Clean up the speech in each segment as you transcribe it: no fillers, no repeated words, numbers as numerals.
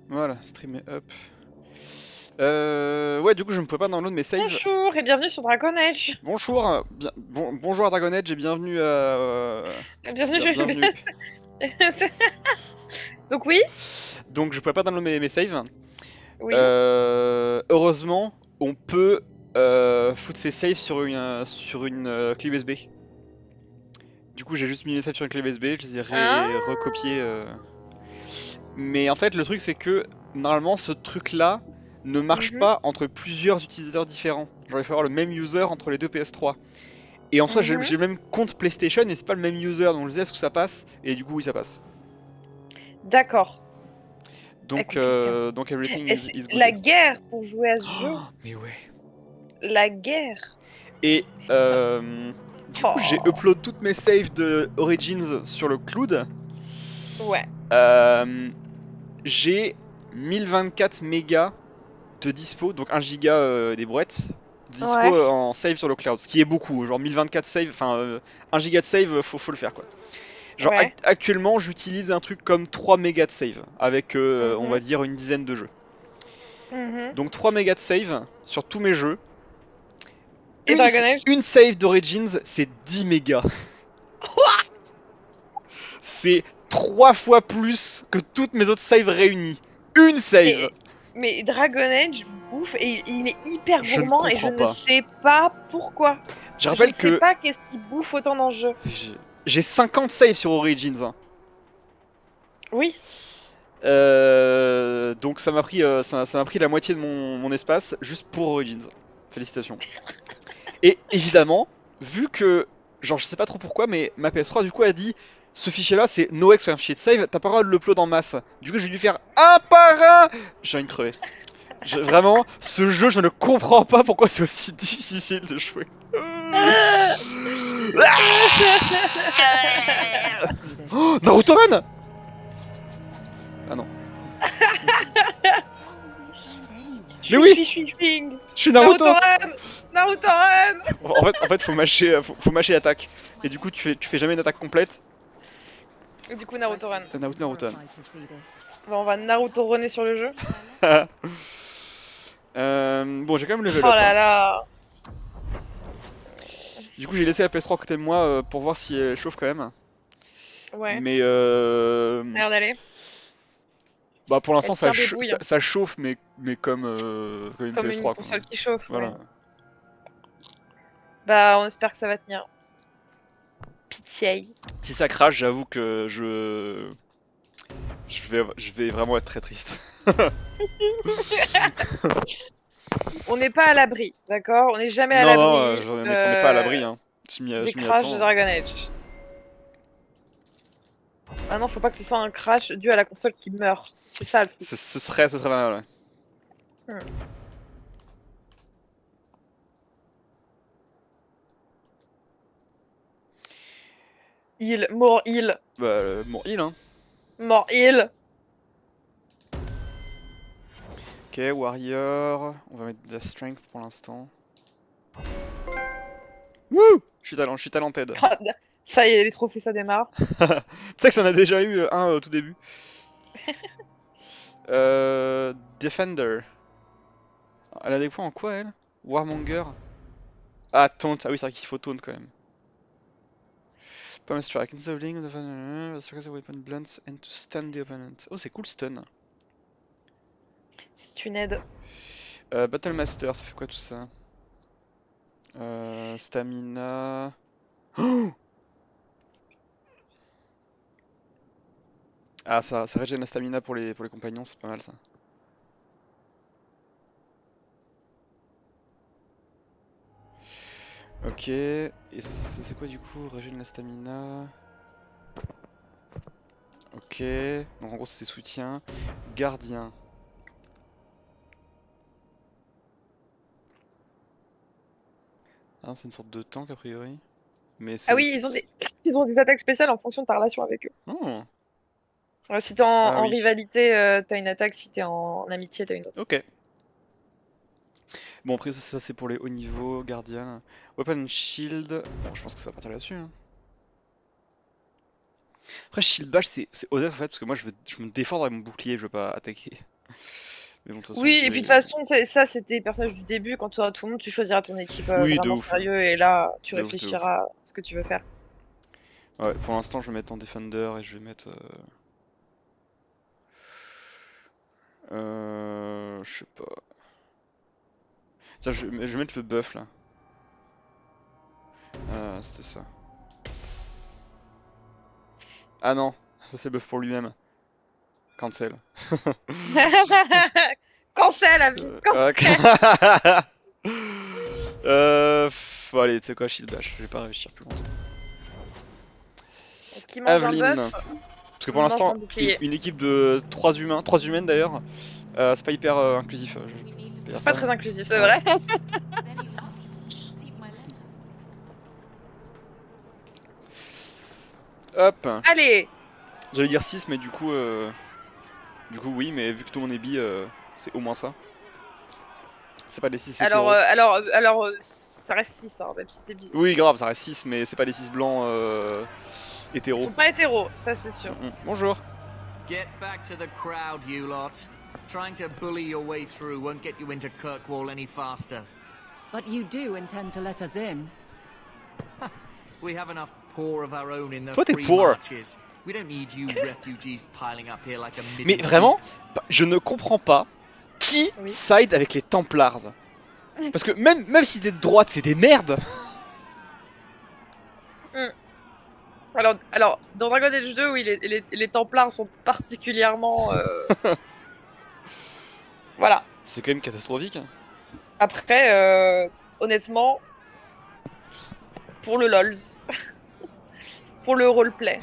Voilà, stream est up. Ouais, du coup, je ne pouvais pas download mes saves. Bonjour et bienvenue sur Dragon Age. Bonjour, bonjour à Dragon Age et bienvenue à. Bienvenue. Bienvenue. Donc oui, Donc, je pouvais pas download mes saves. oui. Heureusement, on peut foutre ses saves sur une clé USB. Du coup, j'ai juste mis mes saves sur une clé USB, je les ai Ah, recopiés. Mais en fait, le truc, c'est que normalement, ce truc-là ne marche mhm, pas entre plusieurs utilisateurs différents. Genre, il faut avoir le même user entre les deux PS3. Et en soi, mhm. j'ai le même compte PlayStation et c'est pas le même user, donc je disais est-ce que ça passe? Et du coup, oui, ça passe. D'accord. Compliqué. Donc everything Et c'est is la good. guerre pour jouer à ce jeu. Mais ouais. La guerre. Et du coup, j'ai Oh. upload toutes mes saves de Origins sur le cloud. Ouais. Euh, j'ai 1024 mégas de dispo, donc 1 giga des brouettes, de dispo Ouais. en save sur le cloud, ce qui est beaucoup. Genre 1024 save, enfin 1 giga de save, faut le faire quoi. Genre Ouais. actuellement, j'utilise un truc comme 3 mégas de save, avec on va Mhm, dire une dizaine de jeux. mhm. Donc 3 mégas de save sur tous mes jeux. Et Dragon Age? Une save d'Origins, c'est 10 mégas. C'est 3 fois plus que toutes mes autres saves réunies. Une save! Mais, mais Dragon Age bouffe et il est hyper Je ne gourmand et je comprends ne pas. sais pas pourquoi. Je Je rappelle ne sais que pas qu'est-ce qui bouffe autant dans ce jeu. j'ai 50 saves sur Origins, hein. Oui. Donc ça m'a pris la moitié de mon espace juste pour Origins. Félicitations. Et évidemment, vu que, genre je sais pas trop pourquoi, mais ma PS3 du coup a dit ce fichier là c'est noex sur un fichier de save, t'as pas le droit de l'upload en masse. Du coup j'ai dû faire un par un. J'ai envie de crever. Vraiment, ce jeu je ne comprends pas pourquoi c'est aussi difficile de jouer. Oh, Naruto Run. Ah non. Mais oui, Chouing. je suis Naruto Naruto. Run. Naruto Run. En fait, faut mâcher l'attaque. Et du coup, tu fais jamais une attaque complète. Et du coup, Naruto Run. T'as Naruto. Bon, on va Naruto runner sur le jeu. Bon, j'ai quand même level Oh up, là hein. là. Du coup, j'ai laissé la PS3 à côté de moi pour voir si elle chauffe quand même. Ouais, Mais ça a l'air d'aller. bah pour l'instant, Elle tient debout, hein, ça chauffe, mais comme une comme une PS3, quoi. console qui chauffe, ouais. Voilà. Bah, on espère que ça va tenir. Pitié. Si ça crache, j'avoue que je vais vraiment être très triste. On n'est pas à l'abri, d'accord? On n'est jamais à Non, non, l'abri on n'est pas à l'abri, hein. des Je m'y crashs de attends. Dragon Age. Ah non, faut pas que ce soit un crash dû à la console qui meurt. C'est ça le truc. Ce serait pas mal, ouais. Hmm. Mort heal, Bah, bon, heal, hein. mort heal. Ok, Warrior. On va mettre de la strength pour l'instant. Wouh! Je suis talented. Ça y est, les trophées, ça démarre. Tu sais que j'en ai déjà eu un au tout début. Defender. Elle a des points en quoi, elle? Warmonger. Ah, taunt. Ah oui, c'est vrai qu'il faut taunt quand même. Palm strike. Instead of dealing with the strike the weapon blunts and to stun the opponent. Oh, c'est cool, stun. Stuned. Battle Master, ça fait quoi tout ça? Stamina. Oh, ah, ça régène la stamina pour les compagnons, c'est pas mal ça. Ok, et ça c'est quoi du coup? Régène la stamina. Ok, donc en gros c'est soutien. Gardien. Ah, c'est une sorte de tank a priori. Mais Ah oui, ils ont des attaques spéciales en fonction de ta relation avec eux. Oh, Si t'es ah en oui, rivalité, t'as une attaque. Si t'es en amitié, t'as une autre. ok. Bon après ça c'est pour les hauts niveaux, gardien. Weapon and shield, bon je pense que ça va partir là-dessus, hein. Après shield bash c'est honnête en fait parce que moi je veux me défendre avec mon bouclier, je veux pas attaquer. Mais bon, de toute façon, Oui, je et puis de toute vais- façon, ça c'était les personnages du début. Quand tu auras tout le monde, tu choisiras ton équipe Oui, de vraiment ouf. sérieux et là, tu De ouf, de ouf. réfléchiras à ce que tu veux faire. Ouais, pour l'instant, je vais mettre en Defender et je vais mettre. Je sais pas. Tiens, je vais mettre le buff là. C'était ça. Ah non, ça c'est le buff pour lui-même. Cancel. Cancel, la vie, Ok. cancel. Allez, tu sais quoi, shield bash, je vais pas réussir plus longtemps. Qui mange un Aveline. bœuf, Parce que pour mange l'instant, mon bouclier. une équipe de 3 humains, 3 humaines d'ailleurs, c'est pas hyper inclusif. Je vais dire C'est pas ça. très inclusif, c'est Ouais. vrai. Hop. Allez, J'allais dire 6, mais du coup oui, mais vu que tout le monde est bi, c'est au moins ça. C'est pas les 6 alors, hétéros. ça reste 6, hein, même si t'es bi. Oui, grave, ça reste 6, mais c'est pas les 6 blancs Ils hétéros. sont pas hétéros, ça c'est sûr. Bonjour. Get back to the crowd, you lot. Trying to bully your way through won't get you into Kirkwall any faster. But you do intend to let us in. We have enough poor of our own in the Toi, t'es free poor. marches. We don't need you refugees piling up here like a Mais midnight. vraiment, je ne comprends pas qui Oui. side avec les Templars. Parce que même si t'es de droite, c'est des merdes. Alors, dans Dragon Age 2, oui, les Templars sont particulièrement... Voilà. C'est quand même catastrophique. Après, honnêtement, pour le LOLs, pour le roleplay.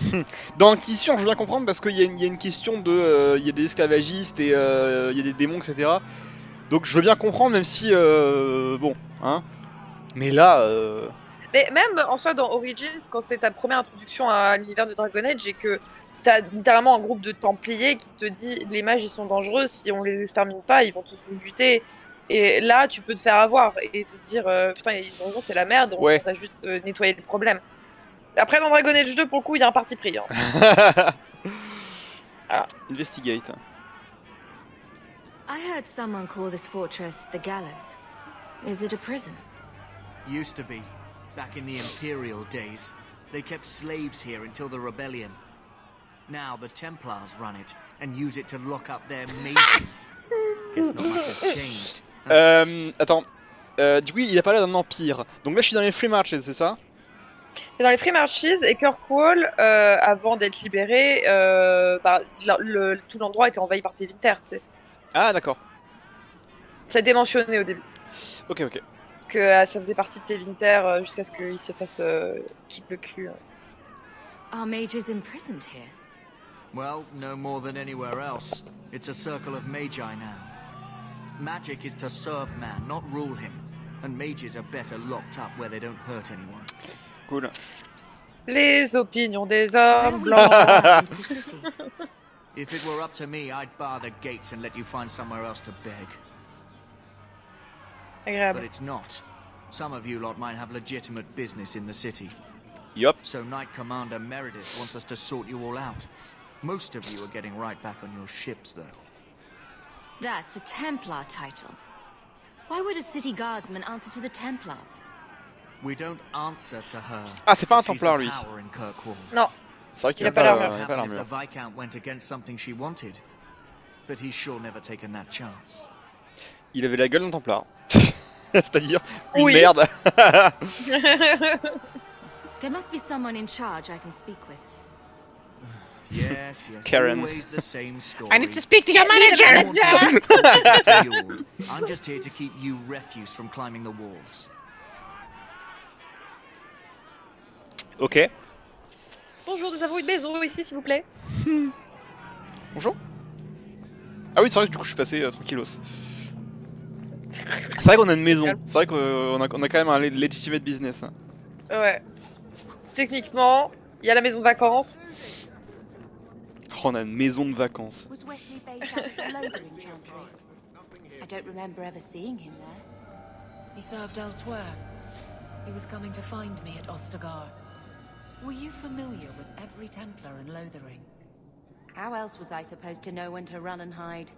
Dans Inquisition, je veux bien comprendre parce qu'il y a une question de... Il y a des esclavagistes et il y a des démons, etc. Donc je veux bien comprendre, même si... bon, hein. Mais là... Mais même en soi, dans Origins, quand c'est ta première introduction à l'univers de Dragon Age et que t'as littéralement un groupe de Templiers qui te dit les mages ils sont dangereux, si on les extermine pas, ils vont tous nous buter. Et là, tu peux te faire avoir et te dire putain, ils ont raison, c'est la merde, on Ouais. a juste nettoyé le problème. Après, dans Dragon Age 2, pour le coup, il y a un parti pris. Hein. Voilà. Investigate. I heard someone call this fortress the Gallows. Is it a prison? Used to be. Back in the Imperial days. They kept slaves here until the rebellion. Now the Templars run it and use it to lock up their mages. Guess not much has changed. Attends. Du coup, il a parlé d'un empire. Donc là, je suis dans les Free Marches, c'est ça? C'est dans les Free Marches et Kirkwall, avant d'être libéré, tout l'endroit était envahi par Tevinter, tu sais. Ah, d'accord. Ça a été mentionné au début. Ok, ok. Que ça faisait partie de Tevinter jusqu'à ce qu'il se fasse kick le cul. Are mages imprisoned here? Well, no more than anywhere else. It's a circle of magi now. Magic is to serve man, not rule him. And mages are better locked up where they don't hurt anyone. Cool. Les opinions des hommes blancs. Into the city. If it were up to me, I'd bar the gates and let you find somewhere else to beg. But Agréable. it's not. Some of you lot might have legitimate business in the city. Yup. So Knight Commander Meredith wants us to sort you all out. Most of you are getting right back on your ships, though. That's a Templar title. Why would a city guardsman answer to the Templars? We don't answer to her. Ah, c'est pas un but she's Templar, the lui. power in Kirkwall. Non. C'est vrai qu'il Il a a pas pas l'armure. What il a pas happened if l'armure. the Viscount went against something she wanted? But he's sure never taken that chance. Il avait la gueule d'un Templar. C'est-à-dire une Oui. merde. There must be someone in charge I can speak with. Yes, Karen. always the same story. I need to speak to your I manager. want to be fueled. I'm just here to keep you refuse from climbing the walls. Ok. Bonjour, nous avons une maison ici, s'il vous plaît. Bonjour. Ah oui, c'est vrai que du coup je suis passé tranquillos. C'est vrai qu'on a une maison. C'est vrai qu'on a quand même un legitimate business. Ouais. Techniquement, il y a la maison de vacances. Oh, on a une maison de vacances. Was Wesley based out of the Lothering Chantry? I don't remember ever seeing him there. He served elsewhere. He was coming to find me at Ostagar. Were you familiar with every Templar in Lothering? How else was I supposed to know when to run and hide?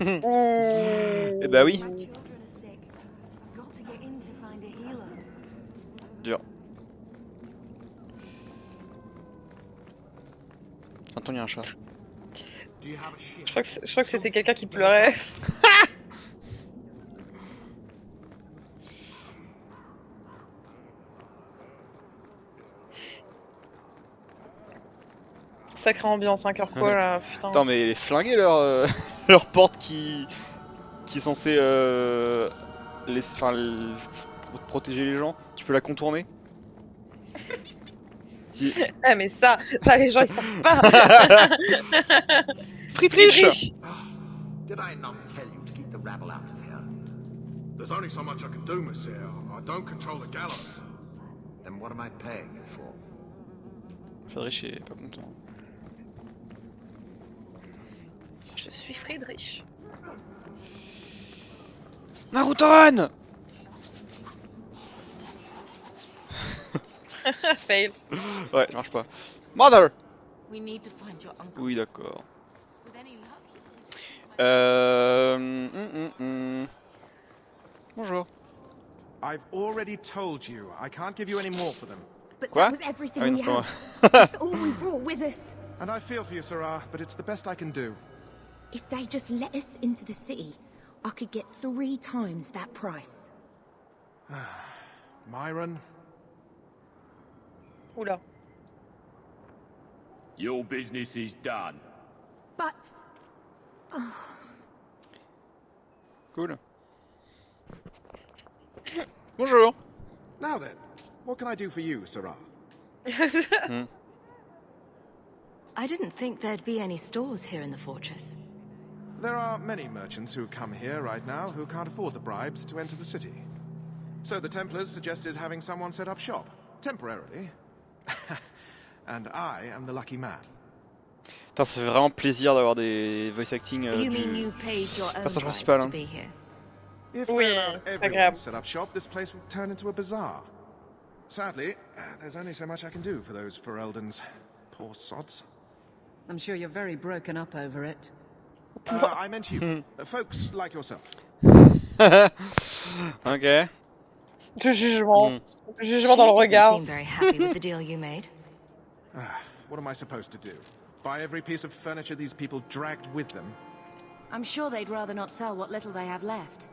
Eh bah oui. My children are sick. I've got to get in to find a healer. Dur. Attends, il y a un chat. Do you have a ship? Je crois que c'était quelqu'un qui pleurait. Sacrée ambiance, hein, Cœur quoi là, putain. Attends, mais les flinguer leur, leur porte qui est censée protéger les gens. Tu peux la contourner. Si- Ah mais ça les gens ils savent pas. Friedrich. Did I not tell you to keep the rabble out of here? There's only so much I can do, monsieur. I don't control the gallows. Then what am I paying you for? Friedrich est pas content. Je suis Friedrich. Naruto-run. Fail. Ouais, ça marche pas. Mother. We need to find your uncle. Oui, d'accord. With any luck, Bonjour. I've already told you, I can't give you any more for them. But Quoi? that was everything Ah oui, non, we c'est pas moi. had. That's all we brought with us. And I feel for you, Sarah, but it's the best I can do. If they just let us into the city, I could get 3 times that price. Myron, Oula. Your business is done. But Cool. Bonjour. now then, what can I do for you, Sarah? I didn't think there'd be any stores here in the fortress. There are many merchants who come here right now who can't afford the bribes to enter the city. So the Templars suggested having someone set up shop, temporarily. And I am the lucky man. Putain, ça fait vraiment plaisir d'avoir des voice acting You mean du you paid your own personnage price principal. to Hein. be here? If Oui, they allowed c'est everyone agréable. to set up shop, this place would turn into a bazaar. Sadly, there's only so much I can do for those Fereldans. Poor sods. I'm sure you're very broken up over it. I meant you. Folks like yourself. Ok. Du jugement. Mm. Du jugement dans le You didn't regard. seem very happy with the deal you made. What am I supposed to do? Buy every piece of furniture these people dragged with them? I'm sure they'd rather not sell what little they have left.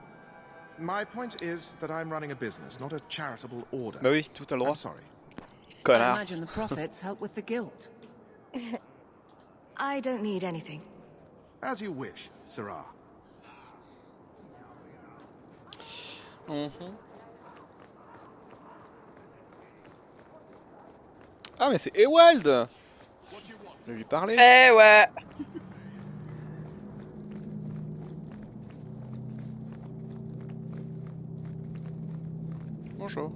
My point is that I'm running a business, not a charitable order. Bah oui, tout à le I'm droit. sorry. I Connard. imagine the profits help with the guilt. I don't need anything. As you wish, Sarah. Ah, mais c'est Ewald. Je vais lui parler. Eh ouais. Bonjour.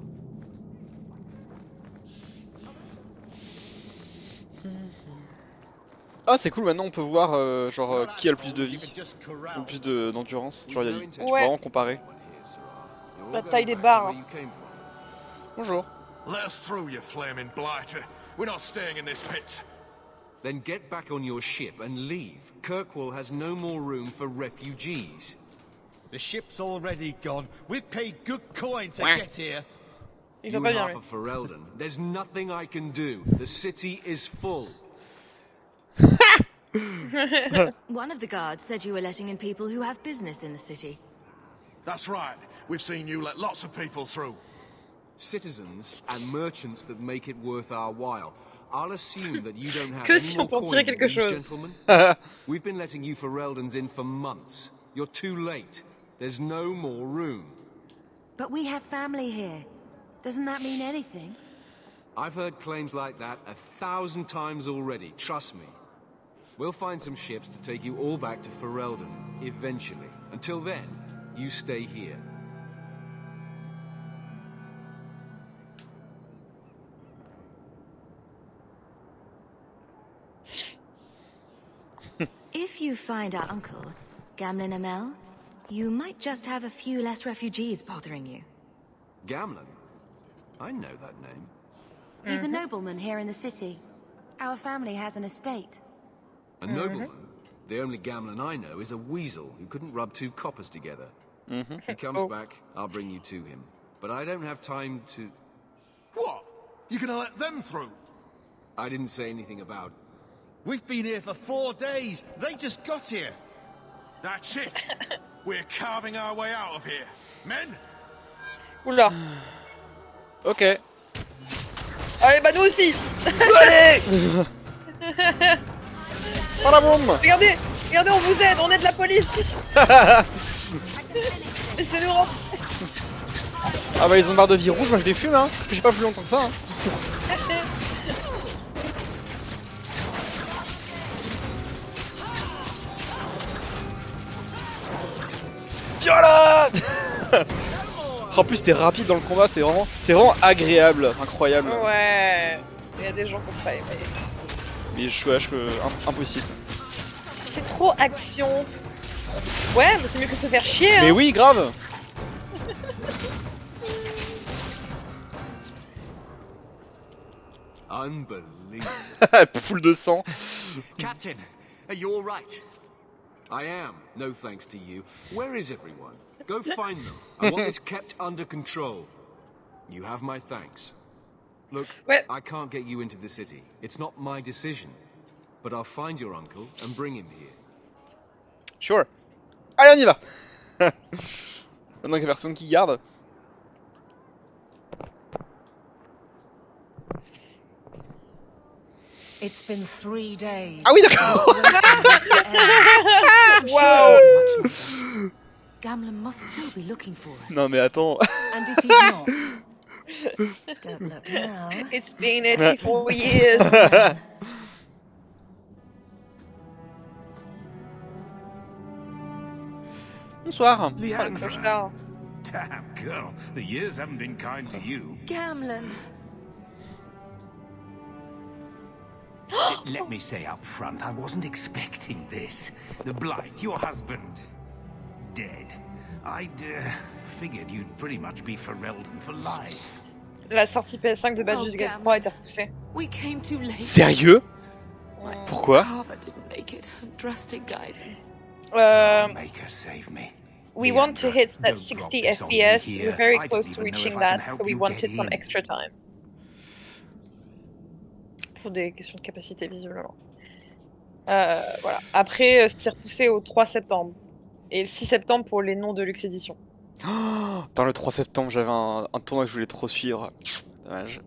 Ah, c'est cool, maintenant on peut voir genre qui a le plus de vie, ou le plus d'endurance. Genre, tu peux Ouais. vraiment comparer. La taille des barres. hein. Bonjour. Let us through, you flaming blighter. We're not staying in this pit. Then get back on your ship and leave. Kirkwall has no more room for refugees. The ship's already gone. We've paid good coin to get here. Il You va pas and bien, half lui. of Ferelden. There's nothing I can do. The city is full. One of the guards said you were letting in people who have business in the city. That's right. We've seen you let lots of people through. Citizens and merchants that make it worth our while. I'll assume that you don't have Que any si more on peut en coin tirer than quelque these chose. gentlemen. We've been letting you Fereldans in for months. You're too late. There's no more room. But we have family here. Doesn't that mean anything? I've heard claims like that 1,000 times already, trust me. We'll find some ships to take you all back to Ferelden, eventually. Until then, you stay here. If you find our uncle, Gamlin Amel, you might just have a few less refugees bothering you. Gamlin? I know that name. He's a nobleman here in the city. Our family has an estate. A nobleman? The only Gamlin I know is a weasel who couldn't rub 2 coppers together. Mhm. If he comes back, I'll bring you to him. But I don't have time to... What? You gonna let them through? I didn't say anything about... We've been here for 4 days. They just got here. That's it. We're carving our way out of here. Men? Oula. Ok. Allez, bah nous aussi. Allez. Oh la bombe. Regardez, regardez, on vous aide, on aide la police. Laissez-nous rentrer. Ah bah ils ont une barre de vie rouge, moi je les fume hein. J'ai pas plus longtemps que ça. Hein. Viola. En plus t'es rapide dans le combat, c'est vraiment agréable, incroyable. Ouais, il y a des gens qui ont pas aimé. Mais impossible. C'est trop action. Ouais, mais c'est mieux que se faire chier. Mais hein. oui, grave. Unbelievable. Full de sang. Captain, are you all right? I am, no thanks to you. Where is everyone? Go find them. I want this kept under control. You have my thanks. Look, I can't get you into the city. It's not my decision. But I'll find your uncle and bring him here. Sure. Allez, on y va. Maintenant qu'il y a personne qui garde. It's been 3 days. Ah oui, d'accord. Wow. Gamlin must still be looking for us. Non mais attends. And if he's not, don't look now. It's been 84 years. Bonsoir. Leandra. Damn, girl. The years haven't been kind to you. Gamlin. Let me say up front, I wasn't expecting this. The Blight, your husband, dead. I'd figured you'd pretty much be Ferelden for life. La sortie PS5 de Baldur's Gate 3 est repoussée. We came too late. Sérieux? Pourquoi? Carver didn't make it. Drastic died. Make her save me. We want to hit that 60 FPS. We're very close to reaching that, so we wanted some extra time. Pour des questions de capacité, visiblement. Voilà. Après, c'est repoussé au 3 septembre. Et le 6 septembre pour les noms de Luxe Edition. Dans le 3 septembre, j'avais un tournoi que je voulais trop suivre. Dommage.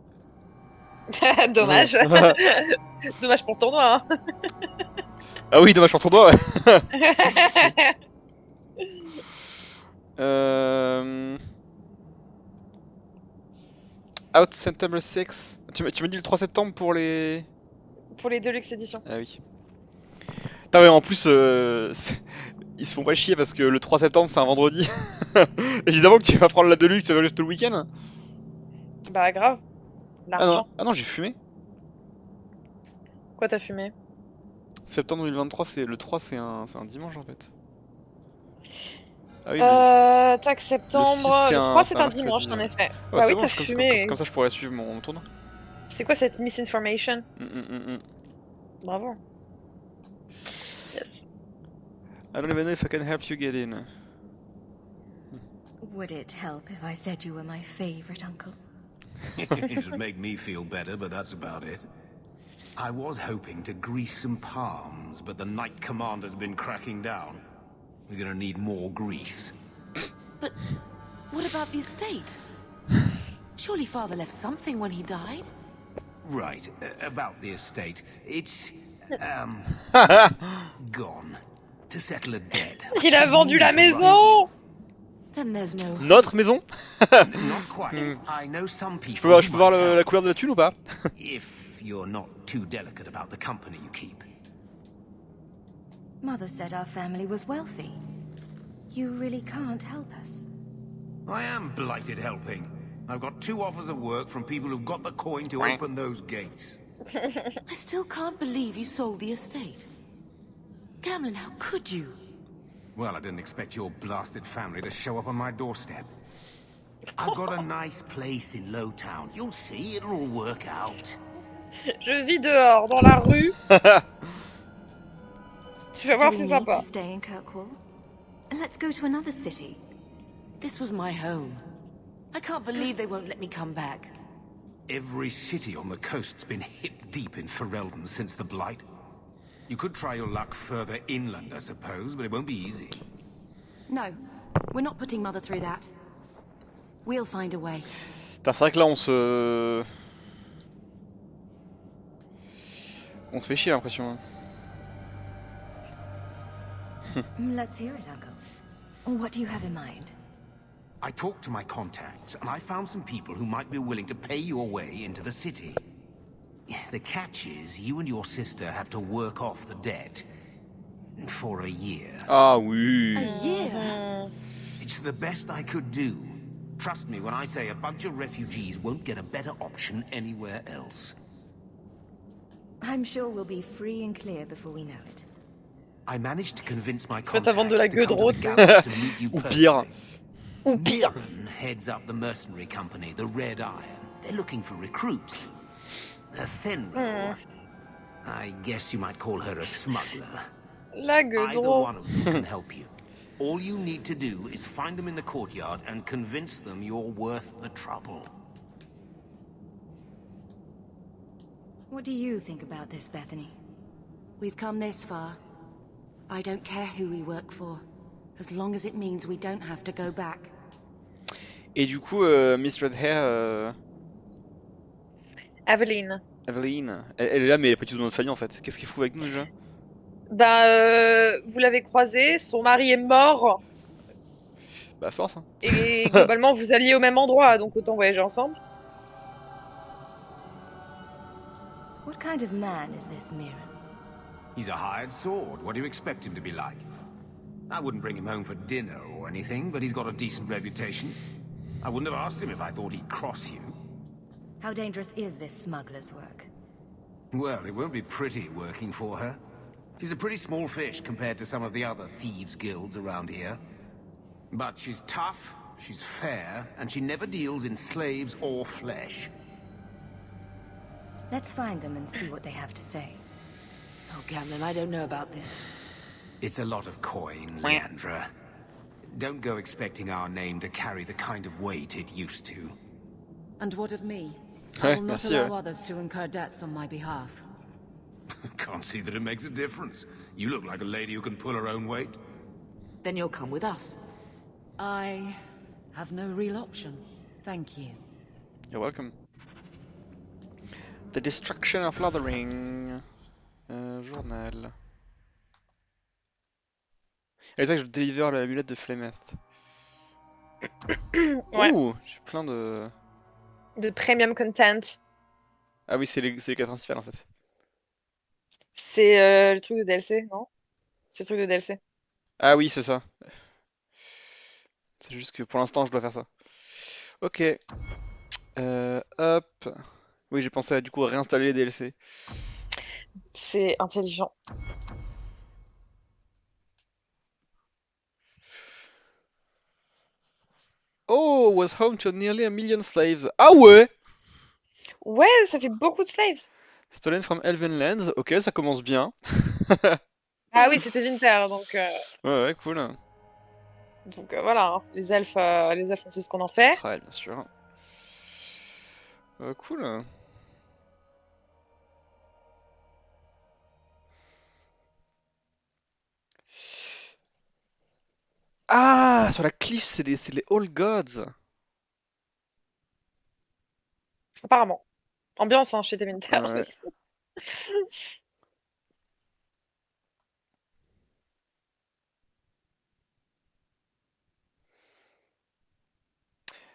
Dommage. Dommage pour le tournoi. Hein. Ah oui, dommage pour le tournoi, ouais. Out September 6. Tu m'as dit le 3 septembre pour les... Pour les Deluxe Edition. Ah oui. Putain, ouais, en plus, ils se font pas chier parce que le 3 septembre c'est un vendredi. Évidemment que tu vas prendre la Deluxe, tu vas juste tout le week-end. Bah grave. L'argent. Ah non, j'ai fumé. Quoi t'as fumé? Septembre 2023, le 3 c'est un dimanche en fait. Ah oui, tac, septembre. Le 3 c'est un dimanche en effet. Ouais, bah oui, bon, t'as fumé. Comme ça je pourrais suivre mon tournoi. C'est quoi cette misinformation? Bravo. Yes. I don't even know if I can help you get in. Would it help if I said you were my favorite uncle? It'd make me feel better, but that's about it. I was hoping to grease some palms, but the Knight Commander's been cracking down. We're gonna need more grease. But what about the estate? Surely Father left something when he died? Right, about the estate. It's, gone. To settle a debt. Il a vendu la maison! Then there's no... Notre maison? Not quite. I know some people. Je peux voir la couleur de la thune ou pas? If you're not too delicate about the company you keep. Mother said our family was wealthy. You really can't help us. I am blighted helping. I've got 2 offers of work from people who've got the coin to open those gates. I still can't believe you sold the estate. Gamlin, how could you? Well, I didn't expect your blasted family to show up on my doorstep. I've got a nice place in Lowtown. You'll see, it'll all work out. Je vis dehors, dans la rue. Tu vas Do voir, we c'est need sympa. to stay in Kirkwall? Let's go to another city. This was my home. I can't believe they won't let me come back. Every city on the coast's been hip deep in Ferelden since the Blight. You could try your luck further inland, I suppose, but it won't be easy. No, we're not putting Mother through that. We'll find a way. Putain, c'est vrai que là, on se fait chier, j'ai l'impression. Let's hear it, Uncle. What do you have in mind? I talked to my contacts, and I found some people who might be willing to pay your way into the city. The catch is, you and your sister have to work off the debt. For a year. Ah oui. A year? It's the best I could do. Trust me when I say a bunch of refugees won't get a better option anywhere else. I'm sure we'll be free and clear before we know it. I managed to convince my Tu vas t'inventer de contacts la to come gueule to de the rôde. gallows to meet you Ou pire. personally. Ou pire. Warren heads up the mercenary company, the Red Iron. They're looking for recruits. Fenrir. I guess you might call her a smuggler. La gueule de Either rôde. one of them can help you. All you need to do is find them in the courtyard and convince them you're worth the trouble. What do you think about this, Bethany? We've come this far. I don't care who we work for, as long as it means we don't have to go back. Et du coup, Miss Redhair, Aveline. Evelyn, elle est là, mais elle est pas du tout dans notre famille en fait. Qu'est-ce qu'il fout avec nous déjà? Bah, vous l'avez croisé, son mari est mort, Bah, force, hein. et globalement, vous alliez au même endroit, donc autant voyager ensemble. What kind of man is this Mirren? He's a hired sword. What do you expect him to be like? I wouldn't bring him home for dinner or anything, but he's got a decent reputation. I wouldn't have asked him if I thought he'd cross you. How dangerous is this smuggler's work? Well, it won't be pretty working for her. She's a pretty small fish compared to some of the other thieves' guilds around here. But she's tough, she's fair, and she never deals in slaves or flesh. Let's find them and see what they have to say. Oh, Gamlin, I don't know about this. It's a lot of coin, Leandra. Don't go expecting our name to carry the kind of weight it used to. And what of me? Ouais, I will not merci, allow ouais. others to incur debts on my behalf. Can't see that it makes a difference. You look like a lady who can pull her own weight. Then you'll come with us. I have no real option. Thank you. You're welcome. The Destruction of Lothering. Journal. Et c'est ça que je délivre l'amulette de Flemeth. Ouais. Ouh, j'ai plein de... De premium content. Ah oui, c'est les quatre principales en fait. C'est le truc de DLC, non? C'est le truc de DLC. Ah oui, c'est ça. C'est juste que pour l'instant, je dois faire ça. Ok. Hop. Oui, j'ai pensé à du coup réinstaller les DLC. C'est intelligent. Oh, was home to nearly 1 million slaves. Ah ouais! Ouais, ça fait beaucoup de slaves. Stolen from Elven Lands. Ok, ça commence bien. Ah oui, c'était Winter, donc Ouais, cool. voilà, hein. Les elfes, on sait ce qu'on en fait. Ouais, bien sûr. Cool. Ah, sur la cliff, c'est les All Gods. Apparemment. Ambiance, hein, chez Winter Ouais. aussi.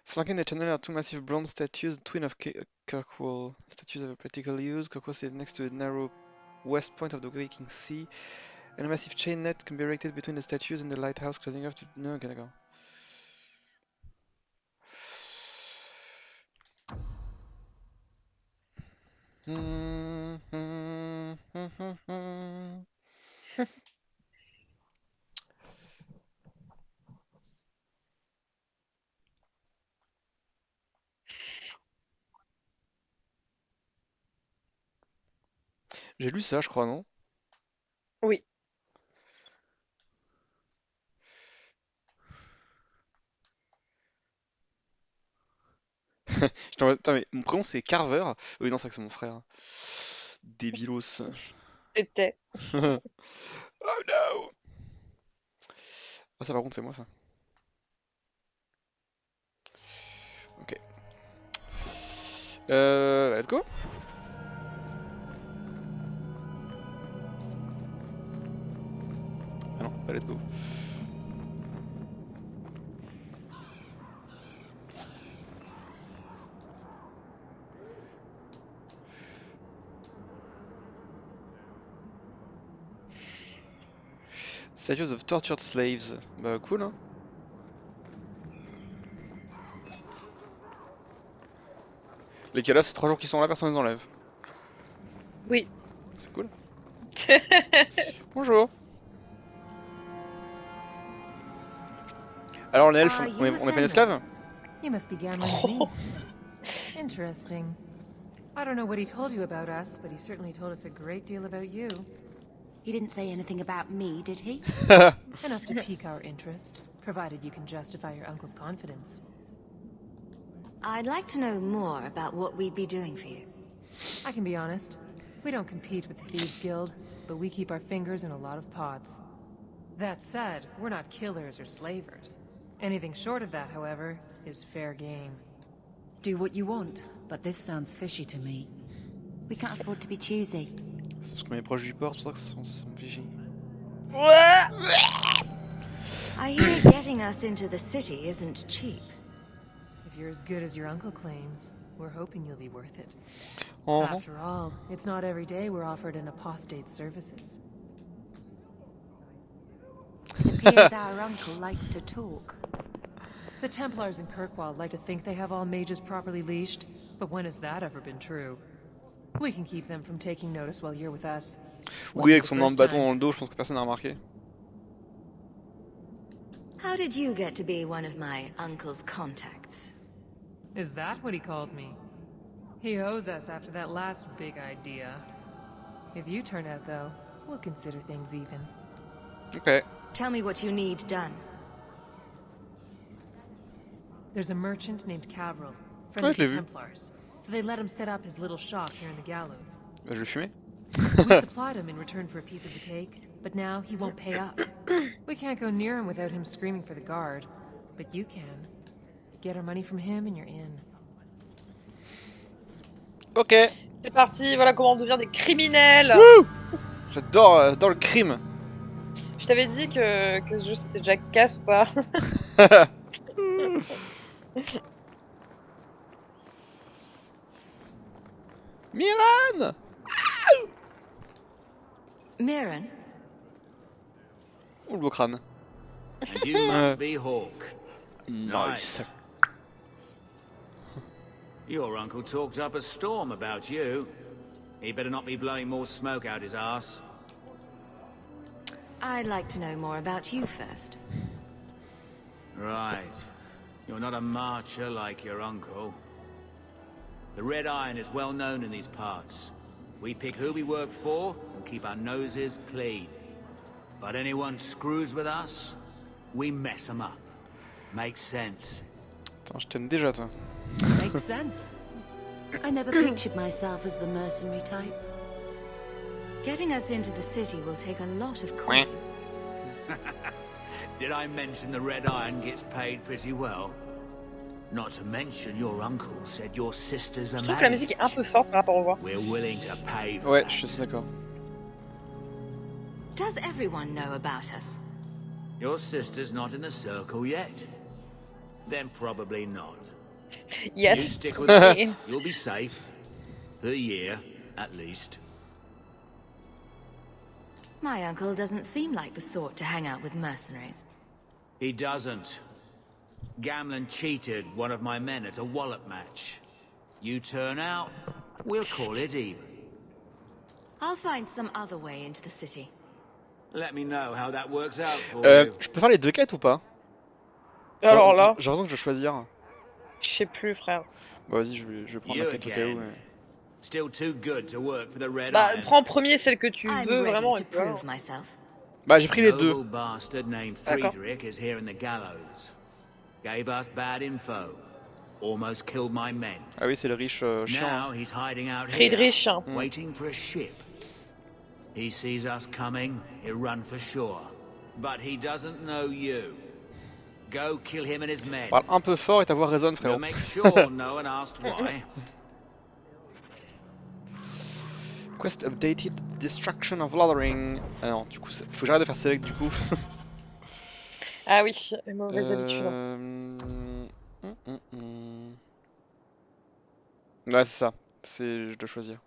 Flanking the channel are two massive bronze statues, twin of Kirkwall. Statues have a practical use. Kirkwall is next to the narrow west point of the Waking Sea, and a massive chain net can be erected between the statues and the lighthouse, closing off to... Non, ok, d'accord. J'ai lu ça, je crois, non? Oui. J'étais en mode, putain, mais mon prénom c'est Carver. Oui, non, c'est vrai que c'est mon frère. Débilos. C'était. Oh no! Ah, ça par contre, c'est moi ça. Ok. Let's go! Ah non, pas let's go. Statues of tortured slaves. Bah cool hein. Les cadavres c'est 3 jours qu'ils sont là, personne les enlève. Oui. C'est cool. Bonjour. Alors les elfes, on est pas une esclave? You must be Gamlen's niece. Interesting. I don't know what he told you about us, but he certainly told us a great deal about you. He didn't say anything about me, did he? Enough to pique our interest, provided you can justify your uncle's confidence. I'd like to know more about what we'd be doing for you. I can be honest. We don't compete with the Thieves Guild, but we keep our fingers in a lot of pots. That said, we're not killers or slavers. Anything short of that, however, is fair game. Do what you want, but this sounds fishy to me. We can't afford to be choosy. C'est parce qu'on est proche du port, c'est pour ça que ça me fait chier. I hear getting us into the city isn't cheap. If you're as good as your uncle claims, we're hoping you'll be worth it. Oh. After all, it's not every day we're offered an apostate's services. It appears our uncle likes to talk. The Templars in Kirkwall like to think they have all mages properly leashed, but when has that ever been true? We can keep them from taking notice while you're with us. Oui, avec son énorme bâton dans le dos, je pense que personne n'a remarqué. How did you get to be one of my uncle's contacts? Is that what he calls me? He owes us after that last big idea. If you turn out, though, we'll consider things even. Okay. Tell me what you need done. There's a merchant named Cavril, friend of the Templars. So they let him set up his little shop here in the gallows. Bah, je vais fumer. We supplied him in return for a piece of the take, but now he won't pay up. We can't go near him without him screaming for the guard. But you can. Get our money from him and you're in. Ok. C'est parti, voilà comment on devient des criminels. J'adore le crime. Je t'avais dit que ce jeu c'était déjà casse ou pas? Miran! Miran? Oh, le beau crâne. And you must be Hawke. Nice. Your uncle talked up a storm about you. He better not be blowing more smoke out his ass. I'd like to know more about you first. Right. You're not a marcher like your uncle. The Red Iron is well known in these parts. We pick who we work for and keep our noses clean. But anyone screws with us, we mess them up. Makes sense. Attends, je t'aime déjà, toi. Makes sense. I never pictured myself as the mercenary type. Getting us into the city will take a lot of coin. Did I mention the Red Iron gets paid pretty well? Not to mention your uncle said your sisters are Je trouve que la musique est un peu forte par rapport au voix. We're willing to pay for Ouais, that. je suis d'accord. Does everyone know about us? Your sister's not in the circle yet? Then probably not. Yes. You stick with us, you'll be safe. For a year, at least. My uncle doesn't seem like the sort to hang out with mercenaries. He doesn't. Gamlen cheated one of my men at a wallop match. You turn out, we'll call it even. I'll find some other way into the city. Let me know how that works out for you. Je peux faire les deux quêtes ou pas? Alors là, j'ai l'impression que je dois choisir. je sais plus, frère. Bah vas-y, je vais prendre la quête au cas où. Ouais. Still too good to work for the Red Bah, Iron. prends en premier celle que tu I'm veux ready vraiment. to Et puis voilà. prove myself. Bah j'ai pris les deux. Noble bastard named D'accord. Friedrich is here in the gallows. Gave us bad info. almost killed my men. Ah oui, c'est le riche chiant. Now he's hiding out Friedrich. here, waiting for a ship. He sees us coming, he'll run for shore. But he doesn't know you. Go kill him and his men. Parle un peu fort et ta voix résonne, frérot. We'll make sure no one asked why. Quest updated, destruction of Lothering. Ah non, du coup, faut que j'arrête de faire select du coup. Ah oui, les mauvaises habitudes. Ouais, c'est ça. Je dois choisir.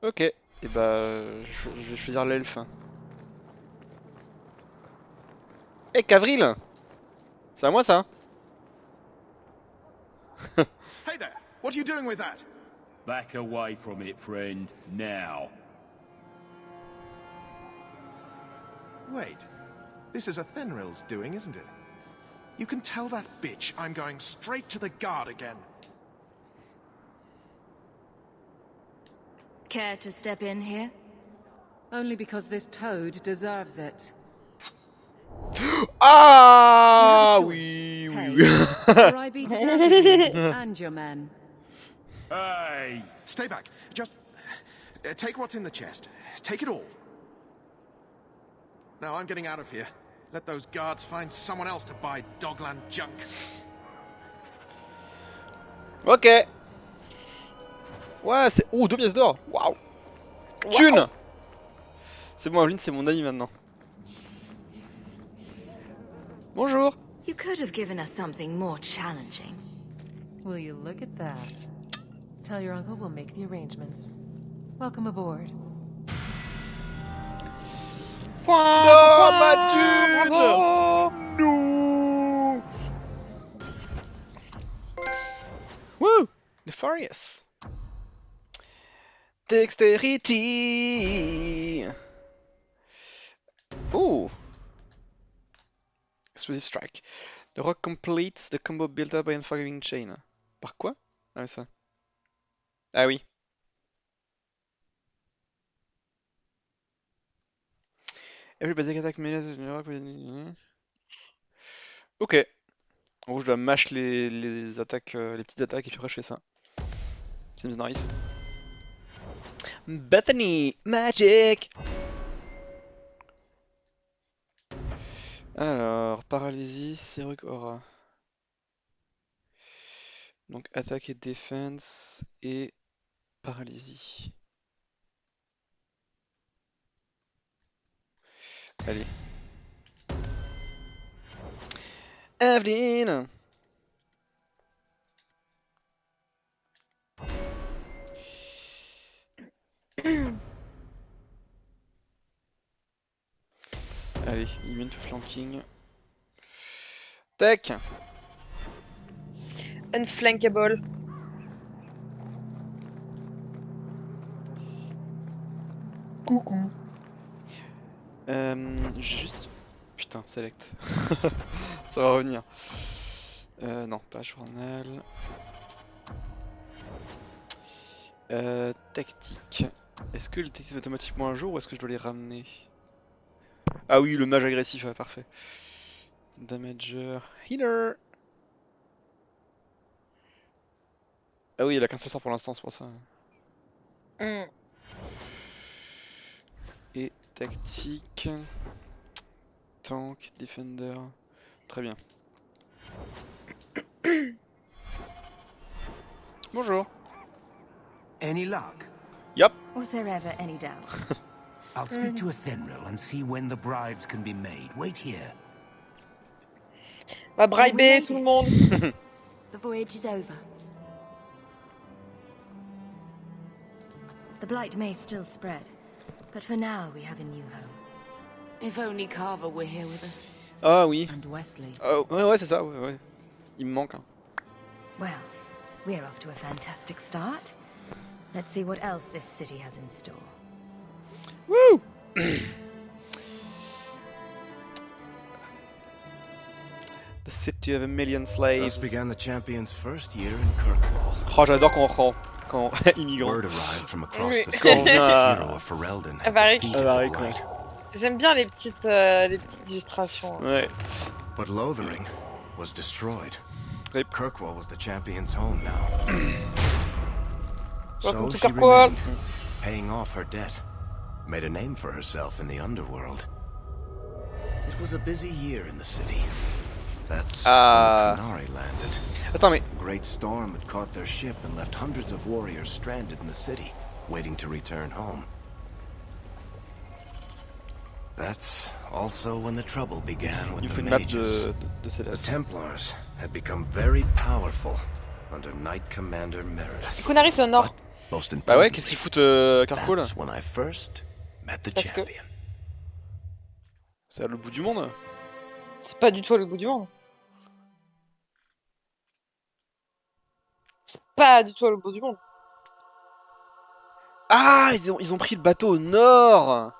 Ok, et bah, je vais choisir l'elfe. Eh, Cavril! C'est à moi ça? Hey there! What are you doing with that? Back away from it, friend. Now. Wait. This is a Thenril's doing, isn't it? You can tell that bitch I'm going straight to the guard again. Care to step in here? Only because this toad deserves it. Ah oui, oui, oui. Or I beat it out of you and your men. Hey! Stay back. Just take what's in the chest. Take it all. Now I'm getting out of here. Let those guards find someone else to buy Dogland junk. Ok. Ouais, c'est... Oh, 2 pièces d'or. Waouh. Thune. C'est bon, Aveline, c'est mon ami maintenant. Bonjour. You could have given us something more challenging. Will you look at that? Tell your uncle we'll make the arrangements. Welcome aboard. Non, ma thune. Non. Woo. Nefarious. Dexterity. Oh. Explosive strike. The rock completes the combo built up by unforgiving chain. Par quoi? Ah oui, ça. Ah oui. Every basic attack menace the rock. Ok. En gros, je dois mash les attaques, les petites attaques et puis après je fais ça. Seems nice. Bethany Magic. Alors, paralysie, Seruk Aura. Donc attaque et défense et paralysie. Allez. Aveline. Allez, immune to flanking. Tac. Unflankable. Coucou. J'ai juste... Putain, select. Ça va revenir. Non, pas journal. Tactique. Est-ce que le tactique est automatiquement un jour ou est-ce que je dois les ramener? Ah oui, le mage agressif, ouais, parfait. Damager. Healer. Ah oui, il a qu'un seul sort pour l'instant, c'est pour ça. Et tactique. Tank, defender. Très bien. Bonjour. Any luck? Yup. Was there ever any doubt? I'll speak to a Thenril and see when the bribes can be made. Wait here. Va briber tout le monde. The voyage is over. The blight may still spread, but for now we have a new home. If only Carver were here with us. Ah oui. And Wesley. Oh, ouais, c'est ça, ouais. Il me manque. Hein. Well, we're off to a fantastic start. Let's see what else this city has in store. Woo! The city of a million slaves. Thus began the champion's first year in Kirkwall. Oh, j'adore quand immigrant. Word arrived from across Oui. the Quand on sea. vient à... Hero of Ferelden had Varric. defeated Varric, the ouais. blight. J'aime bien les petites illustrations. Ouais. But Lothering was destroyed. Kirkwall was the champion's home now. Welcome So to she Kirkwall. remained, paying off her debt. Made a name for herself in the underworld. It was a busy year in the city. That's when the Qunari landed. Attends, mais... A great storm had caught their ship and left hundreds of warriors stranded in the city, waiting to return home. That's also when the trouble began with Il faut the une map mages. de The Céleste. Templars had become very powerful under Knight Commander Meredith. Qunari, c'est au nord. Most Bah ouais, qu'est-ce qu'ils foutent Carco là? That's when I first met the Parce que- champion. C'est à l'autre bout du monde. C'est pas du tout à l'autre bout du monde. C'est pas du tout à l'autre bout du monde. Ah, ils ont pris le bateau au nord.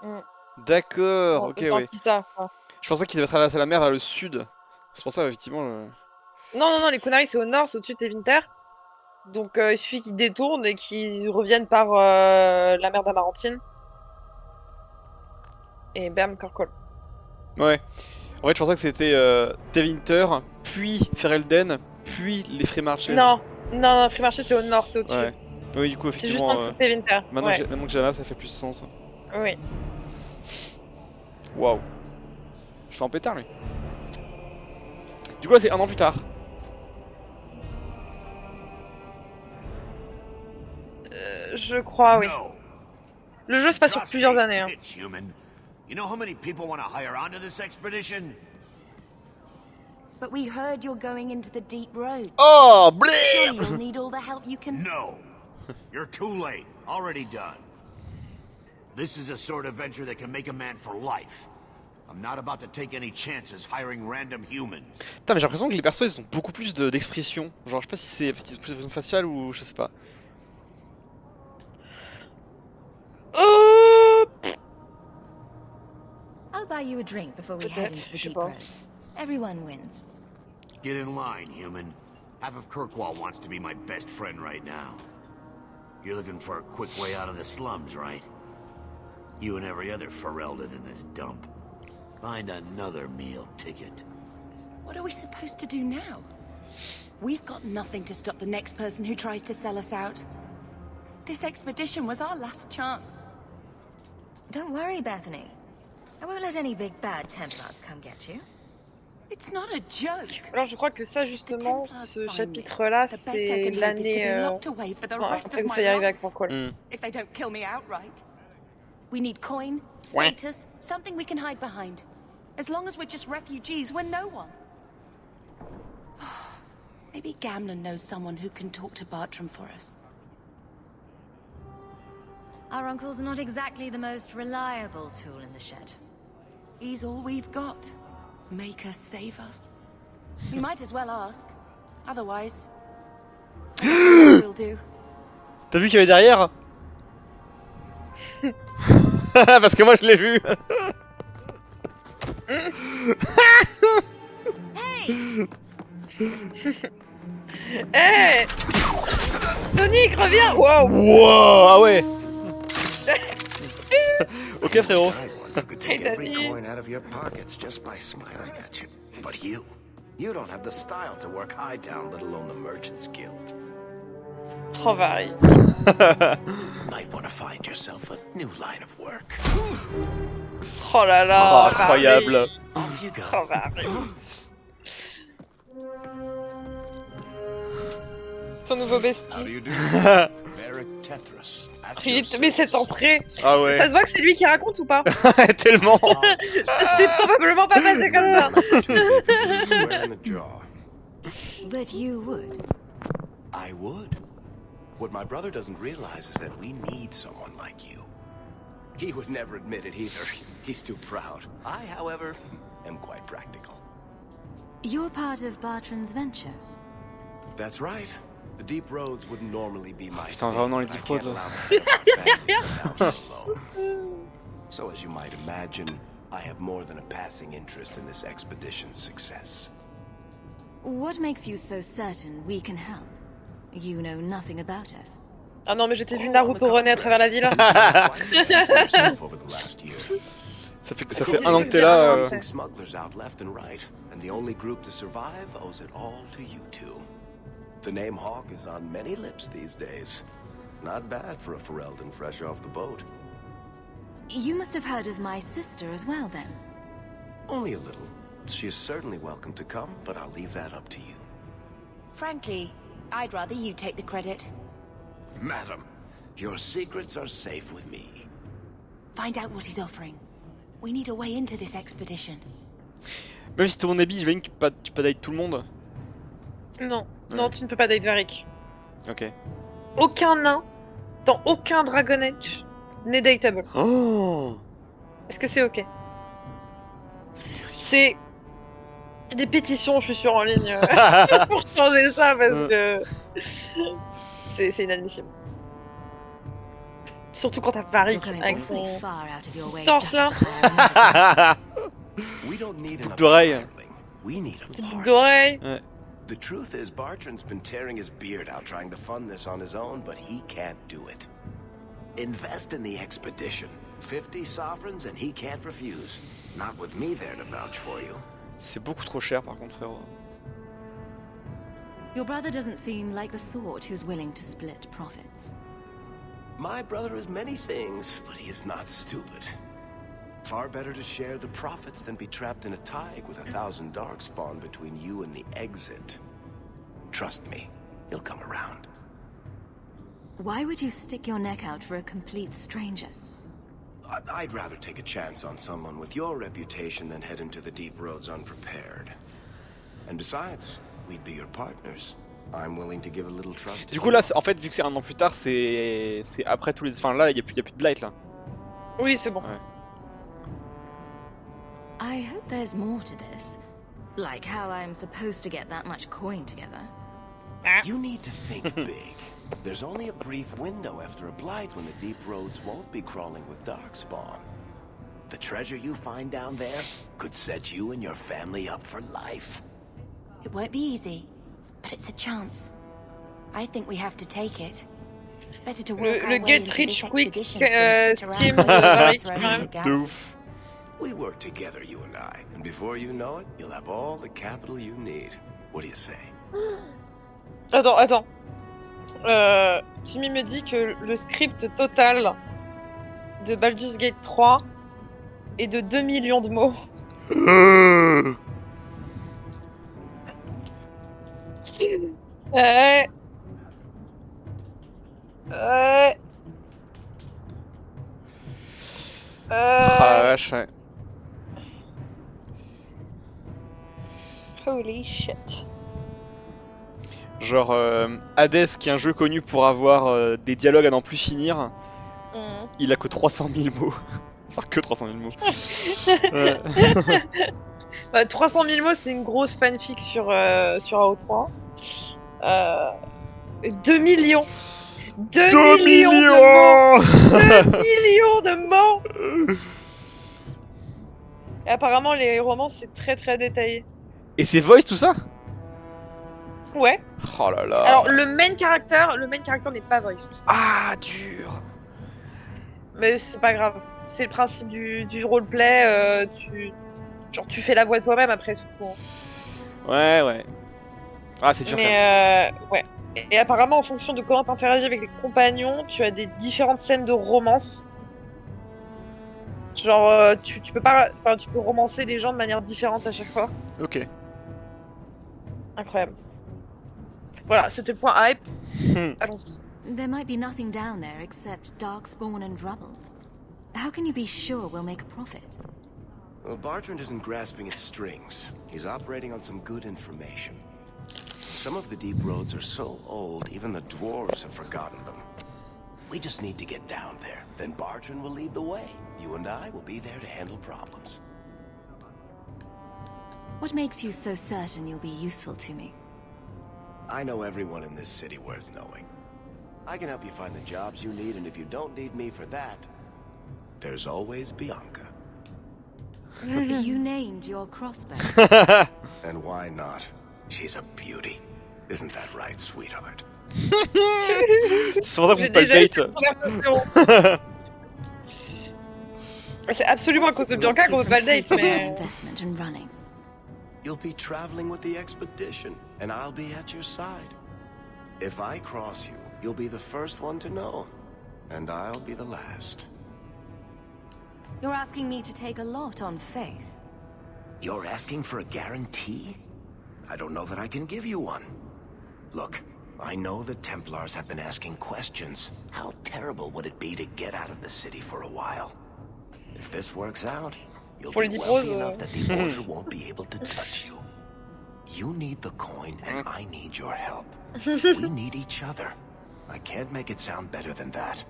Mm. D'accord, ok, Autant ouais. qu'ils savent, quoi. Je pensais qu'ils avaient traversé la mer vers le sud. C'est pour ça, effectivement. Non, les Qunari, c'est au nord, c'est au-dessus de Tevinter. Donc il suffit qu'ils détournent et qu'ils reviennent par la mer d'Amarantine. Et bam, Kirkwall. Ouais. En fait, je pensais que c'était Tevinter, puis Ferelden, puis les Freemarches. Non, Freemarché, c'est au nord, c'est au-dessus. Ouais. Oui, du coup, C'est juste effectivement. en dessous de Tevinter. Maintenant, Ouais. maintenant que j'ai la map, ça fait plus sens. Oui. Waouh. Je suis en pétard, lui. Du coup, là, c'est 1 an plus tard. Je crois, oui. No. Le jeu se passe sur plusieurs années. Hein. Pitch, human. You know how many people want to hire onto this expedition? But we heard you're going into the deep road. Oh, Surely you'll blam! need all the help you can. No. You're too late. Already done. This is a sort of venture that can make a man for life. I'm not about to take any chances hiring random humans. Putain, mais j'ai l'impression que les persos, ils ont beaucoup plus d'expression. Genre, je sais pas si c'est parce qu'ils ont plus d'expression faciale ou je sais pas. I'll buy you a drink before we head into the deep roads. Everyone wins. Get in line, human. Half of Kirkwall wants to be my best friend right now. You're looking for a quick way out of the slums, right? You and every other Ferelden in this dump. Find another meal ticket. What are we supposed to do now? We've got nothing to stop the next person who tries to sell us out. This expedition was our last chance. Don't worry, Bethany. I won't let any big bad Templars come get you. It's not a joke. Alors je crois que ça justement, ce chapitre-là, c'est l'année après que ça y arrive avec Kirkwall. If they don't kill me outright. We need coin, status, something we can hide behind. As long as we're just refugees, we're no one. Maybe Gamlen knows someone who can talk to Bartram for us. Our uncle's not exactly the most reliable tool in the shed. He's all we've got. Make us save us. We might as well ask. Otherwise, we'll do. T'as vu qu'il y avait derrière? Parce que moi je l'ai vu. Hey! Hey! Tonic, reviens! Wow! Wow, ah ouais. Ok frérot. I could take every coin out of your pockets just by smiling at you. But you don't have the style to work Hightown, let alone the Merchants Guild. Oh, Varric. Might want to find yourself a new line of work. Oh là là! Oh, incroyable. Off you go. Oh, Varric. Ton nouveau How bestie. do you do? Varric Tethrus. Mais cette entrée, Ah ouais. ça se voit que c'est lui qui raconte ou pas? Tellement. C'est probablement pas passé comme ça. Square in the jaw. But you would. I would. What my brother doesn't realize is that we need someone like you. He would never admit it either. He's too proud. I, however, am quite practical. You're part of Bartram's venture. That's right. The deep roads wouldn't normally be my Putain, thing, vraiment les but I deep can't roads. allow my family to down alone. So as you might imagine, I have more than a passing interest in this expedition's success. What makes you so certain we can help? You know nothing about us. Ah non, mais je t'ai vu Naruto runner à travers la ville. Over the last year. Ça fait Si, un an que t'es littéralement là. après. Smugglers out left and right, and the only group to survive owes it all to you two. The name Hawke is on many lips these days. Not bad for a Ferelden fresh off the boat. You must have heard of my sister as well, then. Only a little. She is certainly welcome to come, but I'll leave that up to you. Frankly, I'd rather you take the credit. Madam, your secrets are safe with me. Find out what he's offering. We need a way into this expedition. Même si t'es mon habit, j'imagine que tu peux date tout le monde. Non, Ouais. non, tu ne peux pas date Varric. Ok. Aucun nain, dans aucun Dragon Age, n'est dateable. Oh. Est-ce que c'est ok? C'est des pétitions, je suis sûre, en ligne pour changer ça parce que c'est inadmissible. Surtout quand t'as Varric You're going avec awfully son far out of your way torse just là, to hire We don't need Boucle an d'oreille. hireling. We need a petite boucle partner. d'oreille. Ouais. The truth is, Bartran's been tearing his beard out trying to fund this on his own, but he can't do it. Invest in the expedition. 50 sovereigns and he can't refuse. Not with me there to vouch for you. C'est beaucoup trop cher par contre, frérot. Your brother doesn't seem like the sort who's willing to split profits. My brother is many things, but he is not stupid. Far better to share the profits than be trapped in a tide with 1,000 darkspawn between you and the exit. Trust me, he'll come around. Why would you stick your neck out for a complete stranger? I'd rather take a chance on someone with your reputation than head into the deep roads unprepared. And besides, we'd be your partners. I'm willing to give a little trust. Du coup là, en fait, vu que c'est un an plus tard, c'est après tous les. Enfin là, y a plus de blight là. Oui, c'est bon. Ouais. I hope there's more to this. Like how I'm supposed to get that much coin together. You need to think big. There's only a brief window after a blight when the deep roads won't be crawling with darkspawn. The treasure you find down there could set you and your family up for life. It won't be easy, but it's a chance. I think we have to take it. Better to work our Le way get into rich this quick expedition than sit scheme around de Varric throwing quand the même. De galley. ouf. We work together, you and I, and before you know it, you'll have all the capital you need. What do you say? Attends. Timmy me dit que le script total de Baldur's Gate 3 est de 2 millions de mots. Ah la vache, ouais. Holy shit. Genre Hades, qui est un jeu connu pour avoir des dialogues à n'en plus finir, il a que 300 000 mots. Enfin, que 300 000 mots. Ouais. Bah, 300 000 mots, c'est une grosse fanfic sur AO3. 2 millions. 2 millions de mots. 2 millions de mots. Et apparemment, les romans, c'est très très détaillé. Et c'est voice tout ça? Ouais. Oh là là. Alors, le main character n'est pas voiced. Ah, dur. Mais c'est pas grave. C'est le principe du roleplay. Tu fais la voix toi-même après tout. Ouais. Ah, c'est dur quand même. Mais ouais. Et apparemment, en fonction de comment t'interagis avec les compagnons, tu as des différentes scènes de romance. Genre, tu peux romancer les gens de manière différente à chaque fois. Ok. Incroyable. Voilà, c'était le point hype. Allons-y. There might be nothing down there except darkspawn and rubble. How can you be sure we'll make a profit? Well, Bartrand isn't grasping at strings. He's operating on some good information. Some of the deep roads are so old, even the dwarves have forgotten them. We just need to get down there. Then Bartrand will lead the way. You and I will be there to handle problems. What makes you so certain you'll be useful to me? I know everyone in this city worth knowing. I can help you find the jobs you need, and if you don't need me for that, there's always Bianca. You named your crossbow. And why not? She's a beauty. Isn't that right, sweetheart? C'est pour ça qu'on J'ai peut pas déjà eu le cette date. conversation. C'est absolument à cause de Bianca qu'on veut pas le date, mais... investment and running. You'll be traveling with the expedition, and I'll be at your side. If I cross you, you'll be the first one to know, and I'll be the last. You're asking me to take a lot on faith. You're asking for a guarantee? I don't know that I can give you one. Look, I know the Templars have been asking questions. How terrible would it be to get out of the city for a while? If this works out, you'll be wealthy enough that the Order won't be able to touch you. You need the coin, and I need your help. We need each other. I can't make it sound better than that.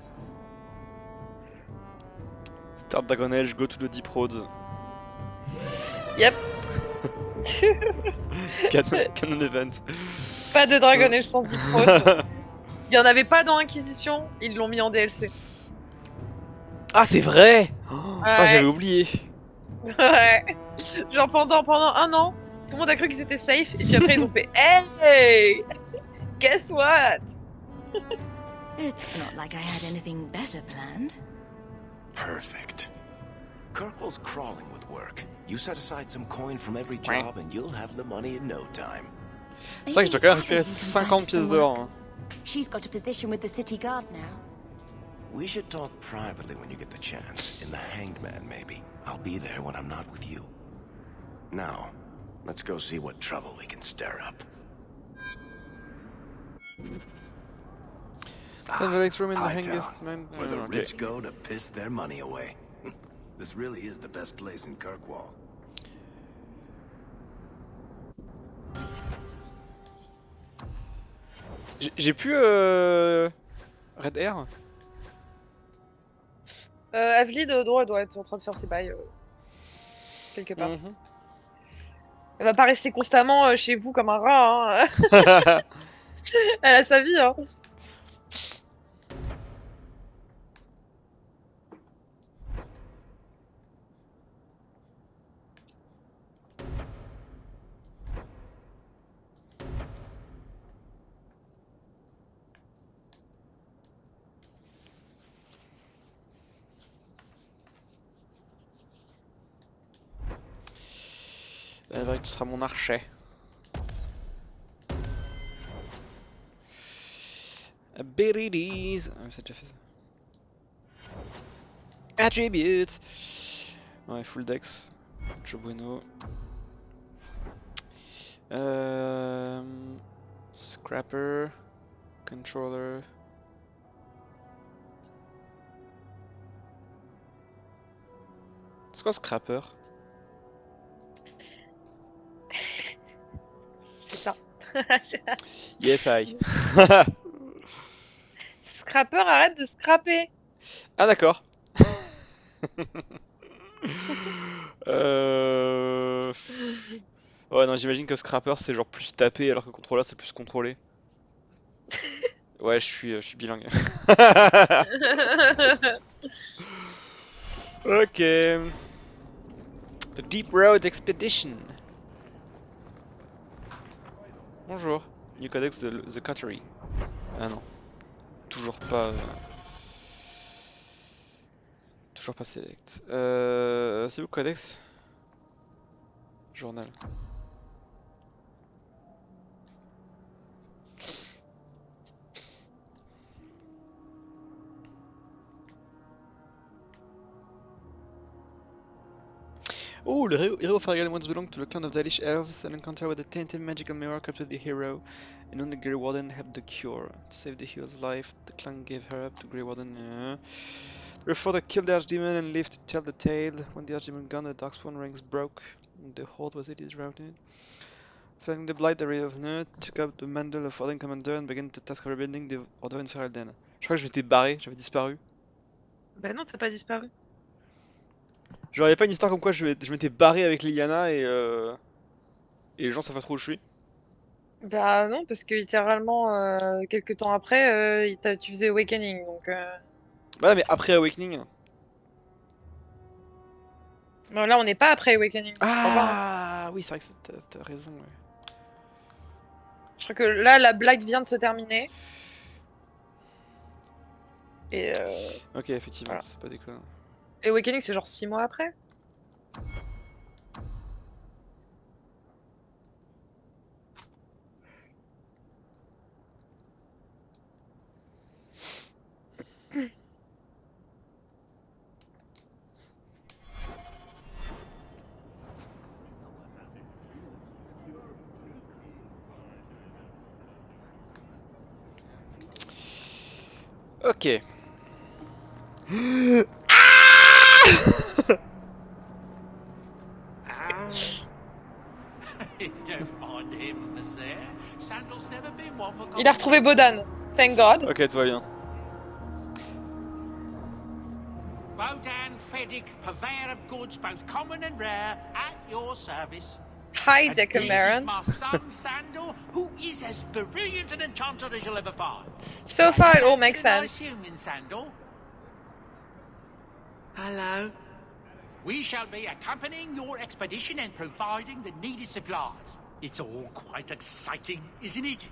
Start Dragon Age, go to the Deep Roads. Yep. Canon event. Pas de Dragon Age sans Deep Roads. Il y en avait pas dans Inquisition, ils l'ont mis en DLC. Ah, c'est vrai! Ouais. J'avais oublié. Ouais. Genre pendant un an, tout le monde a cru qu'ils étaient safe, et puis après ils ont fait hey! Guess what? It's not like I had anything better planned. Perfect. Kirkwall's crawling with work. You set aside some coin from every job and you'll have the money in no time. C'est vrai que je dois quand même récupérer 50 pièces d'or. Hein. She's got a position with the city guard now. We should talk privately when you get the chance. In the Hanged Man, maybe. I'll be there when I'm not with you. Now, let's go see what trouble we can stir up. Varric's room in the Hightown, Hangest Man. where the rich go to piss their money away. This really is the best place in Kirkwall. J'ai plus Red Air. Avelid doit être en train de faire ses bails quelque part. Elle va pas rester constamment chez vous comme un rat. Hein. Elle a sa vie. Hein. Varric, tu seras mon archet. Abilities. Ah, c'est déjà fait ça. Attributes. Ouais, full dex. Joe bueno. Scrapper. Controller. C'est quoi Scrapper? C'est ça. Yes, I. Scrapper, arrête de scraper. Ah d'accord. Ouais non, j'imagine que Scrapper c'est genre plus tapé alors que contrôleur c'est plus contrôlé. Ouais, je suis bilingue. Ok. The Deep Road Expedition. Bonjour. New Codex de The Coterie. Ah non. Toujours pas... Toujours pas select. C'est où le Codex? Journal. Oh, the hero of Varric once belonged to the clan of Dalish elves. An encounter with a tainted magical mirror captured the hero, and only Grey Warden had the cure. To save the hero's life, the clan gave her up to Grey Warden. The father killed the archdemon and lived to tell the tale. When the archdemon gone, the darkspawn ranks broke, and the horde was routed. Finding the blight, the Ravener took up the mantle of Warden Commander and began the task of rebuilding the Order in Ferelden. Je crois que je m'étais barré, j'avais disparu. Bah non, t'as pas disparu. Genre, y'a pas une histoire comme quoi je m'étais barré avec Liliana et les gens savent pas trop où je suis. Bah non, parce que littéralement, quelques temps après, tu faisais Awakening, donc... Bah mais après Awakening... Bon, là, on n'est pas après Awakening, je crois pas. Hein. Oui, c'est vrai que t'as raison, ouais. Je crois que là, la blague vient de se terminer. Et Ok, effectivement, voilà. c'est pas déconnant. Et Awakening, c'est genre 6 mois après? Ok. Il a retrouvé Bodan. Thank God. Ok, tout va bien. Bodan Feddick, purveyor of goods both common and rare, at your service. Hi, And this Decameron. is my son Sandal, who is as brilliant an enchanter as you'll ever find. So far, it all makes Nice sense. human, Sandal. Hello. We shall be accompanying your expedition and providing the needed supplies. It's all quite exciting, isn't it?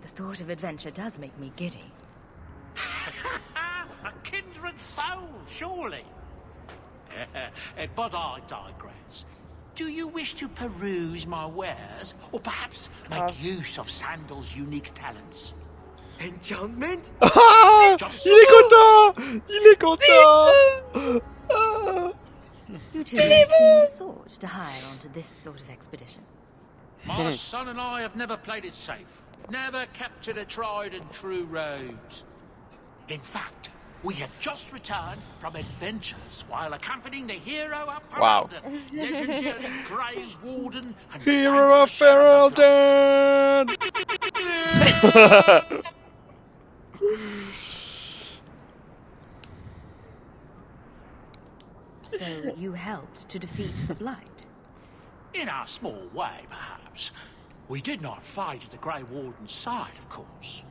The thought of adventure does make me giddy. A kindred soul, surely. But I digress. Do you wish to peruse my wares, or perhaps make use of Sandal's unique talents? Enchantment? Ah, il est content. Il est content. Ah. You two don't seem the sort to hire onto this sort of expedition. My son and I have never played it safe. Never captured a tried and true rose. In fact, we have just returned from adventures while accompanying the hero of Ferelden, legendary Grey Warden and Hero of Ferelden. So you helped to defeat the Blight? In our small way, perhaps. We did not fight at the Grey Warden's side, of course.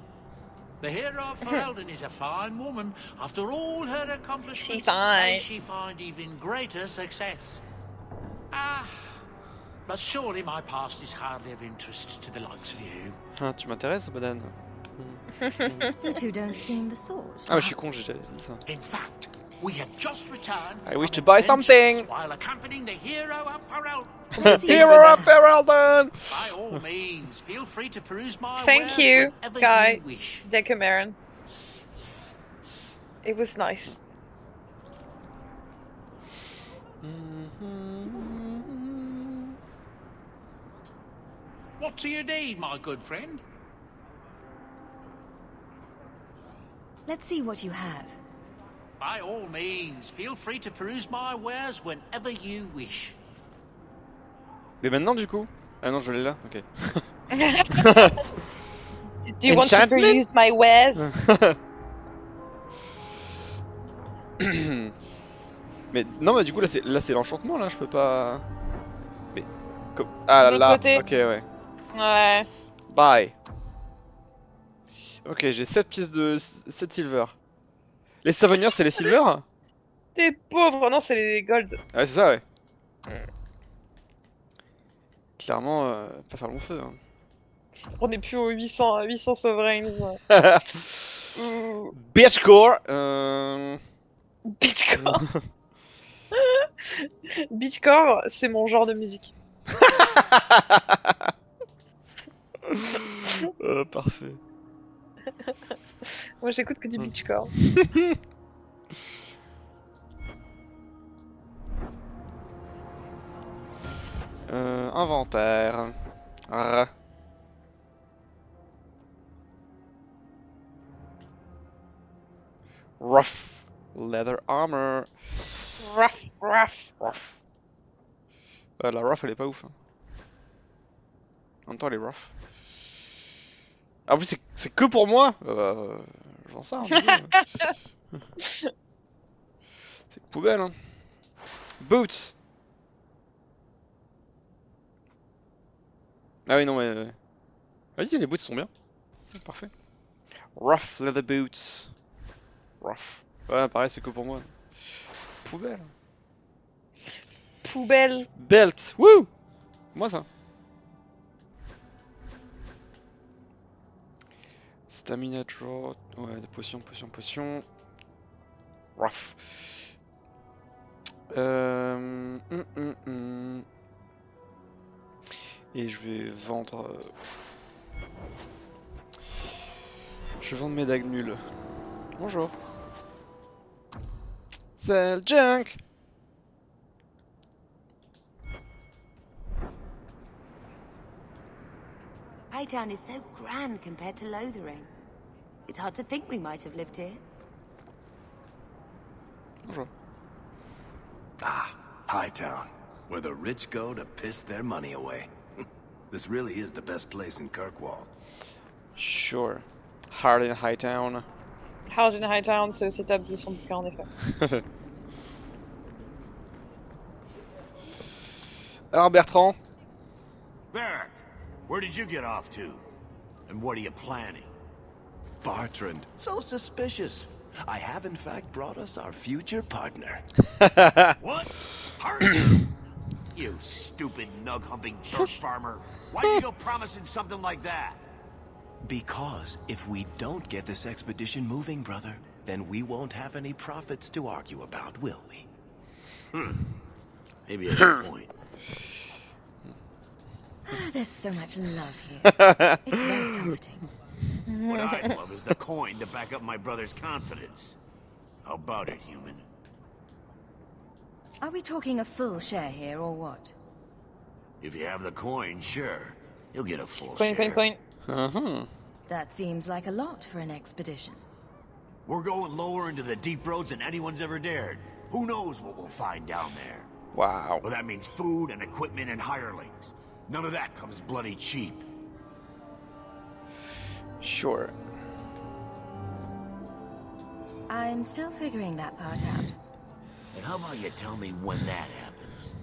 The hero of Ferelden is a fine woman. After all her accomplishments, She fine. may she find even greater success. But surely my past is hardly of interest to the likes of you. Ah, tu m'intéresses, Bodan. You two don't seem the sort. Ah, mais je suis con, j'ai déjà dit ça. In fact, we have just returned. I wish from to buy adventures something. while accompanying the hero of Ferelden. Hero of Ferelden. By all means, feel free to peruse my Thank wares you, whenever Guy. you wish. Decameron. It was nice. What do you need, my good friend? Let's see what you have. By all means, feel free to peruse my wares whenever you wish. Mais maintenant, du coup. Ah non, je l'ai là. Ok. Do you want to peruse my wares? Mais non, mais du coup là c'est l'enchantement là, je peux pas. Mais comme ah De là, côté. ok ouais. Ouais. Bye. Ok, j'ai 7 pièces de 7 silver. Les souvenirs c'est les silver? T'es pauvre. Non, c'est les gold. Ah ouais, c'est ça ouais. Clairement pas faire long feu hein. On est plus aux 800 sovereigns. Beachcore Beachcore. Beachcore, c'est mon genre de musique. Parfait. Moi, j'écoute que du beachcore. Inventaire. Rough leather armor. Rough. Ouais, la rough elle est pas ouf. Hein. En même temps elle est rough. Ah oui, c'est que pour moi. J'en sais un peu. C'est poubelle hein. Boots. Ah oui non mais... Vas-y les boots sont bien. Parfait. Rough leather boots. Rough. Ouais pareil c'est que pour moi. Poubelle. Poubelle. Belt. Wouh. Moi ça. Stamina draw. Ouais, des potions, potions, potions. Rough. Et je vais vendre. Je vais vendre mes dagues nulles. Bonjour. Sell junk. Hightown is so grand compared to Lothering. It's hard to think we might have lived here. Bonjour. Ah, Hightown, where the rich go to piss their money away. This really is the best place in Kirkwall. Sure. Hard in Hightown. House in Hightown, c'est le setup de son bouquin en effet. Alors Bertrand. Varric, where did you get off to? And what are you planning? Bartrand, so suspicious. I have in fact brought us our future partner. What? Partner? You stupid nug-humping dirt farmer. Why'd you go promising something like that? Because if we don't get this expedition moving, brother, then we won't have any profits to argue about, will we? Maybe you have a point. There's so much love here. It's very comforting. What I'd love is the coin to back up my brother's confidence. How about it, human? Are we talking a full share here, or what? If you have the coin, sure. You'll get a full Coin, share. coin, coin. That seems like a lot for an expedition. We're going lower into the deep roads than anyone's ever dared. Who knows what we'll find down there? Wow. Well, that means food and equipment and hirelings. None of that comes bloody cheap. Sure. I'm still figuring that part out. And how about you tell me when that happens?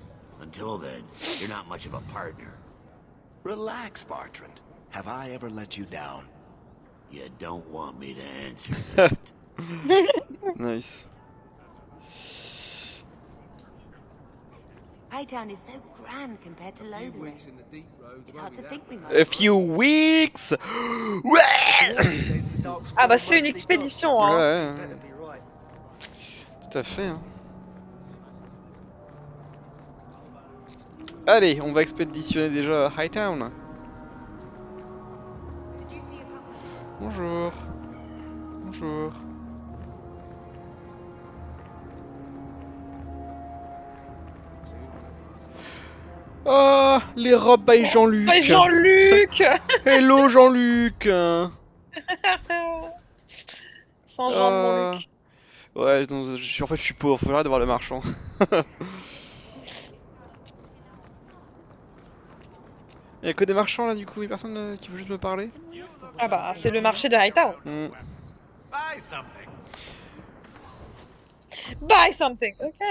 Until then, you're not much of a partner. Relax, Bartrand. Have I ever let you down? You don't want me to answer that. Nice. Hightown is so grand compared to Lothering. It's hard to think we might. A few weeks. Ouais. Ah bah c'est une expédition hein. Ouais. Tout à fait. Hein. Allez, on va expéditionner déjà à Hightown. Bonjour. Bonjour. Oh, les robes by Jean-Luc. By Jean-Luc. Hello Jean-Luc. Sans Jean-Luc. Ouais, donc, en fait je suis pauvre, faudra de voir le marchand. Y'a que des marchands là du coup, y'a personne qui veut juste me parler? Ah bah c'est le marché de Hightown. Buy something. Buy something. Ok.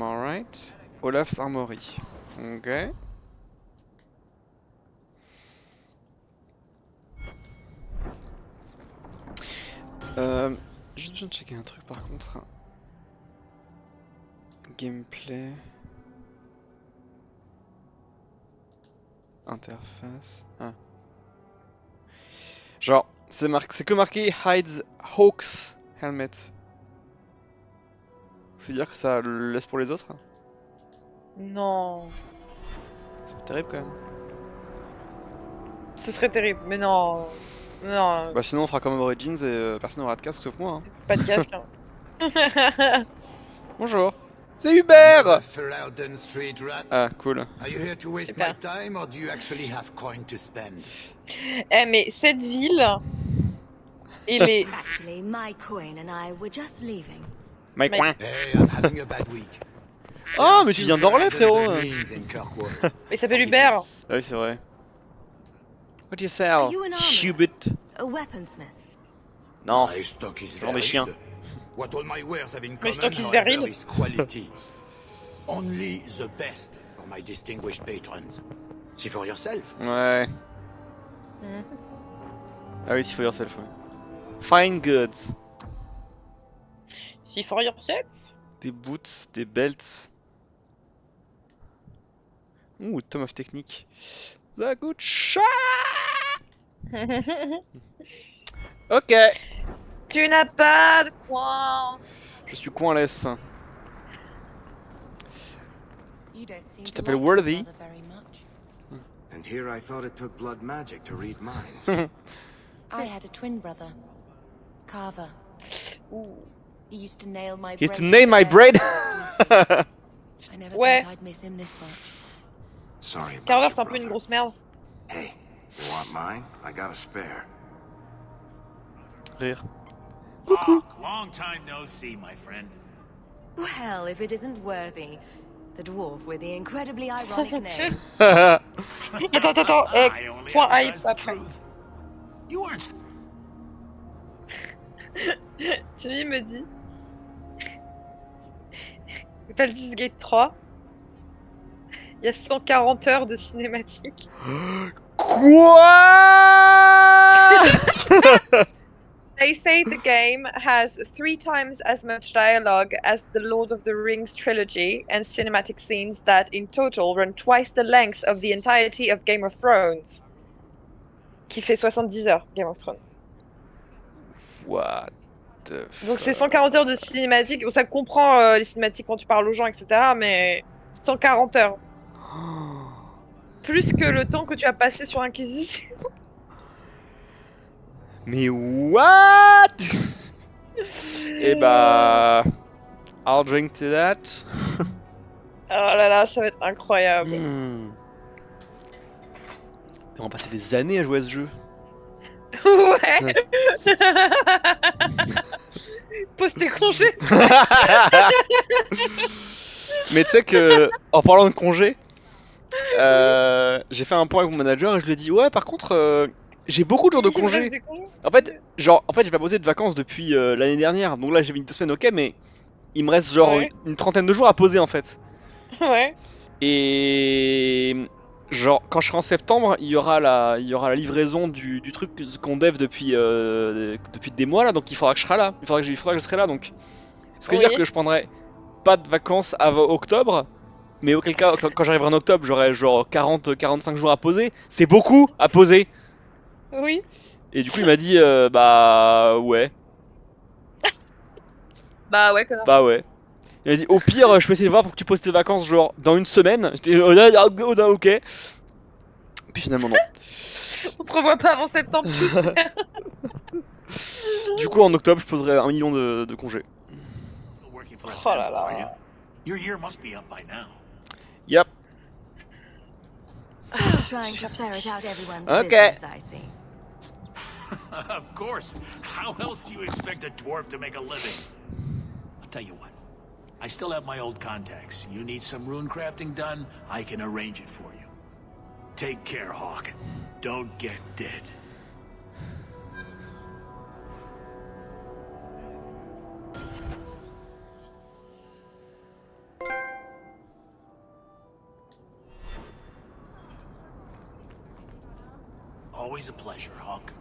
Alright. Olaf's Armory. Ok. Juste besoin de checker un truc par contre. Gameplay. Interface. Ah. Genre, c'est que marqué hides Hawke's helmet. C'est-à-dire que ça le laisse pour les autres? Non. C'est terrible quand même. Ce serait terrible, mais non. Non. Bah sinon on fera comme Origins et personne n'aura de casque sauf moi. Hein. Pas de casque. Hein. Bonjour. C'est Hubert. Ferelden Street rat. Ah cool. Are you here to waste Super. my time or do you actually have coin to spend? Eh mais cette ville, il est. Actually, my coin and I were just leaving. My coin. Hey, I'm having a bad week. Oh mais tu viens d'Orlais frérot. Il s'appelle Hubert. Ah oui c'est vrai. What do you sell? You an Hubert. A weaponsmith. Non. My stock is Genre des chiens. What all my wares have in My common, stock is however, varied. is quality. Only the best for my distinguished patrons. See for yourself. Ouais. Ah oui, see for yourself. Ouais. Fine goods. See for yourself. Des boots, des belts. Ouh, Tome of Technique. The good shot. Ok. Tu n'as pas de coin. Je suis coinless. You don't seem Tu to t'appelles like your Worthy. brother very much. And here I thought it took blood magic to read minds. I had a twin brother, Carver. Ouh. He used to nail my He braid. used to nail my braid. I never Ouais. thought I'd miss him this much. Sorry about Carver, your c'est un peu une brother. grosse merde. Hey, you want mine? I got a spare. Rire. Hawke, long time no see, my friend. Well, if it isn't Worthy, the dwarf with the incredibly ironic name. Attends, I only point hype emphasize the après. truth. You aren't. Timmy me dit Baldur's Gate 3, il y a 140 heures de cinématique. Quoi? They say the game has 3 times as much dialogue as the Lord of the Rings trilogy and cinematic scenes that in total run twice the length of the entirety of Game of Thrones. Qui fait 70 heures, Game of Thrones. What the Donc c'est fuck? 140 heures de cinématique. Bon, ça comprend les cinématiques quand tu parles aux gens, etc. Mais 140 heures. Plus que le temps que tu as passé sur Inquisition. Mais what? Eh bah... I'll drink to that. Oh là là, ça va être incroyable. On va passer des années à jouer à ce jeu. Ouais. Pose tes congés. Mais tu sais que, en parlant de congés, j'ai fait un point avec mon manager et je lui ai dit ouais, par contre, j'ai beaucoup de jours de Il me reste congés. des congés. En fait, j'ai pas posé de vacances depuis l'année dernière, donc là j'ai mis 2 semaines, ok, mais il me reste genre Ouais. une trentaine de jours à poser en fait. Ouais. Et genre quand je serai en septembre, il y aura la livraison du truc qu'on dev depuis des mois là, donc il faudra que je serai là. Il faudra que je serai là, donc ce qui veut Oui. dire que je prendrai pas de vacances avant octobre. Mais auquel cas, quand j'arriverai en octobre, j'aurai genre 40-45 jours à poser. C'est beaucoup à poser. Oui. Et du coup, il m'a dit, bah ouais. Bah ouais, connard. Bah ouais. Il m'a dit, au pire, je peux essayer de voir pour que tu poses tes vacances, genre dans une semaine. J'étais, ok. Puis finalement, non. On te revoit pas avant septembre, j'espère. Du coup, en octobre, je poserai 1 million de congés. Working for a Oh là temple, are you? là. Your year must be up by now. Yep. Still trying to ferret out everyone's Okay. business, I see. Of course. How else do you expect a dwarf to make a living? I'll tell you what. I still have my old contacts. You need some rune crafting done, I can arrange it for you. Take care, Hawke. Don't get dead. Always a pleasure, Hawke.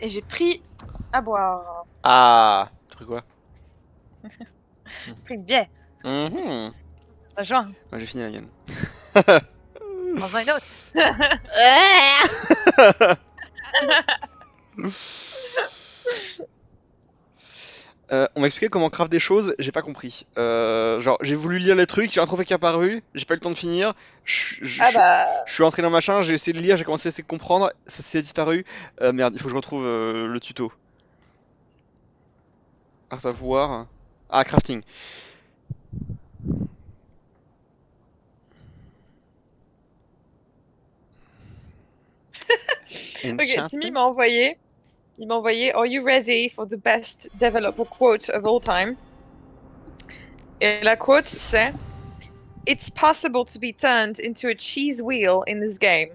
Et j'ai pris à boire. Ah. Tu pris quoi? J'ai pris une bière. Mhm. Rejoins. Moi, j'ai fini la mienne. Prends-en une autre. On m'a expliqué comment craft des choses, j'ai pas compris. Genre, j'ai voulu lire les trucs, j'ai un trophée qui est apparu, j'ai pas eu le temps de finir. Ah bah. Je suis entré dans le machin, j'ai essayé de lire, j'ai commencé à essayer de comprendre, ça s'est disparu. Merde, il faut que je retrouve le tuto. À savoir. Ah, crafting. Ok, Timmy m'a envoyé. Il m'a envoyé Are you ready for the best developer quote of all time? Et la quote c'est It's possible to be turned into a cheese wheel in this game.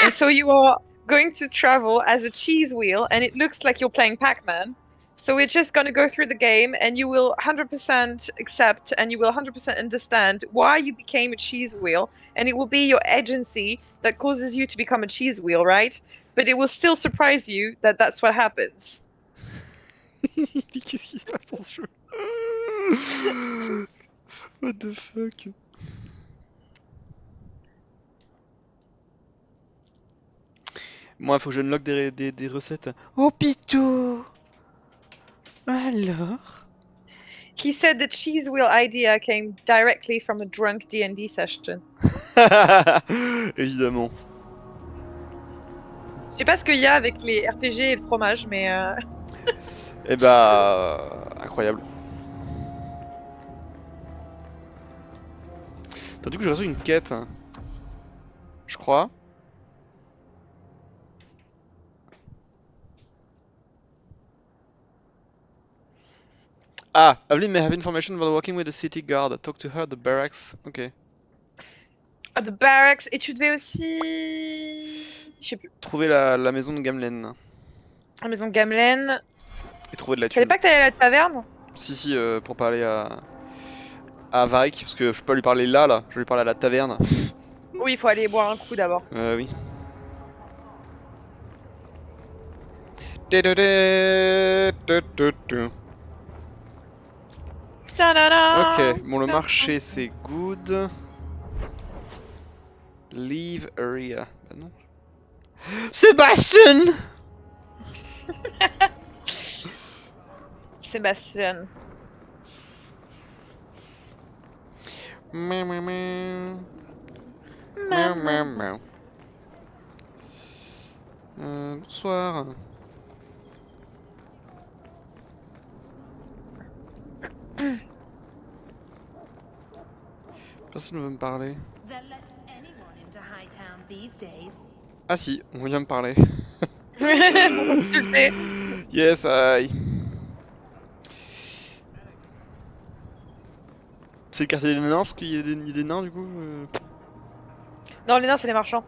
And so you are going to travel as a cheese wheel and it looks like you're playing Pac-Man. So we're just gonna go through the game, and you will 100% accept, and you will 100% understand why you became a cheese wheel, and it will be your agency that causes you to become a cheese wheel, right? But it will still surprise you that that's what happens. Qu'est-ce qui se passe dans ce jeu? What the fuck? Moi, faut que je unlock des recettes. Oh, Pito! Alors? He said the cheese wheel idea came directly from a drunk D&D session. Évidemment. Je sais pas ce qu'il y a avec les RPG et le fromage, mais... Eh bah... incroyable. Attends, du coup, j'ai reçu une quête. Je crois. Ah, Evelyn may have information about working with the city guard. Talk to her at the barracks. Ok. At the barracks. Et tu devais aussi... Je sais plus. Trouver la maison de Gamlen. La maison de Gamlen. Et trouver de la Fallait thune. pas que t'allais à la taverne? Si, pour parler à Varric, parce que je peux pas lui parler là, je vais lui parler à la taverne. Oui, il faut aller boire un coup d'abord. Oui. Ok, bon, le marché c'est good. Leave area. Bah non. Sébastien! Sébastien. Bonsoir. Personne ne veut me parler. Ah si, on vient me parler. Pour t'insulter. Yes, aïe. C'est le quartier des nains, parce qu'il y a des nains du coup Non, les nains, c'est les marchands.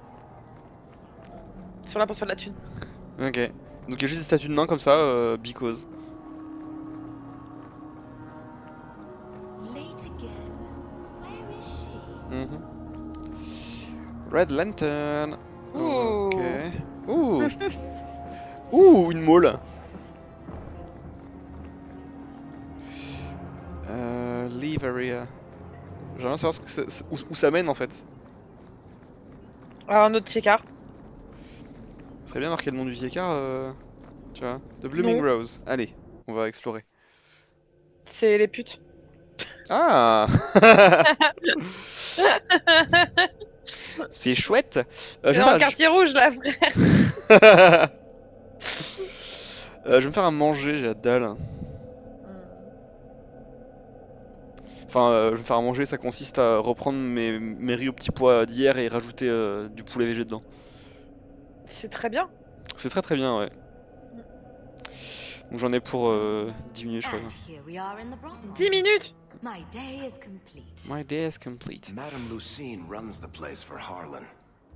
Ils sont là pour se faire de la thune. Ok. Donc il y a juste des statues de nains comme ça, because. Mhm. Red Lantern. Ok. Ouh. Ouh, une mole. Leave area. J'aimerais savoir ce que où ça mène en fait. Alors, un autre Tchekar. Ce serait bien marqué le nom du vieillard, tu vois. The Blooming Rose. Allez, on va explorer. C'est les putes. Ah. C'est chouette. C'est dans le quartier rouge là, frère. Je vais me faire à manger, j'ai la dalle. Enfin, je vais me faire à manger, ça consiste à reprendre mes riz au petit pois d'hier et rajouter du poulet végé dedans. C'est très bien. C'est très très bien, ouais. Donc j'en ai pour 10 minutes, je crois. 10 minutes. My day is complete. My day is complete. Madame Lucine runs the place for Harlan.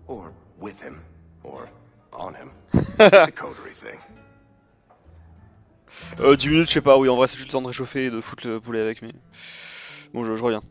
Or with him. Or on him. It's a coterie thing. 10 minutes, je sais pas, oui, en vrai c'est juste le temps de réchauffer et de foutre le poulet avec, mais... Bon, je reviens.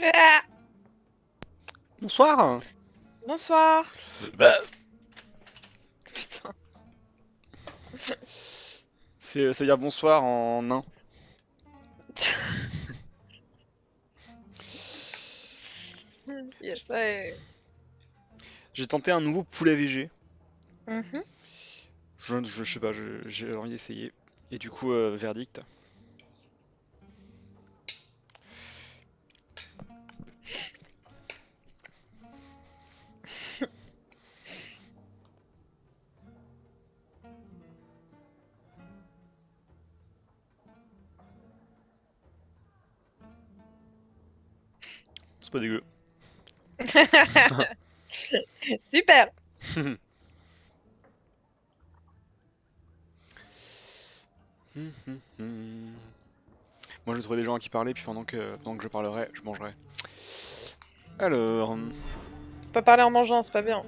Ah, Bonsoir. bonsoir. Bah. Putain. Ça veut dire bonsoir en nain. Yes, ouais. J'ai tenté un nouveau poulet VG. Mhm. Je sais pas, j'ai envie d'essayer. Et du coup, verdict. C'est pas dégueu. Super. Moi, je trouvais des gens à qui parler, puis pendant que je parlerai, je mangerai. Alors. Faut pas parler en mangeant, c'est pas bien.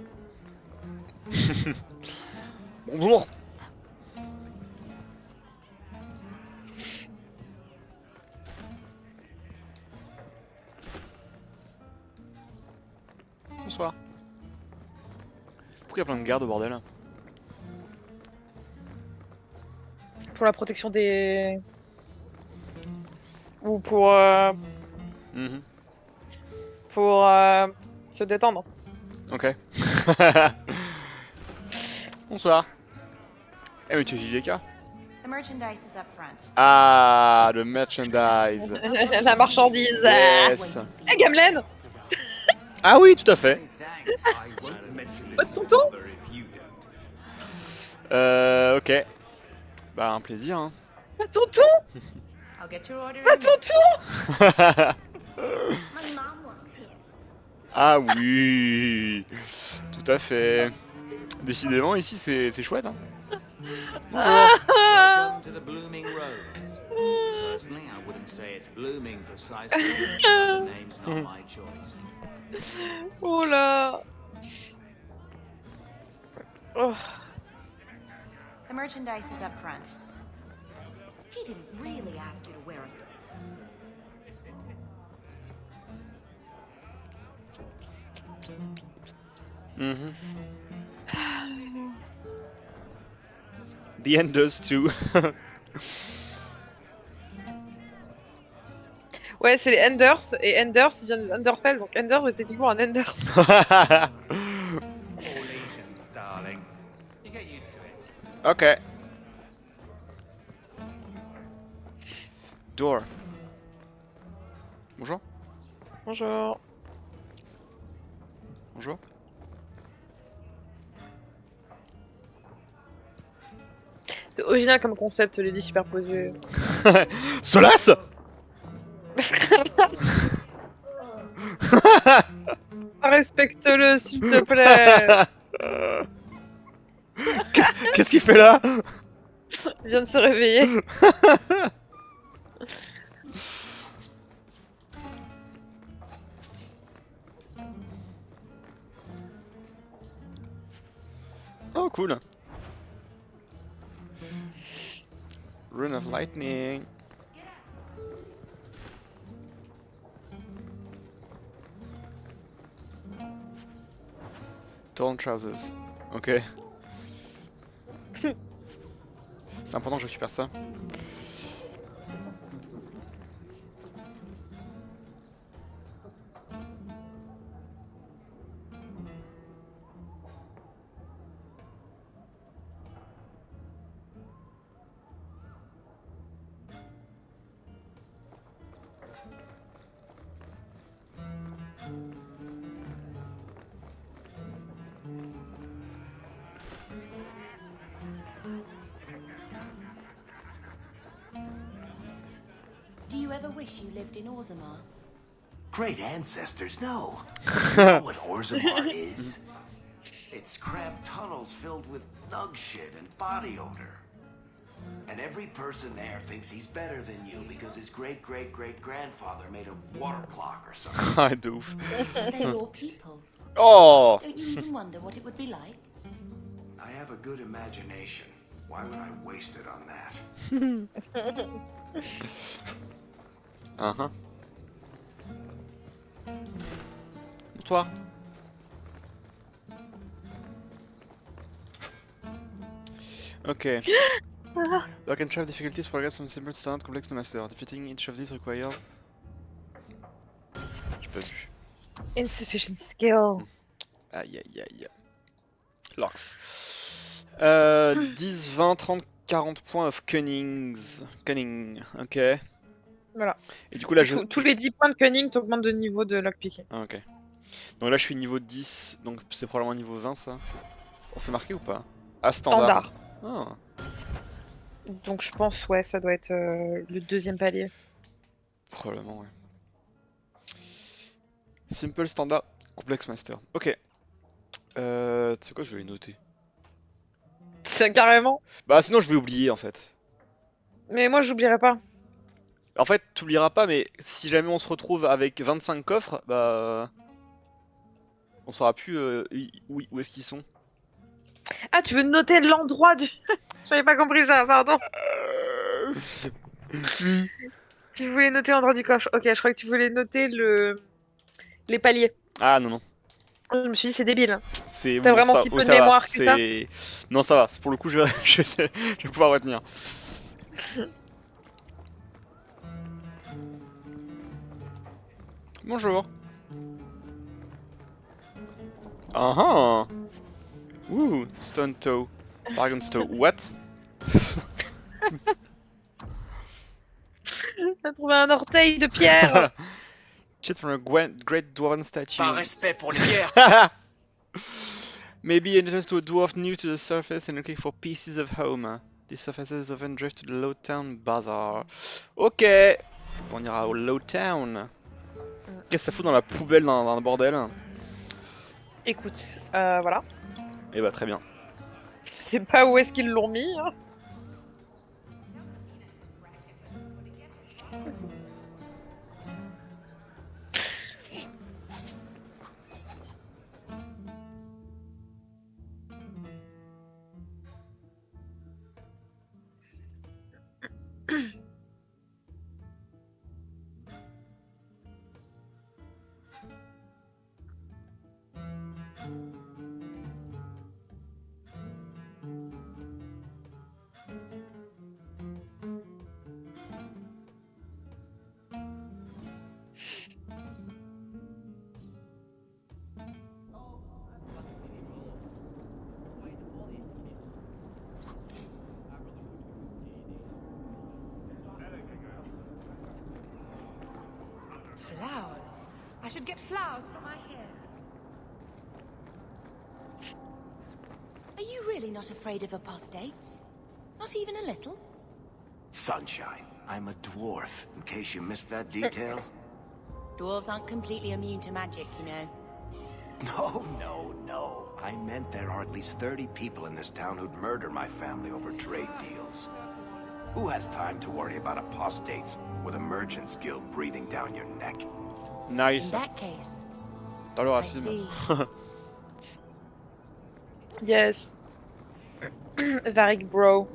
Bonjour. Bonsoir. Pourquoi il y a plein de gardes au bordel? Pour la protection des... Ou pour... Pour se détendre. Ok. Bonsoir. Eh mais tu es JDK? The merchandise is up front. Ah, le merchandise. La marchandise. Yes. Eh, Gamelin. Ah oui, tout à fait. Pas de tonton. Ok. Bah, un plaisir, hein. Pas de tonton. Pas de tonton. Ah oui. Tout à fait. Décidément, ici, c'est chouette, hein. Bonjour. Welcome to the blooming rose. Personally, I wouldn't say it's blooming precisely. The name's not my choice. Oh là. Oh. The merchandise is up front. He didn't really ask you to wear it. The end does too. Ouais, c'est les Enders, et Enders vient des Underfell, donc Enders est techniquement un Enders. Ok. Door. Bonjour. Bonjour. Bonjour. C'est original comme concept, les lits superposés. Solas. Respecte-le, s'il te plaît. Qu'est-ce qu'il fait là? Il vient de se réveiller. Oh, cool. Rune of Lightning. Torn Trousers. Ok. C'est important que je récupère ça. Do you ever wish you lived in Orzammar? Great ancestors, no. You know what Orzammar is? It's cramped tunnels filled with dog shit and body odor. And every person there thinks he's better than you because his great-great-great-grandfather made a water clock or something. Ah, de ouf. They're your people. Oh! Don't you even wonder what it would be like? I have a good imagination. Why would I waste it on that? Uh-huh. pour toi. Ok. Lock and trap difficulties progress from simple to standard complex to master. Defeating each of these requires. J'ai pas vu. Insufficient skill. Aïe aïe aïe. Locks. 10, 20, 30, 40 points of cunnings. Cunning, ok. Voilà. Et du coup là je... Tous les 10 points de cunning t'augmentent de niveau de lockpicking. Ah, ok. Donc là je suis niveau 10, donc c'est probablement niveau 20 ça. C'est marqué ou pas? Ah, standard. Ah. Donc je pense, ouais, ça doit être le deuxième palier. Probablement, ouais. Simple, standard, complex, master. Ok. Tu sais quoi, je vais les noter. C'est carrément. Bah sinon je vais oublier en fait. Mais moi j'oublierai pas. En fait, t'oublieras pas, mais si jamais on se retrouve avec 25 coffres, bah... On saura plus où est-ce qu'ils sont. Ah, tu veux noter l'endroit du... J'avais pas compris ça, pardon. Tu voulais noter l'endroit du coffre. Ok, je crois que tu voulais noter les paliers. Ah non, non. Je me suis dit, c'est débile. C'est T'as bon, vraiment ça, si oui, peu de ça va, mémoire que ça? Non, ça va. Pour le coup, je vais pouvoir retenir. Bonjour. Ah ah. Ouh, Stone Toe. Dragon's Toe. What? T'as trouvé un orteil de pierre. Shit from a great dwarven statue. Par respect pour les pierres. Maybe entrance to a dwarf new to the surface and looking for pieces of home. These surfaces often drift to the Low Town Bazaar. Ok. On ira au Low Town. Qu'est-ce que ça fout dans la poubelle d'un bordel? Écoute, voilà. Eh bah très bien. Je sais pas où est-ce qu'ils l'ont mis. Hein. Flowers. I should get flowers for my hair. Are you really not afraid of apostates? Not even a little? Sunshine, I'm a dwarf, in case you missed that detail. Dwarves aren't completely immune to magic, you know. No. I meant there are at least 30 people in this town who'd murder my family over trade deals. Who has time to worry about apostates with a merchant's guild breathing down your neck? Nice. In that case, Dans le I racisme. see. Yes. Varric bro.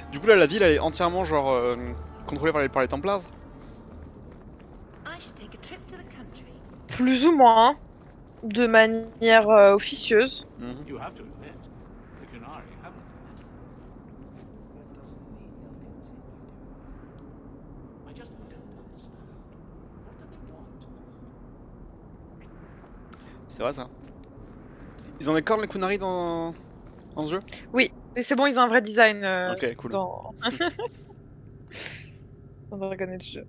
Du coup là la ville elle est entièrement genre contrôlée par les Templars. I should take a trip to the country. Plus ou moins. Hein. De manière officieuse. You have to admit, the Canary haven't. I just don't understand. What do they want? C'est vrai ça. Ils ont des cornes les Kunari dans ce jeu? Oui, et c'est bon, ils ont un vrai design ok, cool. dans Dragon Age 2.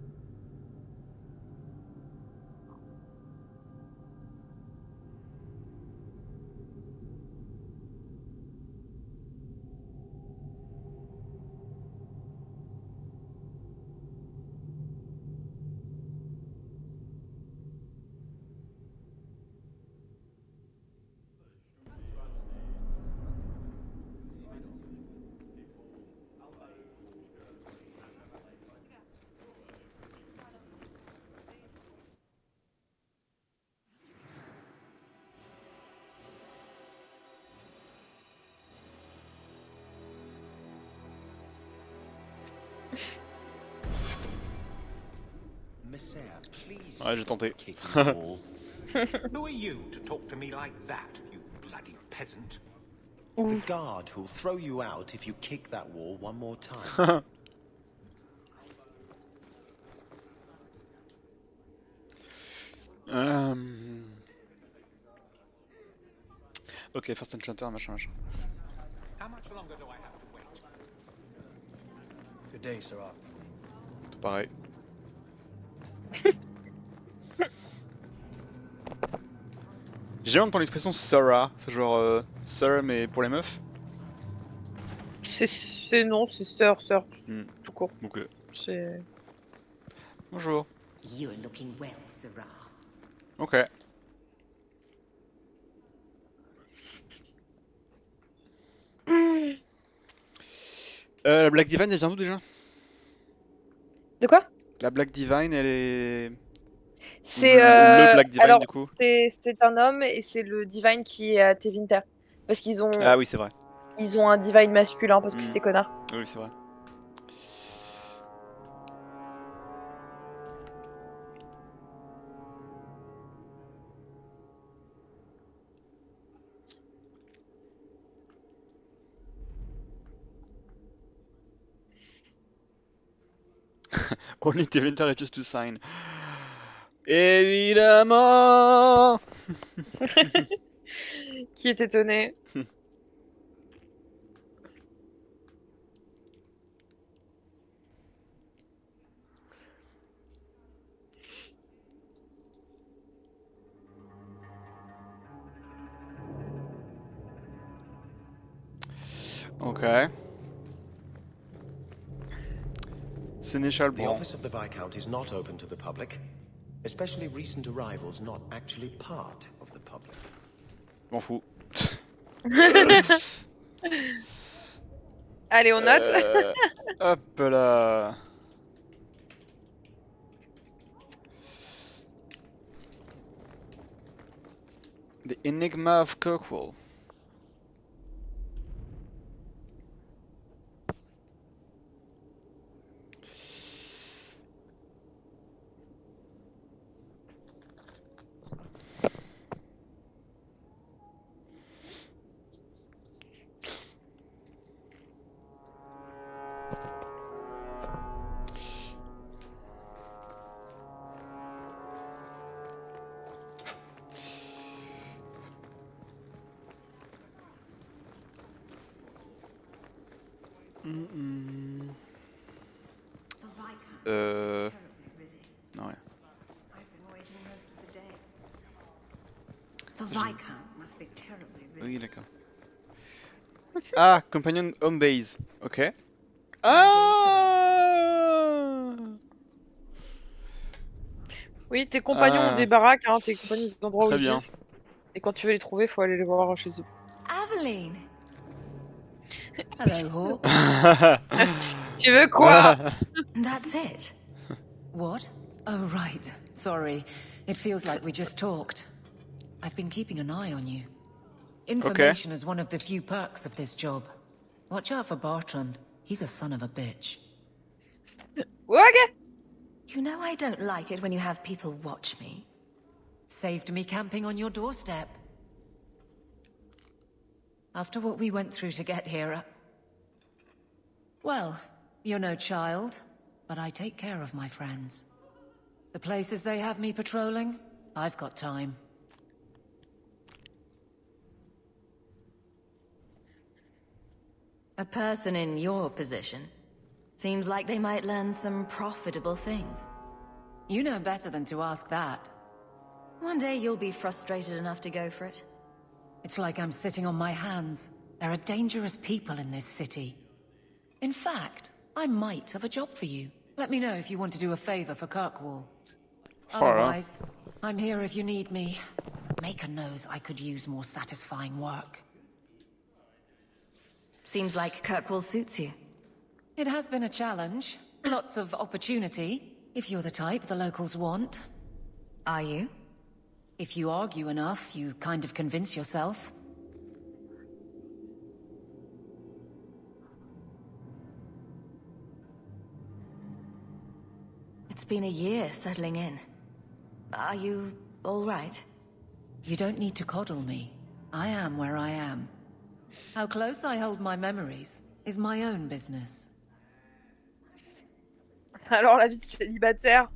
commissaire, please. Ouais, j'ai tenté. Kick the wall. Who are you to talk to me like that, you bloody peasant? The guard who'll throw you out if you kick that wall one more time. Ok, First Enchanter, machin. How much longer do I have to wait? Good day, Sarah. Tout pareil. J'ai jamais entendu l'expression Sarah, c'est genre Sir mais pour les meufs. C'est non, c'est sœur, tout court. Ok. C'est... Bonjour. You're looking well, Sarah. Ok. La Black Divine, elle vient d'où déjà? De quoi? La Black Divine, elle est... C'est le Black Divine alors du coup. c'est un homme et c'est le divine qui est à Tevinter parce qu'ils ont Ah oui, c'est vrai. ils ont un divine masculin parce que c'était connard. Oui, c'est vrai. Only Tevinter refused to sign. Évidemment. Qui est étonné? Ok. Sénéchal The Blanc. office of the Viscount is not open to the public, especially recent arrivals not actually part of the public. M'en fous. Allez, on note. Hop là. The Enigma of Kirkwall. Non, rien. The Viscount must be terribly busy. Oui, d'accord. Ah, Companion Home Base. Ok. Ah. Oui, tes compagnons ont des baraques, hein, tes compagnons ont des endroits où Très ils bien. vivent. Et quand tu veux les trouver, faut aller les voir chez eux. Aveline. Hello, Hawke. Tu veux quoi? That's it. What? Oh, right. Sorry. It feels like we just talked. I've been keeping an eye on you. Information is one of the few perks of this job. Watch out for Bartrand. He's a son of a bitch. Okay. You know I don't like it when you have people watch me. Saved me camping on your doorstep. After what we went through to get here, well, you're no child, but I take care of my friends. The places they have me patrolling, I've got time. A person in your position seems like they might learn some profitable things. You know better than to ask that. One day you'll be frustrated enough to go for it. It's like I'm sitting on my hands. There are dangerous people in this city. In fact, I might have a job for you. Let me know if you want to do a favor for Kirkwall. Otherwise, I'm here if you need me. Maker knows I could use more satisfying work. Seems like Kirkwall suits you. It has been a challenge. Lots of opportunity, if you're the type the locals want. Are you? If you argue enough, you kind of convince yourself. It's been a year settling in. Are you all right? You don't need to coddle me. I am where I am. How close I hold my memories is my own business. Alors la vie de célibataire.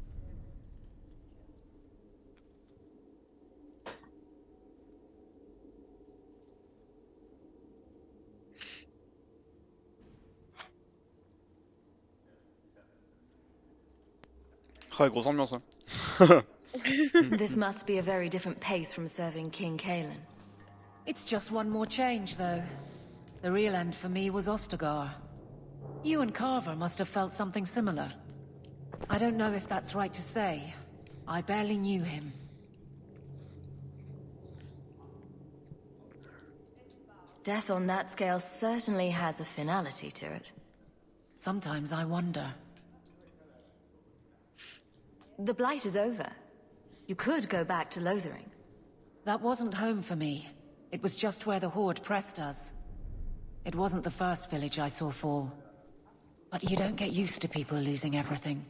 Oh, grosse ambiance, hein. This must be a very different pace from serving King Kalen. It's just one more change, though. The real end for me was Ostagar. You and Carver must have felt something similar. I don't know if that's right to say. I barely knew him. Death on that scale certainly has a finality to it. Sometimes I wonder. The Blight is over. You could go back to Lothering. That wasn't home for me. It was just where the Horde pressed us. It wasn't the first village I saw fall. But you don't get used to people losing everything.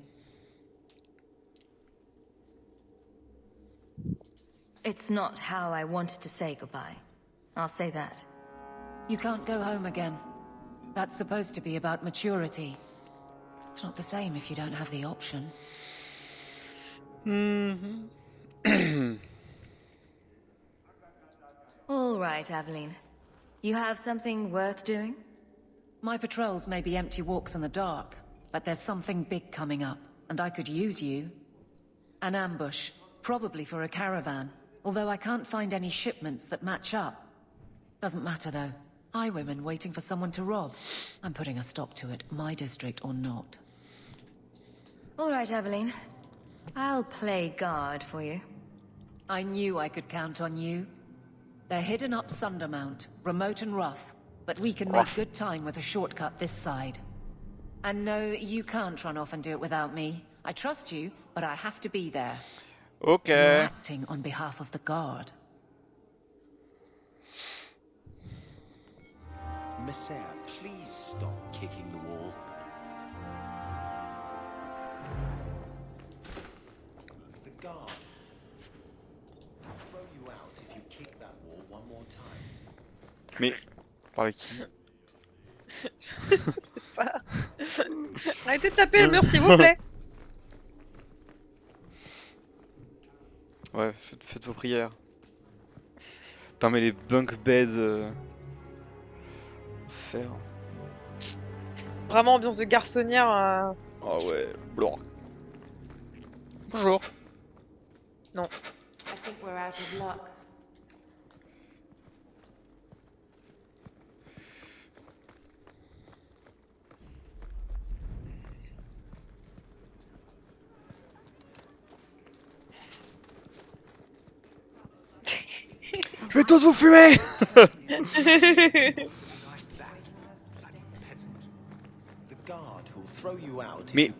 It's not how I wanted to say goodbye. I'll say that. You can't go home again. That's supposed to be about maturity. It's not the same if you don't have the option. All right, Aveline. You have something worth doing? My patrols may be empty walks in the dark, but there's something big coming up, and I could use you. An ambush, probably for a caravan, although I can't find any shipments that match up. Doesn't matter though. Highwaymen waiting for someone to rob. I'm putting a stop to it, my district or not. All right, Aveline. I'll play guard for you. I knew I could count on you. They're hidden up Sundermount, remote and rough, but we can make good time with a shortcut this side. And no, you can't run off and do it without me. I trust you, but I have to be there. Okay. You're acting on behalf of the guard. Messiah, please stop kicking the wall. The guard will throw you out if you kick that wall one more time. Mais, par qui? Je sais pas. Arrêtez de taper le mur, s'il vous plaît. Ouais, faites vos prières. Putain, mais les bunk beds... Faire. Vraiment ambiance de garçonnière. Ah ouais, blanc. Bonjour. Non. I think we're out of luck. Je vais tous vous fumer. Mais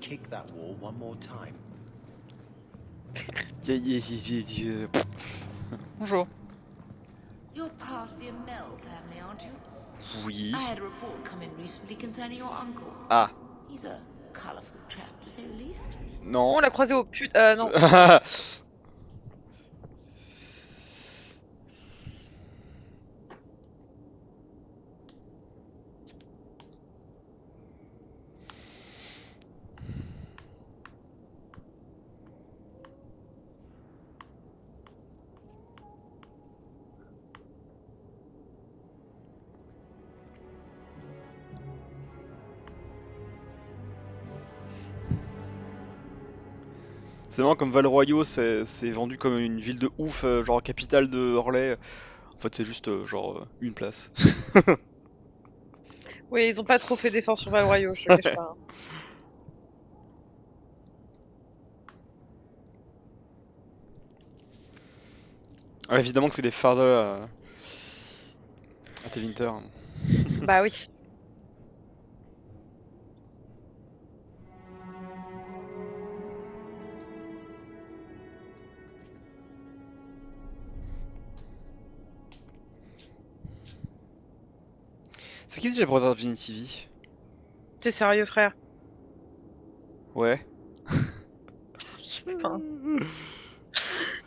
bonjour. You're part of the Amel family, aren't you? Oui. I had a report come in recently concerning your uncle. Ah. He's a colorful chap, to say the least. Non. On l'a croisé au non. C'est vraiment comme Val-Royaux, c'est vendu comme une ville de ouf, genre capitale de Orlais. En fait, c'est juste genre une place. Oui, ils ont pas trop fait d'efforts sur Val-Royaux, je te cache pas. Ah, évidemment que c'est des fardeaux à Tevinter. Bah oui. C'est qui déjà Brother Divinity TV? T'es sérieux, frère? Ouais. Putain.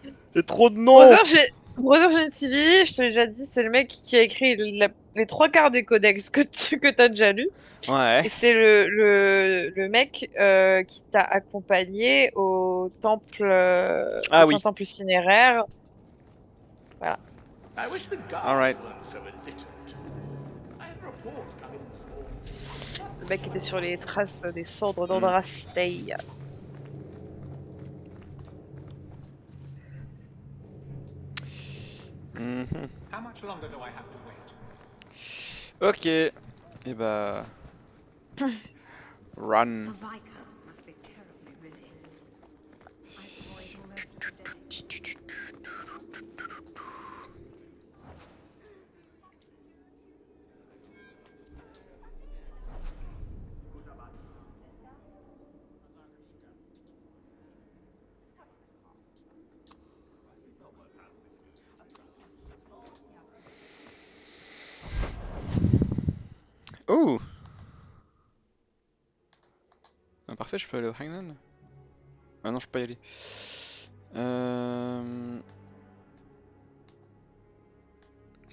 Il y a trop de noms. Brother Gentilly, je te l'ai déjà dit, c'est le mec qui a écrit les 3/4 des codex que t'as déjà lu. Ouais. Et c'est le mec qui t'a accompagné au temple, Ah au oui. Saint-Temple cinéraire. Voilà. Alright. Le mec était sur les traces des cendres d'Andrastei. How much longer do I have to wait? Ok. Et bah... Run. Oh. Ah, parfait, je peux aller au Hangman. Ah non, je peux pas y aller.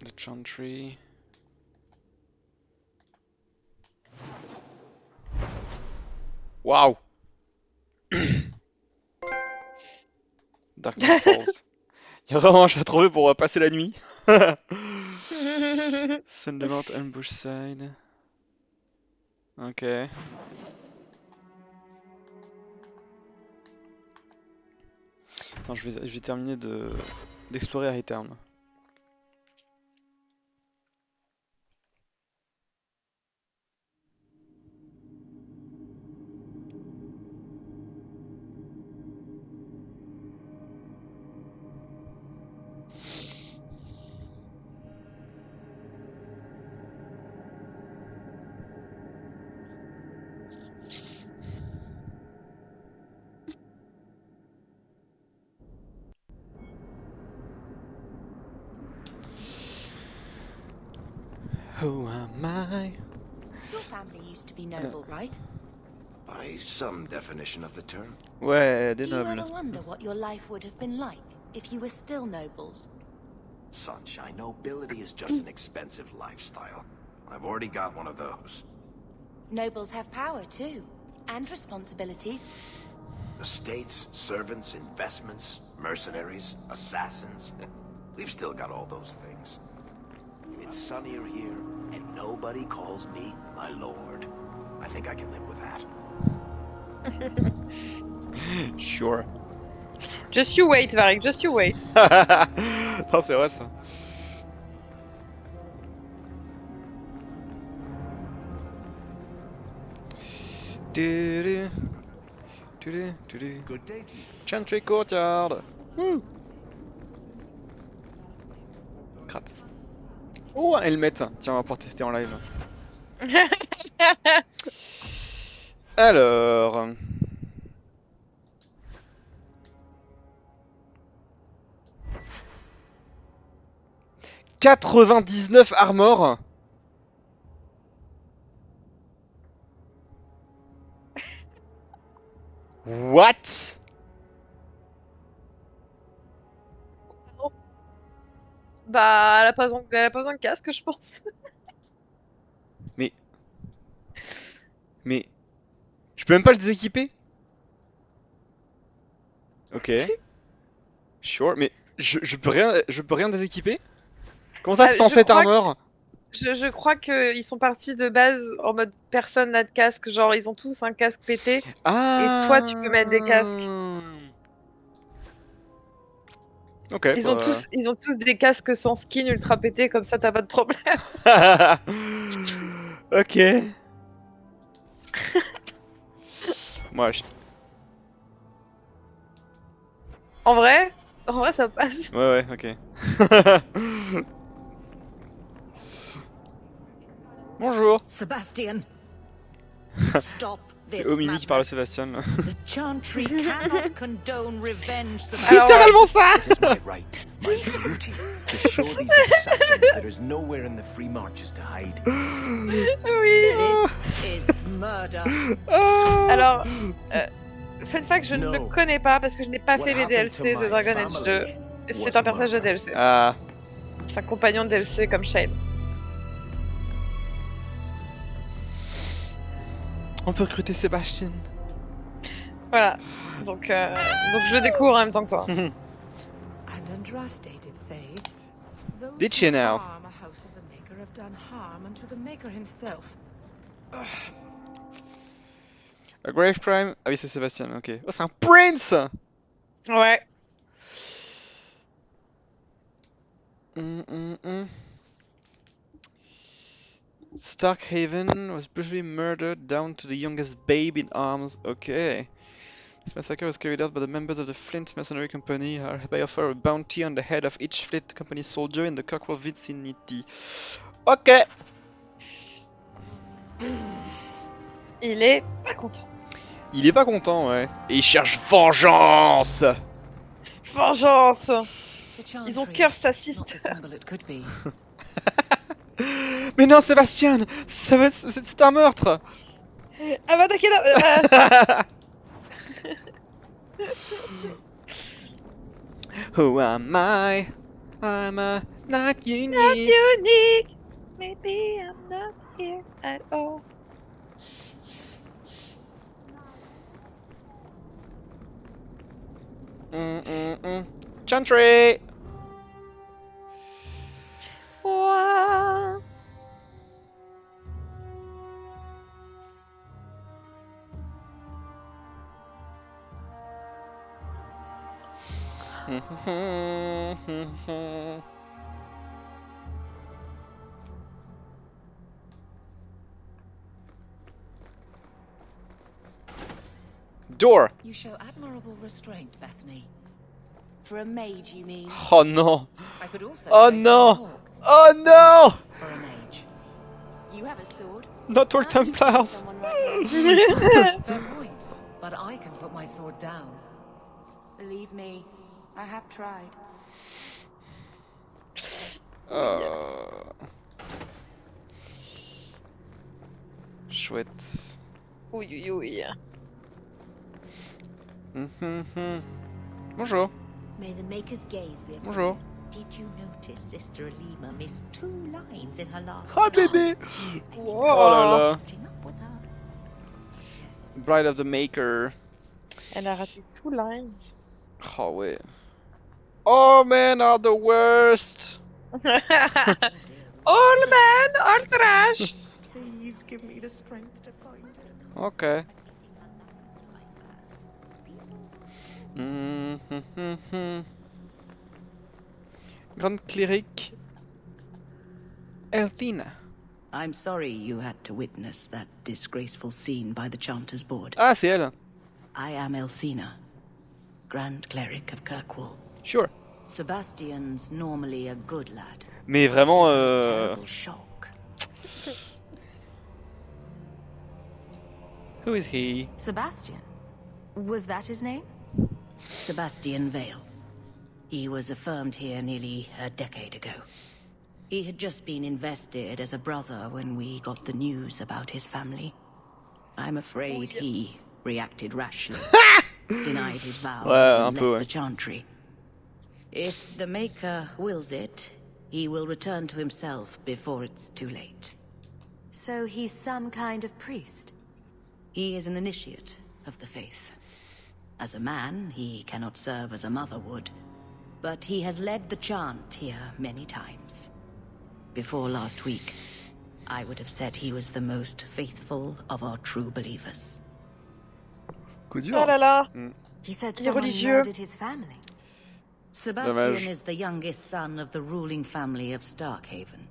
The Chantry. Waouh. Darkness Falls. Il y a vraiment un chat trouvé pour passer la nuit. Thundermount Ambush Side. Ok. Non, je vais terminer d'explorer à Hightown. Who am I? Your family used to be noble, right? By some definition of the term. Ouais, des Do you nobles. ever wonder what your life would have been like if you were still nobles? Sunshine, nobility is just an expensive lifestyle. I've already got one of those. Nobles have power too, and responsibilities. Estates, servants, investments, mercenaries, assassins. We've still got all those things. It's sunnier here, and nobody calls me my lord. I think I can live with that. Sure. Just you wait, Varric, just you wait. Non, c'est vrai ça. Good day to you. Chantry Courtyard. Wouh. Crate. Oh, un helmet. Tiens, on va pouvoir tester en live. Alors... 99 armor. What? Bah, elle a pas besoin de casque, je pense. Mais... Je peux même pas le déséquiper? Ok. Sure, mais je peux rien déséquiper? Comment ça, 107 armor? Je crois qu'ils sont partis de base en mode personne n'a de casque, genre ils ont tous un casque pété, Ah. et toi tu peux mettre des casques. Ok. Ils ont tous des casques sans skin ultra pétés, comme ça t'as pas de problème. Ok. Moi, En vrai ça passe. Ouais, ok. Bonjour. Sebastian, stop this. C'est Omini qui parle à Sébastien. The Chantry cannot condone revenge. C'est littéralement ça. It is my right, my duty, to show these assassins that there's nowhere in the free marches to hide. Oui. This is murder. Alors, fun fact, je ne le connais pas parce que je n'ai pas fait les DLC de Dragon Age 2. C'est un personnage de DLC. Ah. C'est un compagnon de DLC comme Shale. On peut recruter Sébastien. Voilà. Donc je le découvre en même temps que toi. Did she now? A grave crime. Ah oui, c'est Sébastien, ok. Oh, c'est un prince! Ouais. Starkhaven was brutally murdered down to the youngest babe in arms. Okay. This massacre was carried out by the members of the Flint Mercenary Company, hereby offer a bounty on the head of each Flint Company soldier in the Kirkwall vicinity. Ok. Il est pas content. Il est pas content, ouais. Et il cherche vengeance. Vengeance. Ils ont cœur sa sister. Mais non, Sébastien, c'est un meurtre. Ah bah t'inquiète. Who am I? I'm not unique. Not unique. Maybe I'm not here at all. Chantry. Wow. Door. You show admirable restraint, Bethany. For a mage, you mean? Oh no. I could also Oh say no. for a Hawke. Oh no. For a mage. You have a sword. Not all Templars. Fair point. But I can put my sword down. Believe me, I have tried. Chouette. Oui, oui, oui. Bonjour. May the Maker's gaze be upon Bonjour. you. Did you notice Sister Alima missed 2 lines in her last Oh bébé. Oh là là. Bride of the Maker. Elle a raté 2 lines. Oh ouais. All men are the worst. All men are trash. Please give me the strength to find her. Ok. Grande cleric Elthina. I'm sorry you had to witness that disgraceful scene by the Chanter's Board. Ah, c'est elle. I am Elthina, Grand Cleric of Kirkwall. Sure. Sebastian's normally a good lad. Mais vraiment, Terrible shock. Who is he? Sebastian. Was that his name? Sebastian Vale. He was affirmed here nearly a decade ago. He had just been invested as a brother when we got the news about his family. I'm afraid he reacted rashly, denied his vows, and left the Chantry. If the Maker wills it, he will return to himself before it's too late. So he's some kind of priest? He is an initiate of the faith. As a man, he cannot serve as a mother would, but he has led the chant here many times. Before last week, I would have said he was the most faithful of our true believers. Oh là là. He said Il est someone religieux. murdered his family. Sebastian Dommage. is the youngest son of the ruling family of Starkhaven.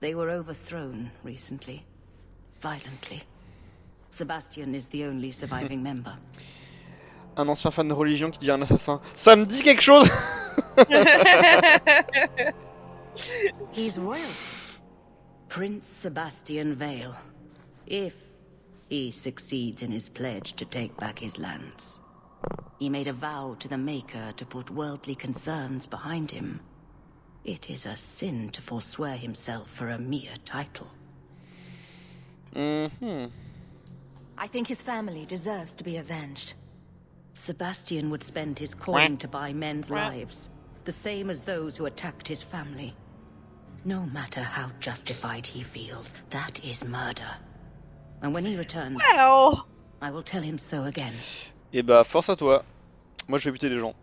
They were overthrown recently, violently. Sebastian is the only surviving member. Un ancien fan de religion qui devient un assassin. Ça me dit quelque chose. He's royalty. Prince Sebastian Vale. If he succeeds in his pledge to take back his lands. He made a vow to the Maker to put worldly concerns behind him. It is a sin to forswear himself for a mere title. I think his family deserves to be avenged. Sebastian would spend his coin to buy men's lives, the same as those who attacked his family. No matter how justified he feels, that is murder. And when he returns, I will tell him so again. Et bah, force à toi. Moi, je vais buter les gens.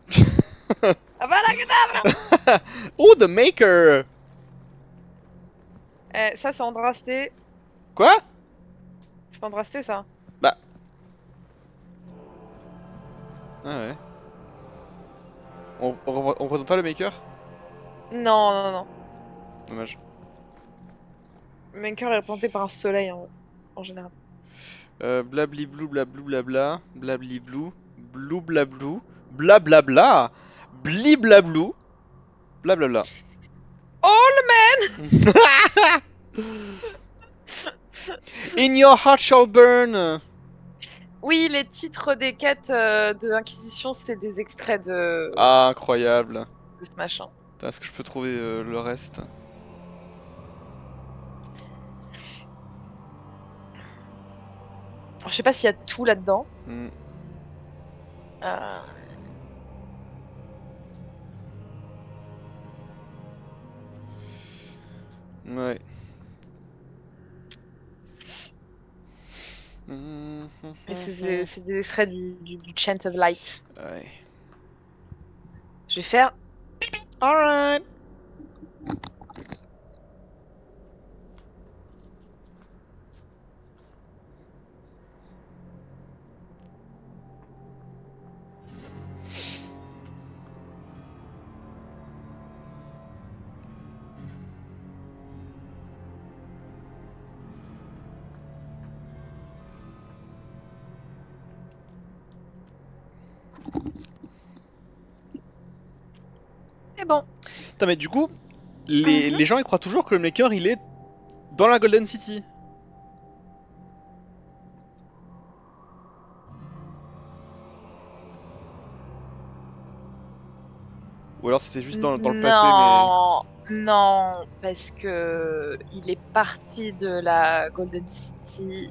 Oh, the maker! Ça, c'est Andrasté. Quoi? C'est Andrasté, ça. Bah. Ah ouais. On représente pas le maker? Non, non, non. Dommage. Le maker est représenté par un soleil en général. Blabli blou blablou blabla. Blabli blou. Blou blablou. Blablabla. Bliblablou. Blablabla. All men! In your heart shall burn. Oui, les titres des quêtes de l'Inquisition, c'est des extraits de... Ah, incroyable. De ce machin. Est-ce que je peux trouver le reste? Je sais pas s'il y a tout là-dedans. Ouais. Et c'est des extraits du Chant of Light. Ouais. Je vais faire... Alright. Et bon. Putain, mais du coup, les gens ils croient toujours que le maker il est dans la Golden City. Ou alors c'était juste dans le passé, mais... Non, parce que il est parti de la Golden City.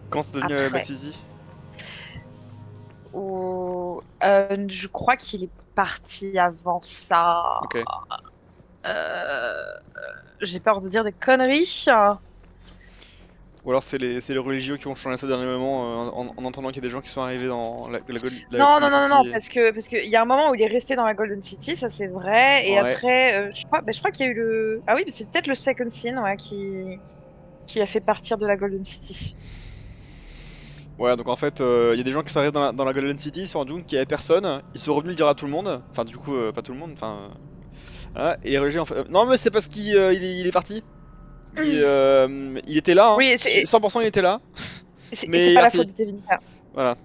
Quand c'est devenu la Black City? Je crois qu'il est parti avant ça. Ok. J'ai peur de dire des conneries. Ou alors c'est les religieux qui ont changé ça au dernier moment en entendant qu'il y a des gens qui sont arrivés dans la Golden City. Non, parce que il y a un moment où il est resté dans la Golden City, ça c'est vrai, et après, je crois qu'il y a eu le... Ah oui, c'est peut-être le Second Sin, ouais, qui a fait partir de la Golden City. Ouais, donc en fait, il y a des gens qui sont arrivés dans la Golden City, ils se sont rendus compte qu'il y avait personne, ils sont revenus le dire à tout le monde, enfin du coup, pas tout le monde, enfin... Voilà, et les religieux en fait... Non mais c'est parce qu'il il est parti. Il était là, hein. Oui, 100% il était là. Mais c'est pas la faute de Tevinter. Voilà.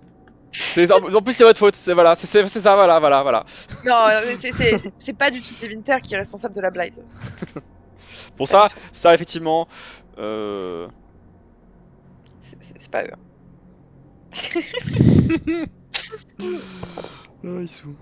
En plus c'est votre faute, c'est ça, voilà. Non, c'est pas du tout Tevinter qui est responsable de la Blight. Pour ça effectivement... C'est pas eux. Ah, ils sont...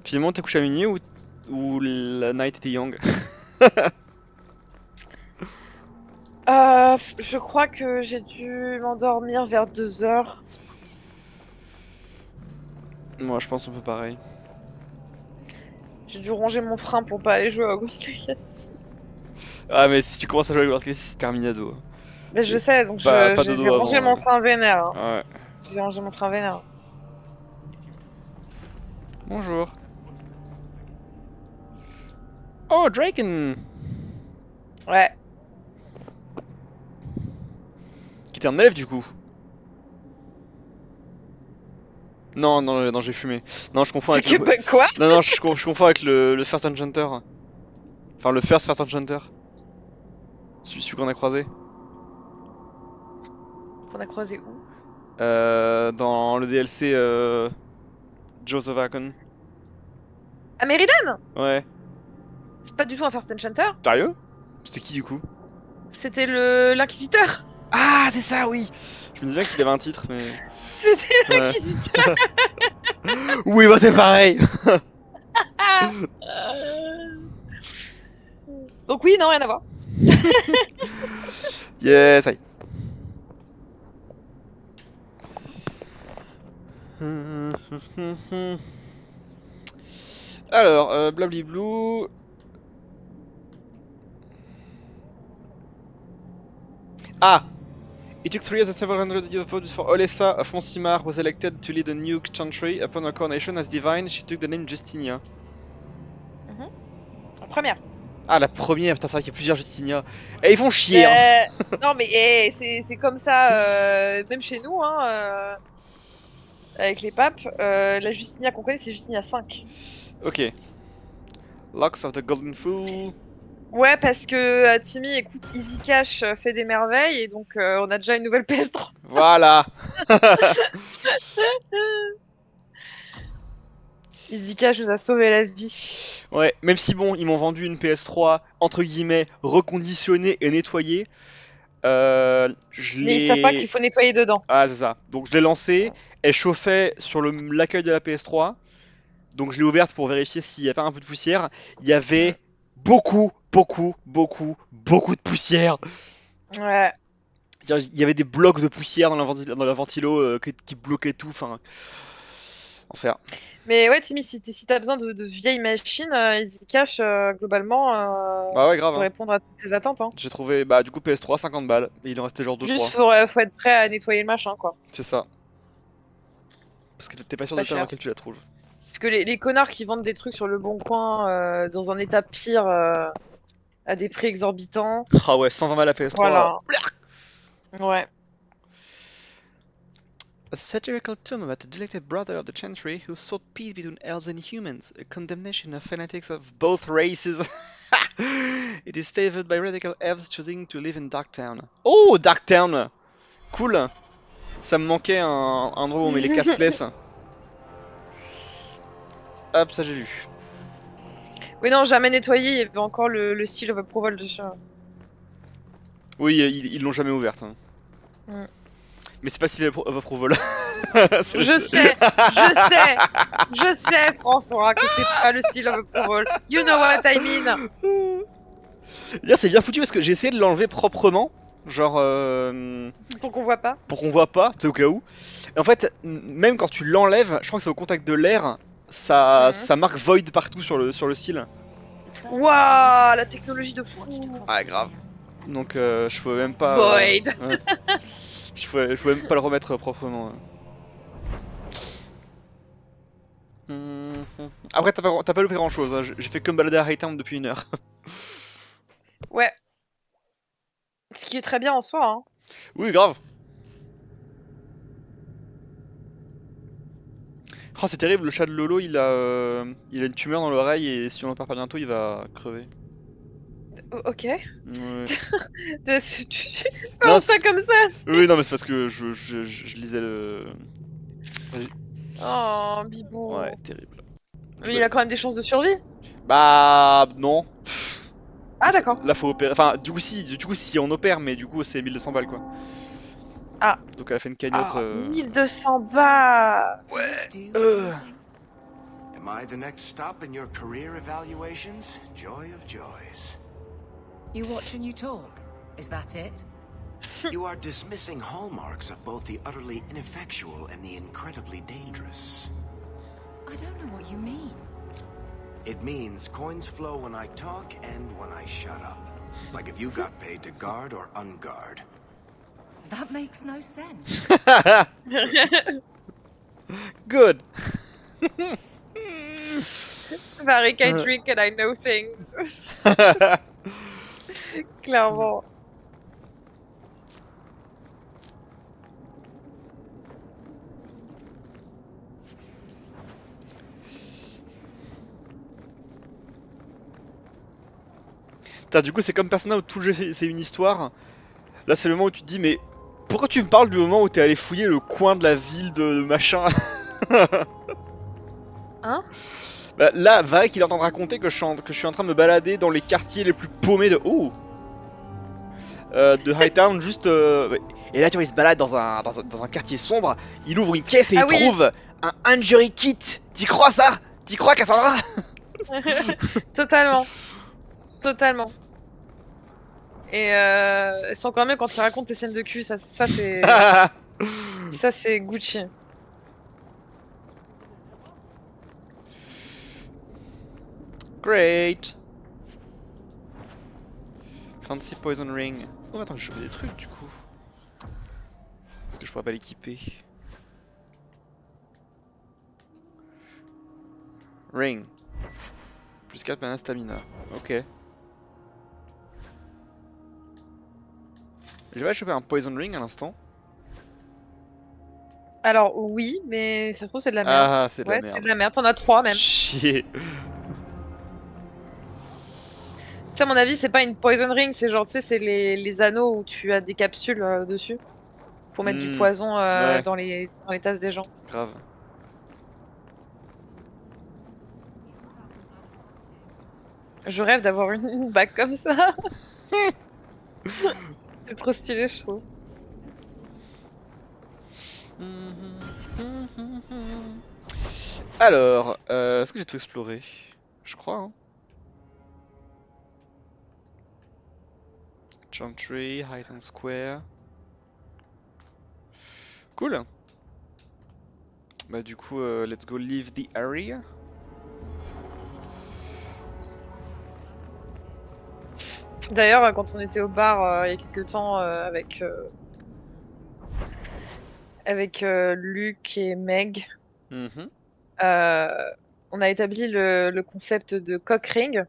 Finalement t'es couché à minuit ou la night était young? Je crois que j'ai dû m'endormir vers 2h. Moi je pense un peu pareil. J'ai dû ranger mon frein pour pas aller jouer à Hogwarts Legacy. Ah mais si tu commences à jouer à Hogwarts Legacy c'est terminado. Mais je sais, donc j'ai rangé mon frein vénère. Hein. Ouais. J'ai rangé mon frein vénère. Bonjour. Oh, Draken! Ouais. Qui était un élève du coup. Non, j'ai fumé. Non, je confonds avec le... Quoi? Non, je confonds avec le First Enchanter. Enfin, le First Enchanter. Celui qu'on a croisé. Qu'on a croisé où? Dans le DLC Joseph Hakon. Ah, Meridan? Ouais. C'est pas du tout un First Enchanter? Sérieux? C'était qui du coup? C'était l'inquisiteur. Ah, c'est ça, oui. Je me disais bien qu'il avait un titre, mais... C'était Ouais. l'inquisiteur. Oui, bah c'est pareil. Donc oui, non, rien à voir. Yes, aïe. Alors, blabli-blou. Ah! It took 3 years and several hundred years of votes for Olessa of Monsimar was elected to lead a new country. Upon her coronation as divine, she took the name Justinia. La première. Ah, la première, putain, c'est vrai qu'il y a plusieurs Justinia. Et ils font chier, hein. Non, mais c'est comme ça, même chez nous, hein, avec les papes. La Justinia qu'on connaît, c'est Justinia 5. Ok. Locks of the Golden Fool. Ouais, parce que Timmy, écoute, Easy Cash fait des merveilles, et donc on a déjà une nouvelle PS3. Voilà. Easy Cash nous a sauvé la vie. Ouais, même si bon, ils m'ont vendu une PS3 entre guillemets reconditionnée et nettoyée. Mais ils savent pas qu'il faut nettoyer dedans. Ah, c'est ça. Donc je l'ai lancée, elle chauffait sur l'accueil de la PS3. Donc je l'ai ouverte pour vérifier s'il y avait pas un peu de poussière. Il y avait beaucoup de poussière. Ouais. Il y avait des blocs de poussière dans la ventilo qui bloquaient tout. Enfin, enfer. Mais ouais, Timmy, si t'as besoin de vieilles machines, Easy Cash, globalement, Bah ouais, grave. pour Hein. répondre à toutes tes attentes. Hein. J'ai trouvé, bah du coup PS3 50 balles. Et il en restait genre 2-3. Juste, faut être prêt à nettoyer le machin, quoi. C'est ça. Parce que t'es pas sûr de l'état dans lequel tu la trouves. Parce que les connards qui vendent des trucs sur le bon coin, dans un état pire, à des prix exorbitants. Ah ouais, 120 balles la PS3. Voilà. Ouais. A satirical tome about the delected brother of the Chantry who sought peace between elves and humans, a condemnation of fanatics of both races. It is favored by radical elves choosing to live in Darktown. Oh, Darktown! Cool! Ça me manquait un endroit où on met les casteless. Hop, ça j'ai lu. Oui, non, jamais nettoyé, il y avait encore le seal of approval dessus. Oui, ils l'ont jamais ouverte. Hein. Mm. Mais c'est pas seal of approval. Je sais, François, que c'est pas le seal of approval. You know what I mean. D'ailleurs, c'est bien foutu parce que j'ai essayé de l'enlever proprement. Genre. Pour qu'on voit pas. Pour qu'on voit pas, c'est au cas où. Et en fait, même quand tu l'enlèves, je crois que c'est au contact de l'air, ça marque void partout sur le seal. Waouh, la technologie de fou. Ah, grave. Donc, je pouvais même pas. Void. Ouais. Je pouvais même pas le remettre proprement. Après, t'as pas loupé grand chose. Hein. J'ai fait que me balader à Hightown depuis 1 heure. Ouais. Ce qui est très bien en soi. Hein. Oui, grave. Oh, c'est terrible, le chat de Lolo, il a une tumeur dans l'oreille et si on l'opère pas bientôt, il va crever. Ok. Ouais. Tu penses ça comme ça? Oui, non, mais c'est parce que je lisais le... Oh, Bibou. Ouais, terrible. Mais il a quand même des chances de survie? Bah, non. Ah, d'accord. Là, faut opérer. Enfin, du coup, si on opère, mais du coup, c'est 1200 balles, quoi. Ah. Donc, elle a fait une cagnotte. Ah, 1200 balles. Ouais. Am I the next stop in your career evaluations? Joy of joys. You watch and you talk. Is that it? You are dismissing hallmarks of both the utterly ineffectual and the incredibly dangerous. I don't know what you mean. It means coins flow when I talk and when I shut up. Like if you got paid to guard or unguard. That makes no sense. Good. Varric, I drink and I know things. Clairement. Du coup, c'est comme Persona où tout le jeu c'est une histoire. Là, c'est le moment où tu te dis, mais pourquoi tu me parles du moment où t'es allé fouiller le coin de la ville de machin? Hein? Bah, là, Varric, il est en train de raconter que je suis en train de me balader dans les quartiers les plus paumés de... Oh! de Hightown, juste. Et là, tu vois, il se balade dans un quartier sombre. Il ouvre une caisse et il trouve un injury kit. T'y crois ça? T'y crois, Cassandra? Totalement. Totalement. Et c'est encore mieux quand il raconte tes scènes de cul. Ça c'est. Ça, c'est Gucci. Great. Fancy poison ring. Oh, attends, j'ai chopé des trucs du coup. Est-ce que je pourrais pas l'équiper? Ring. Plus 4 mana stamina. Ok. J'ai pas chopé un poison ring à l'instant. Alors oui, mais ça se trouve c'est de la merde. Ah, c'est de la ouais, merde. c'est de la merde. T'en as 3 même. Chier. Tu sais, à mon avis, c'est pas une poison ring, c'est genre, tu sais, c'est les anneaux où tu as des capsules dessus pour mettre du poison ouais. dans les tasses des gens. Grave. Je rêve d'avoir une bague comme ça. C'est trop stylé, je trouve. Alors, est-ce que j'ai tout exploré? Je crois, hein. Chantry, Hightown Square. Cool. Bah du coup, let's go leave the area. D'ailleurs, quand on était au bar il y a quelques temps avec Luc et Meg, on a établi le concept de cock ring.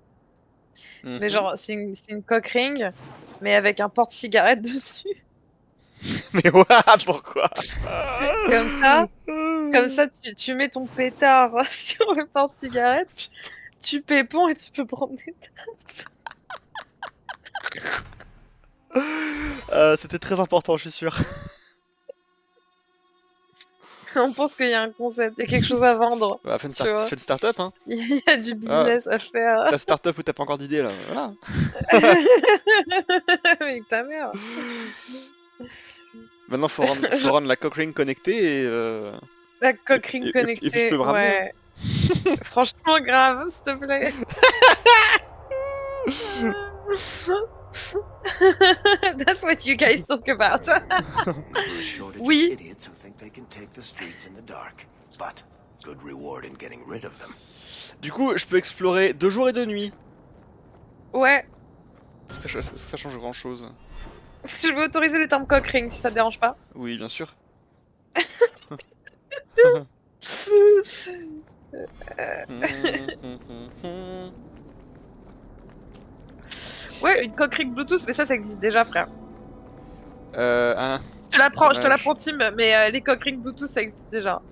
Mais genre, c'est une cock ring, mais avec un porte-cigarette dessus. Mais ouais, pourquoi? Comme ça, tu mets ton pétard sur le porte-cigarette, tu pépons et tu peux prendre des tapes. C'était très important, je suis sûr. On pense qu'il y a un concept, il y a quelque chose à vendre. Bah, fais une start-up, hein. Il y a du business à faire. Ta start-up où t'as pas encore d'idée, là. Voilà. Mais ta mère. Maintenant, faut rendre la cock ring connectée et. La cock ring connectée. Et puis je peux me ramener. Ouais. Franchement, grave, s'il te plaît. That's what you guys talk about. Oui. Du coup, je peux explorer 2 jours et 2 nuits. Ouais. Ça change grand chose. Je veux autoriser les termes cock ring si ça te dérange pas. Oui, bien sûr. Ouais, une cock ring Bluetooth, mais ça existe déjà, frère. Je te l'apprends, Tim, mais les cock ring Bluetooth, ça existe déjà.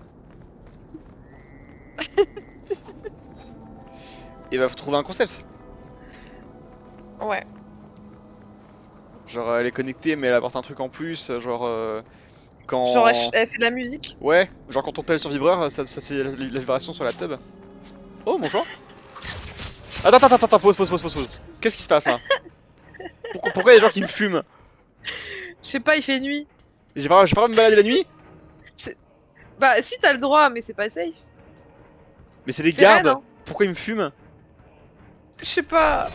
Et bah, faut trouver un concept. Ouais. Genre, elle est connectée, mais elle apporte un truc en plus. Genre, quand. Genre, elle fait de la musique. Ouais, genre quand on tèle sur vibreur, ça fait la vibration sur la tub. Oh, bonjour. Attends, pause. Qu'est-ce qui se passe là? Pourquoi il y a des gens qui me fument? Je sais pas, il fait nuit. J'ai pas le droit de me balader la nuit? Bah, si t'as le droit, mais c'est pas safe. Mais c'est les gardes. Raide, hein. Pourquoi ils me fument? Je sais pas.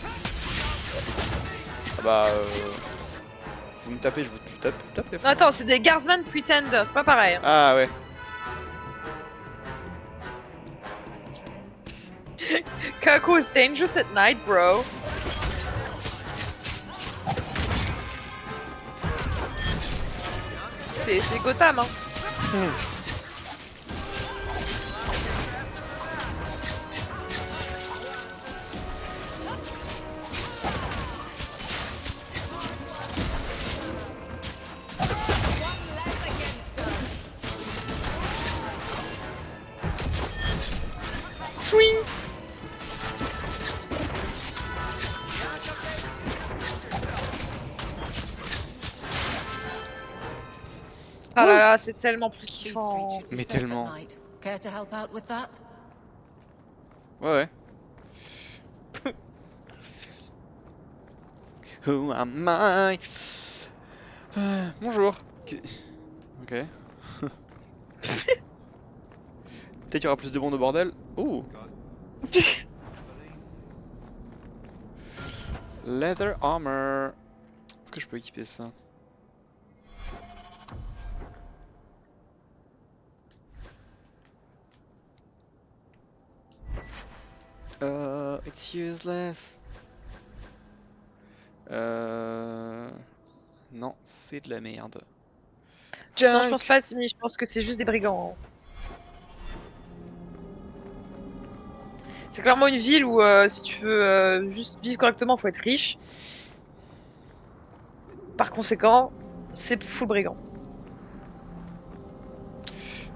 Ah bah, vous me tapez, je vous tape les Non, attends, c'est des guardsmen pretender, c'est pas pareil. Hein. Ah ouais. Kirko is dangerous at night, bro. C'est Gotham, hein. Chouing. Ah là là, c'est tellement plus kiffant. Mais tellement. Care to help out with that? Ouais. Who am I? Bonjour. Ok. Peut-être qu'il y aura plus de monde au bordel. Oh. Leather armor. Est-ce que je peux équiper ça? It's useless. Non, c'est de la merde. Non, je pense pas, Timmy, je pense que c'est juste des brigands. C'est clairement une ville où si tu veux juste vivre correctement, faut être riche. Par conséquent, c'est full brigand.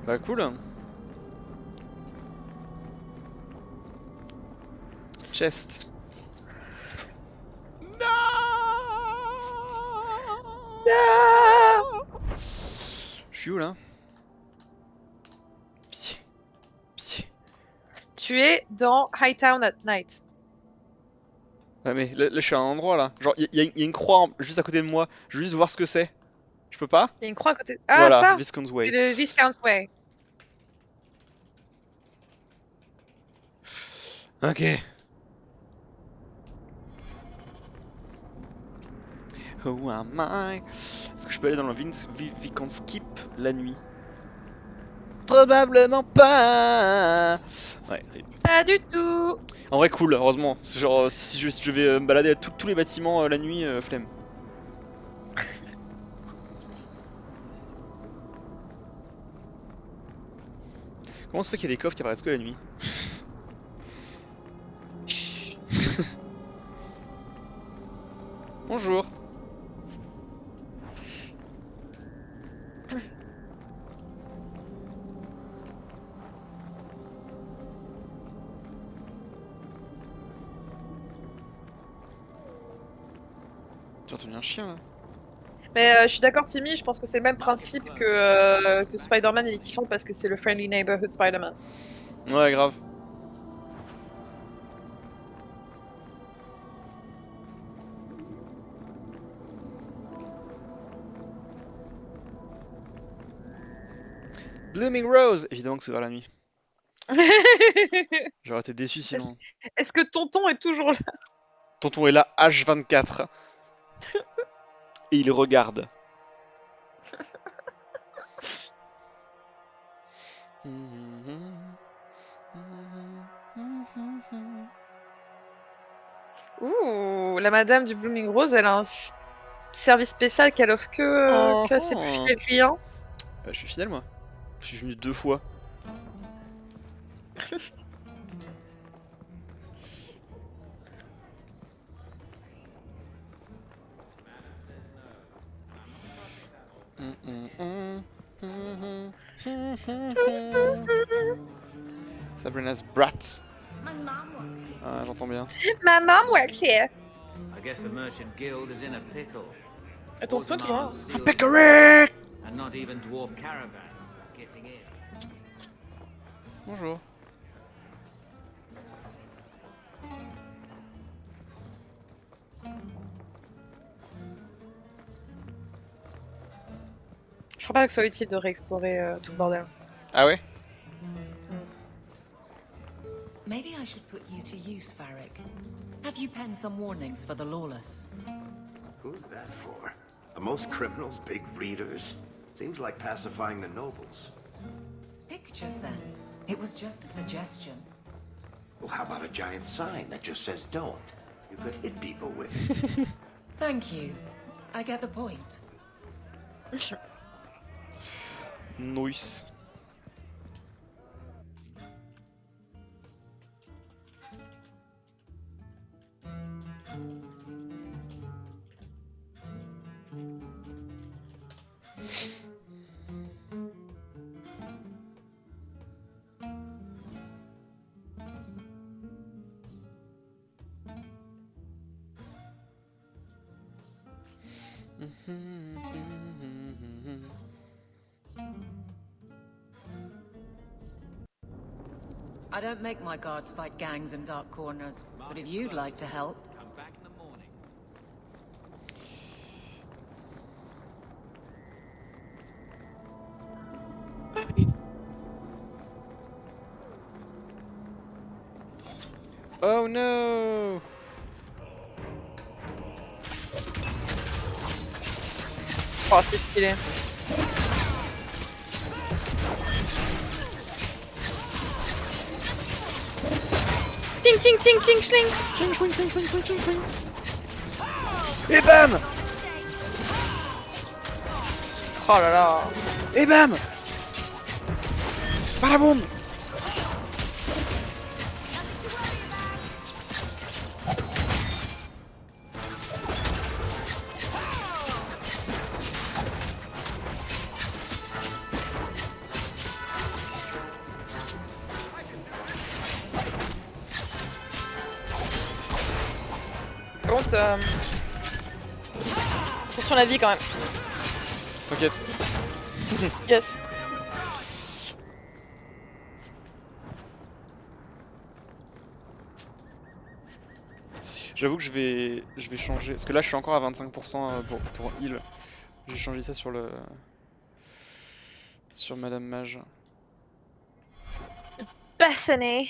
Bah cool. Chest. Je suis où là? Pitié. Pitié. Tu es dans Hightown at night. Ah mais là je suis à un endroit là. Genre il y a une croix juste à côté de moi. Je veux juste voir ce que c'est. Je peux pas? Il y a une croix à côté. Ah voilà, ça Viscount's Way. C'est le Viscount's Way. Ok. Who am I? Est-ce que je peux aller dans le Viscount's Keep la nuit? Probablement pas. Ouais. Pas du tout. En vrai cool, heureusement. Genre si je vais me balader à tous les bâtiments la nuit, flemme. Comment se fait qu'il y a des coffres qui apparaissent que la nuit? Bonjour. J'ai entendu un chien là. Mais je suis d'accord, Timmy, je pense que c'est le même principe que Spider-Man il est kiffant parce que c'est le Friendly Neighborhood Spider-Man. Ouais, grave. Blooming Rose! Évidemment que c'est vers la nuit. J'aurais été déçu sinon. Est-ce que Tonton est toujours là? Tonton est là H24. Et il regarde. Ouh, la madame du Blooming Rose, elle a un service spécial qu'elle offre que à ses plus fidèles clients. Je suis fidèle moi. Je suis venu 2 fois. Sabrina's Brat. Ah, j'entends bien. Ma mom works here. I guess the merchant guild is in a pickle. Attends, toi, toi. Un pickerick! And not even dwarf caravans are getting in. Bonjour. Je crois pas que ce soit utile de réexplorer tout le bordel. Ah ouais? Maybe I should put you to use, Varric. Have you penned some warnings for the lawless? Who's that for? Are most criminals big readers? Seems like pacifying the nobles. Pictures, then. It was just a suggestion. Well, how about a giant sign that just says don't? You could hit people with it. Thank you. I get the point. Nice. I don't make my guards fight gangs in dark corners, but if you'd like to help... Come back in the morning. Oh no! Oh, c'est stylé. Ting ting ting ting ting. Ching ching ching ching ching ching ching. Et bam! Oh là là. Et bam! Balaboum! Par contre, attention à la vie quand même. T'inquiète. Yes. J'avoue que je vais changer, parce que là je suis encore à 25% pour heal. J'ai changé ça sur Madame Mage. Bethany.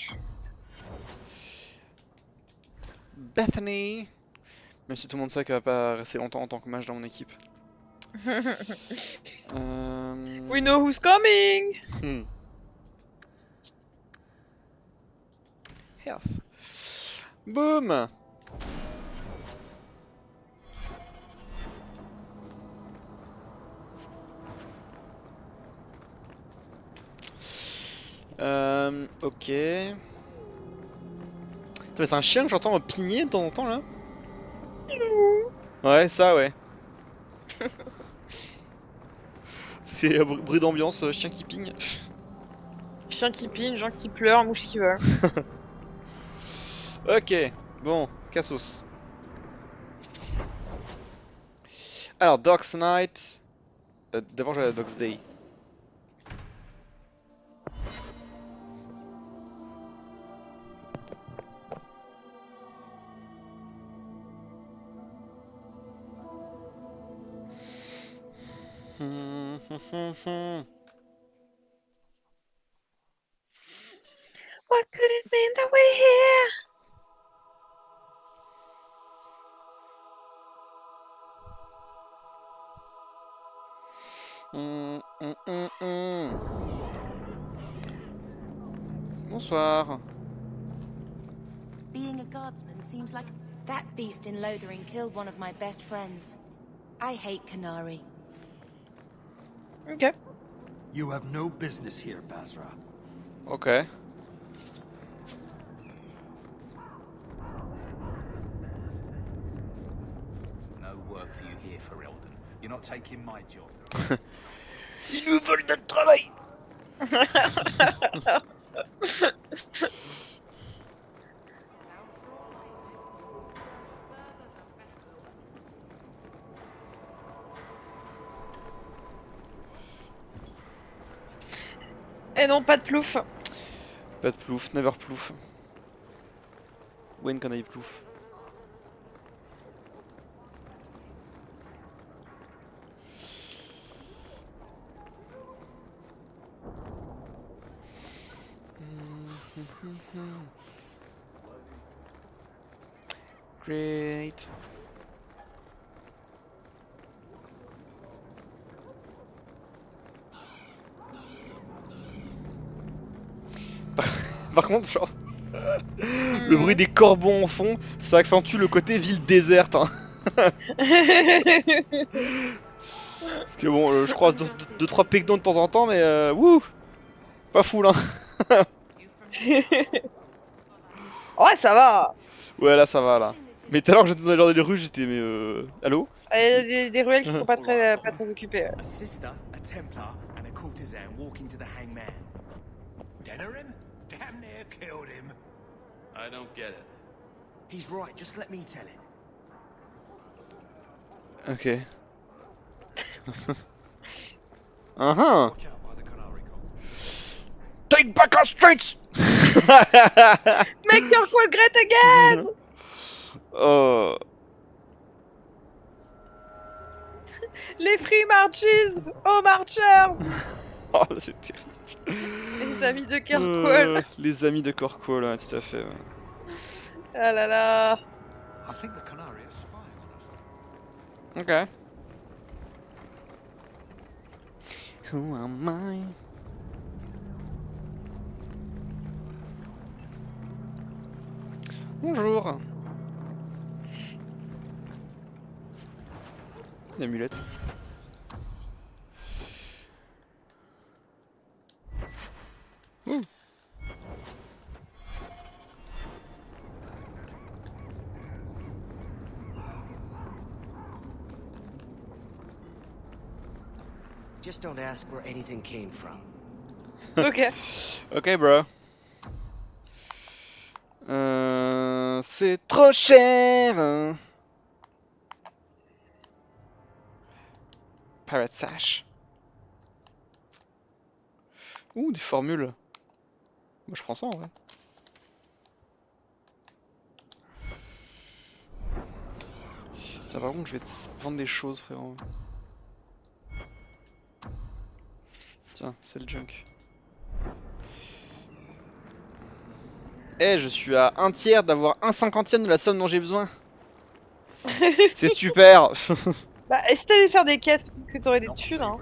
Bethany. Même si tout le monde sait qu'elle va pas rester longtemps en tant que mage dans mon équipe. We know who's coming. Health. Boom. Ok. C'est un chien que j'entends me pigner de temps en temps là. Ouais, ça ouais. C'est bruit d'ambiance, chien qui pigne. Chien qui pigne, gens qui pleurent, mouches qui volent. Ok, bon, Cassos. Alors, Dog's Night. D'abord, j'ai la Dog's Day. What could it mean that we're here? Bonsoir. Being a guardsman seems like that beast in Lothering killed one of my best friends. I hate Canary. Okay. You have no business here, Basra. Okay. No work for you here, Ferelden. You're not taking my job. Ils nous volent notre travail. Et non, pas de plouf. Pas de plouf, never plouf. When can I plouf? Great. Par contre, genre, le bruit des corbeaux en fond, ça accentue le côté ville déserte. Hein. Parce que bon, je croise 2-3 pecdons de temps en temps, mais wouh, pas fou là. Ouais, ça va. Ouais, là ça va là. Mais tout à l'heure, j'étais dans les rues, j'étais mais allô? Il y a des ruelles qui sont pas très occupées. A sister, a Templar, and a courtesan walking to the hangman. Dinner him? Damn near killed him. I don't get it. He's right, just let me tell it. Ok. Uh-huh. Take back our streets! Make your call great again! Les free marches! Oh marchers! Oh, c'est terrible. Les amis de Kirkwall. Les amis de Kirkwall, ouais, tout à fait. Ouais. Ah là là. I think the Canary is spying on us. Ok. Who am I? Bonjour. Une amulette. Ouh. Just don't ask where anything came from. Ok. Ok, bro. C'est trop cher. Pirate Sash. Ouh, des formules. Moi, je prends ça en vrai. Tiens, par contre, je vais te vendre des choses, frérot. Tiens, c'est le junk. Eh, je suis à 1/3 d'avoir 1/50e de la somme dont j'ai besoin. C'est super. Bah, si t'allais faire des quêtes, peut-être que t'aurais des thunes, hein.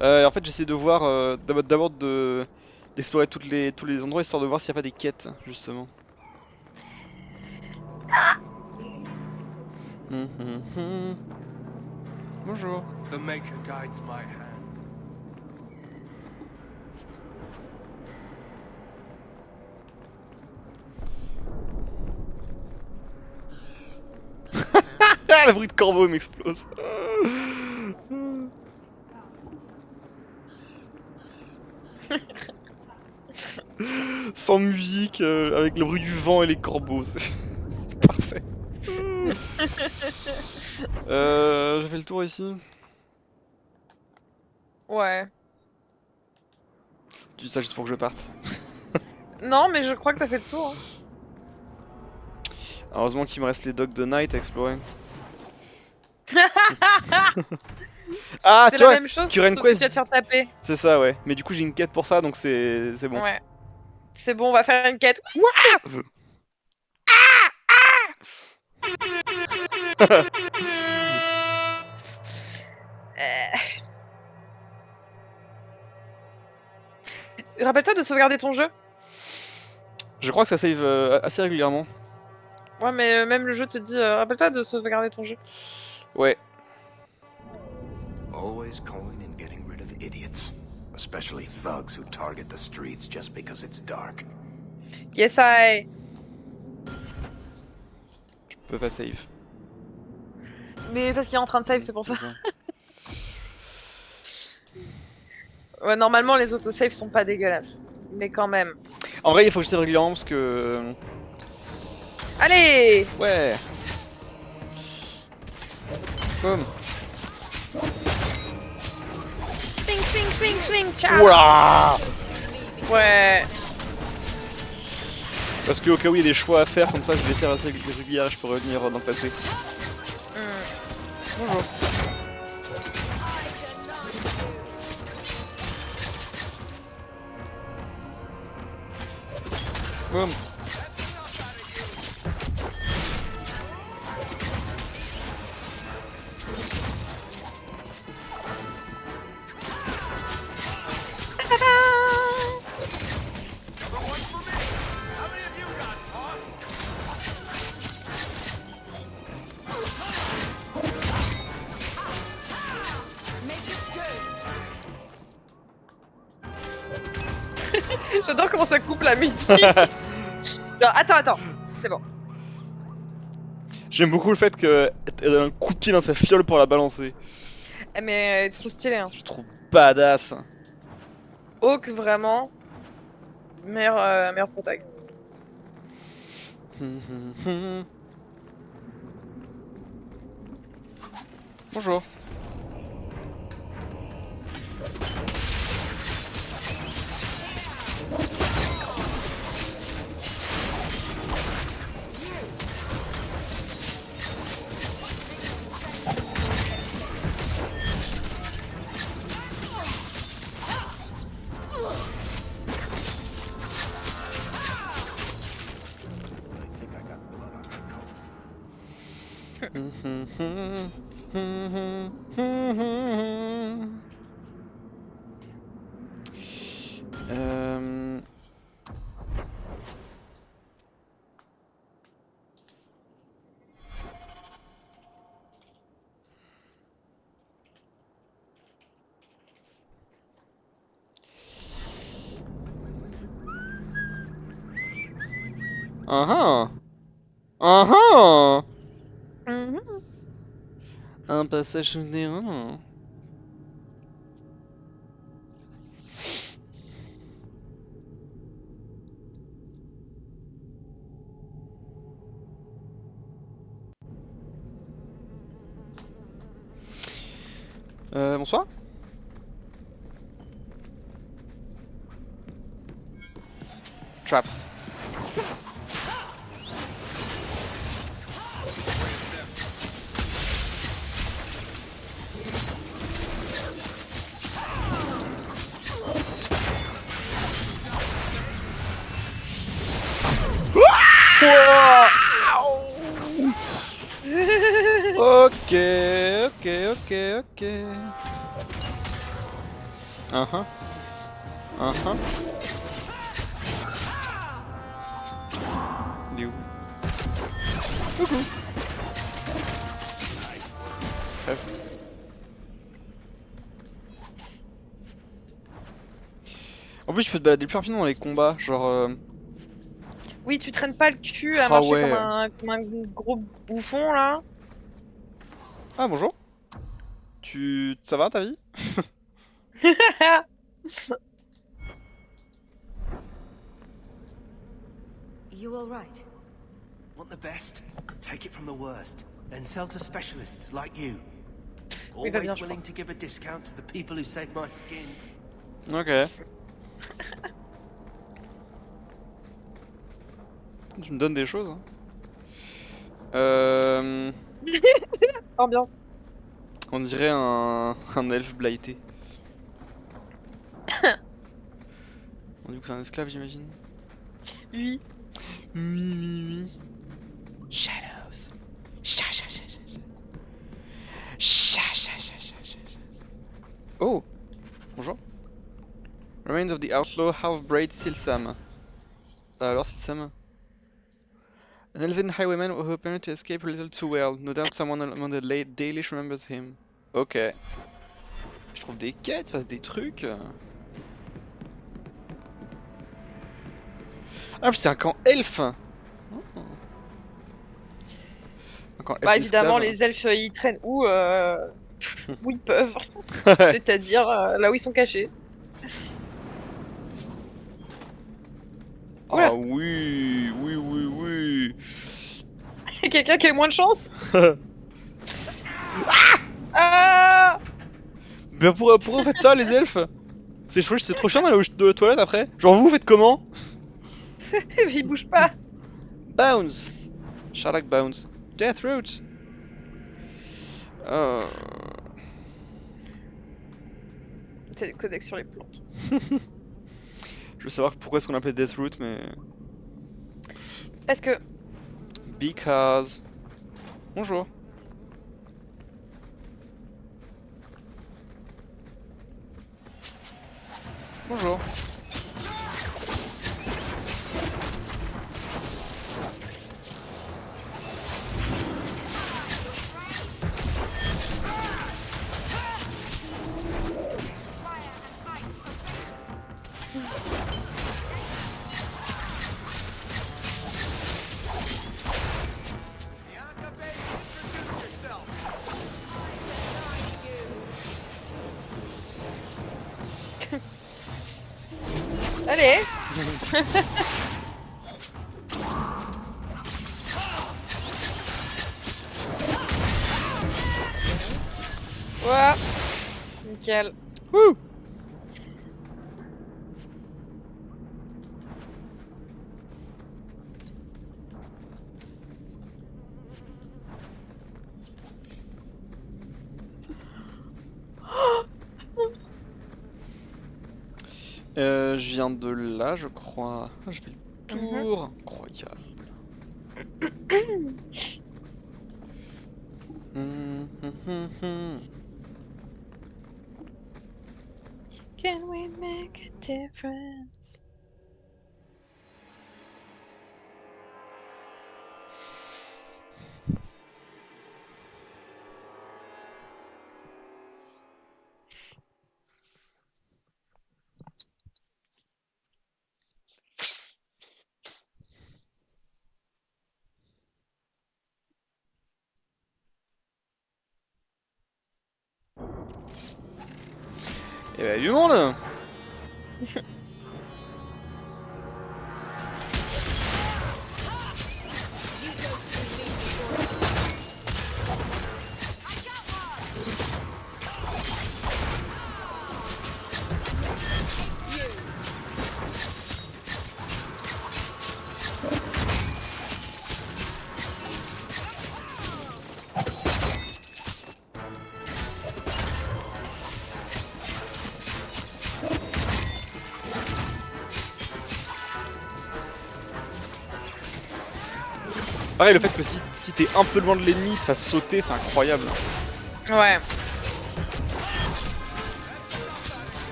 En fait, j'essaie de voir, d'abord d'explorer tous les endroits, histoire de voir s'il n'y a pas des quêtes, justement. Bonjour. The Maker guides my hand. Le bruit de corbeau m'explose. Sans musique, avec le bruit du vent et les corbeaux. C'est parfait. J'ai fait le tour ici. Ouais. Tu dis ça juste pour que je parte. Non, mais je crois que t'as fait le tour. Hein. Heureusement qu'il me reste les docks de Night à explorer. Ah, tu c'est la vois, même chose, Current sauf que Quest. tu vas te faire taper. C'est ça, ouais. Mais du coup, j'ai une quête pour ça, donc c'est bon. Ouais. C'est bon, on va faire une quête. Rappelle-toi de sauvegarder ton jeu. Je crois que ça save assez régulièrement. Ouais, mais même le jeu te dit, rappelle-toi de sauvegarder ton jeu. Ouais. Always coin and getting rid of idiots, especially thugs who target the streets just because it's dark. Yes, I. Je peux pas save. Mais parce qu'il est en train de save, c'est pour ça. Ouais, normalement les autosaves sont pas dégueulasses. Mais quand même. En vrai, il faut que je save régulièrement parce que... Allez. Ouais. Boum. Swing, swing, swing, swing, ciao. Ouah. Ouais. Parce qu'au cas où il y a des choix à faire, comme ça je vais essayer assez régulièrement, je peux revenir dans le passé. Bonjour. Boum. J'adore comment ça coupe la musique. Genre, attends, c'est bon. J'aime beaucoup le fait qu'elle donne un coup de pied dans sa fiole pour la balancer. Eh, mais c'est trop stylé. Hein. Je trouve badass. Hawke, vraiment. Meilleur protag. Bonjour. Ah ah ah. Un passage souterrain. Bonsoir. Traps. Ok, ok, ok, ok. Uh-huh. Uh-huh. Il est où? Coucou. Bref. En plus, je peux te balader plus rapidement dans les combats, genre... Oui, tu traînes pas le cul à Ah marcher ouais. comme un gros bouffon là. Ah bonjour. Ça va ta vie? You all right? Want the best? Take it from the worst. Then sell to specialists like you. Oui, va Always bien, je willing to give a discount to the people who save my skin. Ok. Tu me donnes des choses, hein. Ambiance. On dirait un elfe blighté. On dit que c'est un esclave, j'imagine. Oui. Oui. Shadows. Oh. Bonjour. Remains of the outlaw half-breed Silsam. Alors Silsam. An elven highwayman who apparently escaped a little too well. No doubt someone among the late Dalish remembers him. Ok. Je trouve des quêtes, fasse des trucs. Ah, c'est un camp elfe. Oh. Un camp elfe Bah évidemment, d'esclaves. les elfes ils traînent où où ils peuvent. C'est-à-dire là où ils sont cachés. Ah oui, oui, oui, oui. Quelqu'un qui a eu moins de chance. Ah Mais pourquoi vous faites ça, les elfes? C'est trop chiant d'aller aux toilettes après. Genre vous faites comment? Il bouge pas. Bounce. Shark bounce. Deathroot. T'as des codex sur les plantes. Je veux savoir pourquoi est-ce qu'on l'appelait Deathroot, mais... Parce que... Because... Bonjour. Bonjour. Allez. Voilà. Nickel. Wouh. Je viens de là, je crois. Ah, je fais le tour. Incroyable. Can we make a difference? Et bah, du monde. Pareil, le fait que si t'es un peu loin de l'ennemi, il te fasse sauter, c'est incroyable. Ouais.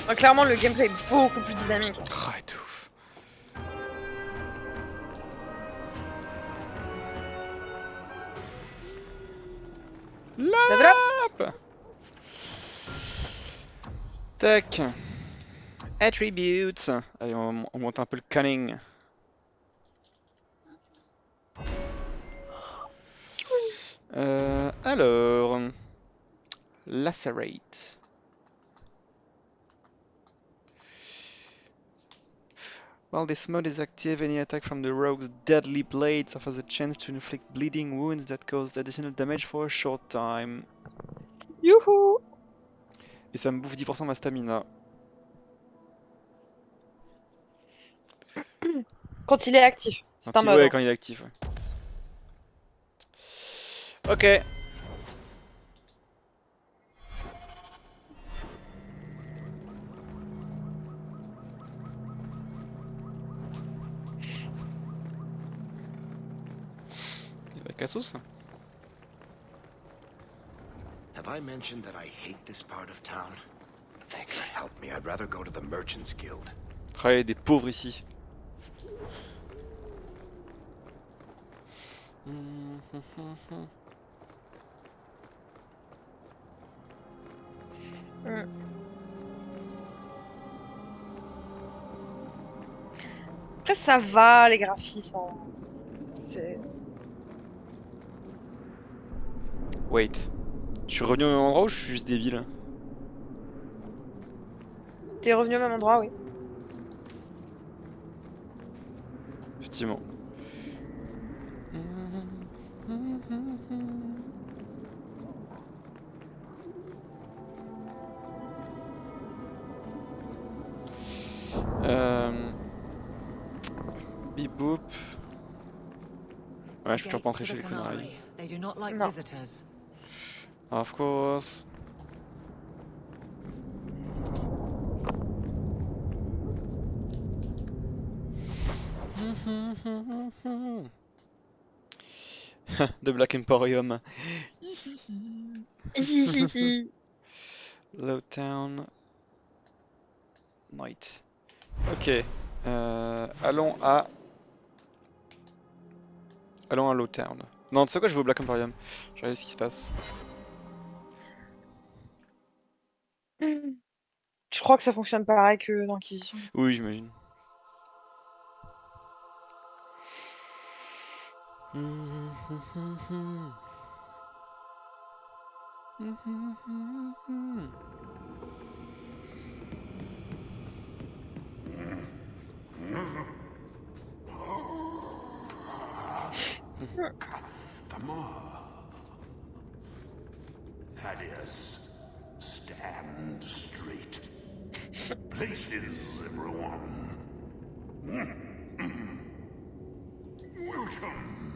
Donc, clairement, le gameplay est beaucoup plus dynamique. Ah, et tout. Level up. Tac. Attributes. Allez, on monte un peu le cunning. Alors... Lacerate. While this mode is active, any attack from the rogue's deadly blades offers a chance to inflict bleeding wounds that cause additional damage for a short time. Youhou! Et ça me bouffe 10% ma stamina. Quand il est actif, c'est un mode. Ouais, hein. quand il est actif, ouais. Ok. Cassos. Have I mentioned that I hate this part of town? Thanker, help me. I'd rather go to the Merchants Guild. Ah, il y a des pauvres ici. Après, ça va, les graphismes. C'est... Wait. Je suis revenu au même endroit ou je suis juste débile? T'es revenu au même endroit, oui. Effectivement. Bip boop. Ouais, je peux toujours pas entrer chez les Conneries. They do not like Non. visitors. Of course. The Black Emporium. Low Town. Night. Ok. Allons à Low Town. Non, tu sais quoi, je vais au Black Emporium. Je regarde ce qui se passe. Je crois que ça fonctionne pareil que dans l'Inquisition. Oui, j'imagine. Customer. Thaddeus, stand straight. Places, everyone. Welcome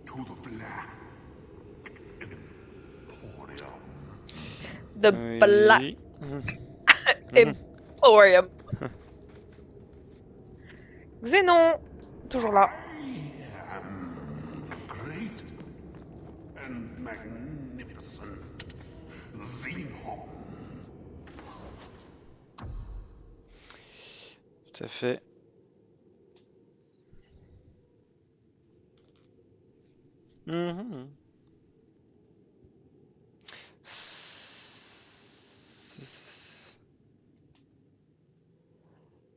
to the Black Emporium. The Black Emporium. Xénon, toujours là. The great magnificent Xenon. Tout à fait. Mhm.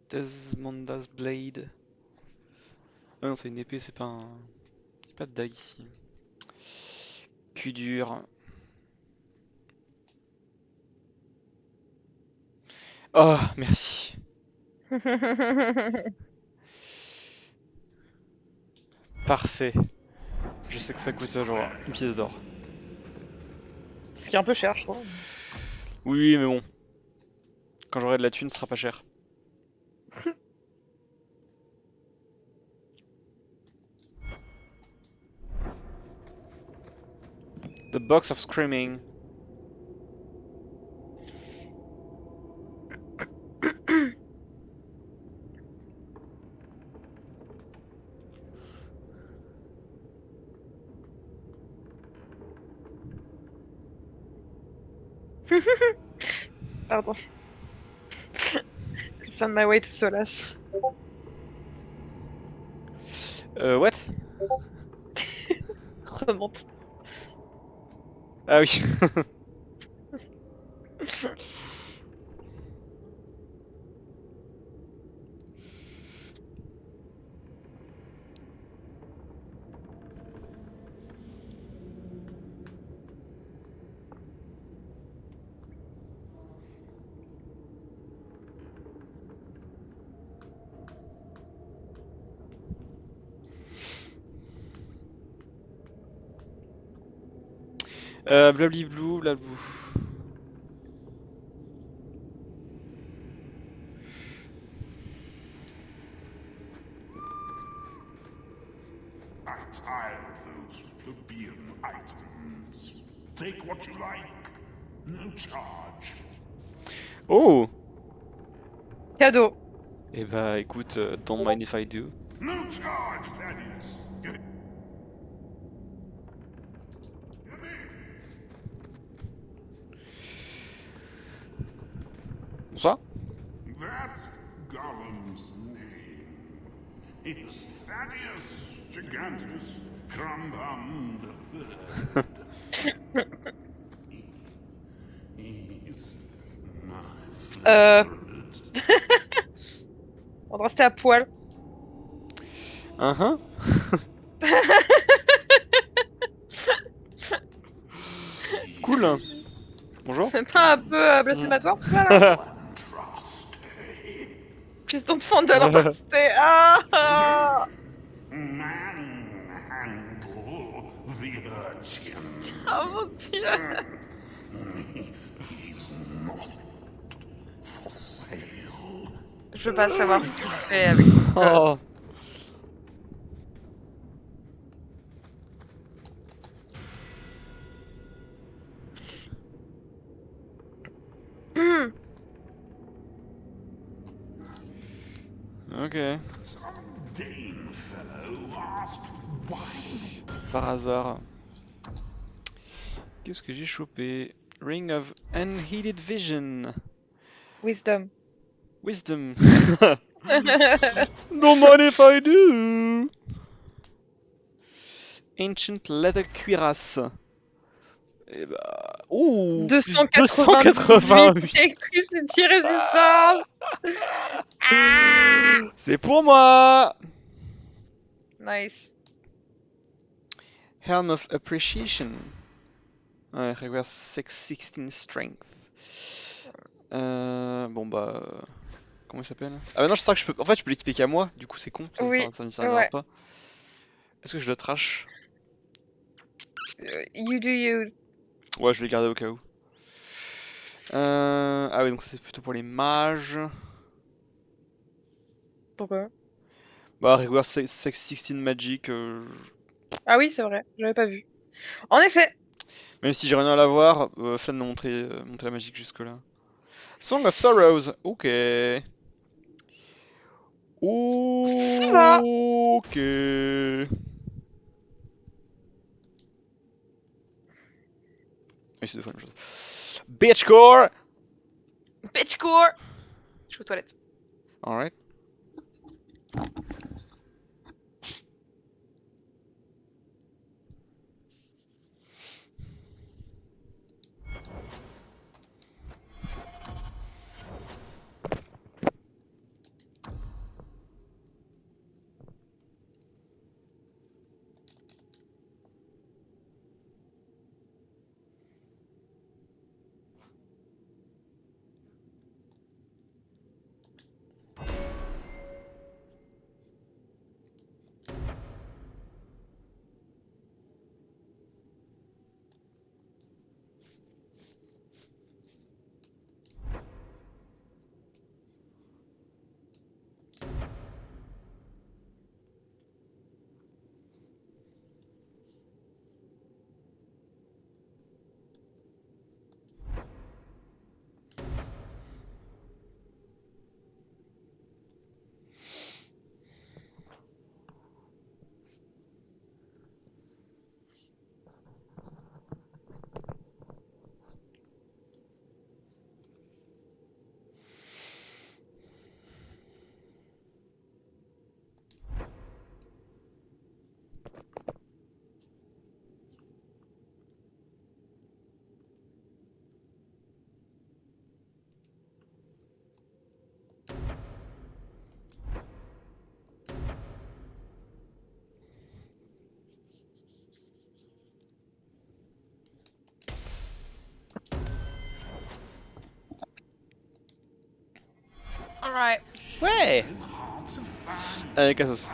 Desmonda's Blade. Ah non, c'est une épée, c'est pas un... Y a pas de dague ici. Cul dur. Oh, merci. Parfait. Je sais que ça coûte genre une pièce d'or. Ce qui est un peu cher, je trouve. Oui, mais bon. Quand j'aurai de la thune, ce sera pas cher. The Box of Screaming. Pardon. Find my way to Solace. What? Remonte. Ah oui. Blabli-blou, blablou. I tire those plebeian items. Take what you like. No charge. Oh! Cadeau. Eh bah écoute, don't mind if I do. No charge, Thaddeus. Bonsoir. That Gollum's name is Thaddeus Gigantus Crumbum the Third. He's my On va rester à poil. Uh-huh. Cool. Bonjour. C'est pas un peu blasphématoire tout ça là? Piston de fondant Ah! Manhandle the urchin. Oh mon dieu! He's not for sale. Je veux pas savoir ce qu'il fait avec son corps. Ok. Some Dane fellow asked why. Par hasard. Qu'est-ce que j'ai chopé? Ring of Unheeded Vision. Wisdom. Wisdom. Don't mind if I do. Ancient Leather Cuirasse. Et bah... Ouh, 298 Electricity Resistance. C'est pour moi. Nice. Helm of Appreciation. Ouais, requires 16 Strength. Bon bah... Comment il s'appelle? Ah bah non, je sais que je peux... En fait, je peux l'équiper qu'à moi, du coup c'est con, ça ne servira pas. Est-ce que je le trash? You do you. Ouais, je vais le garder au cas où. Ah oui, donc ça c'est plutôt pour les mages. Pourquoi? Bah, requires 16 Magic... Ah oui, c'est vrai, j'avais pas vu. En effet. Même si j'ai rien à la voir, flemme de montrer la magique jusque là. Song of Sorrows, ok. Ça va. Ok. Oui, c'est 2 fois la même chose. Bitchcore! Bitchcore! Je suis aux toilettes. Alright. Alright. Ouais! Allez, Cassos.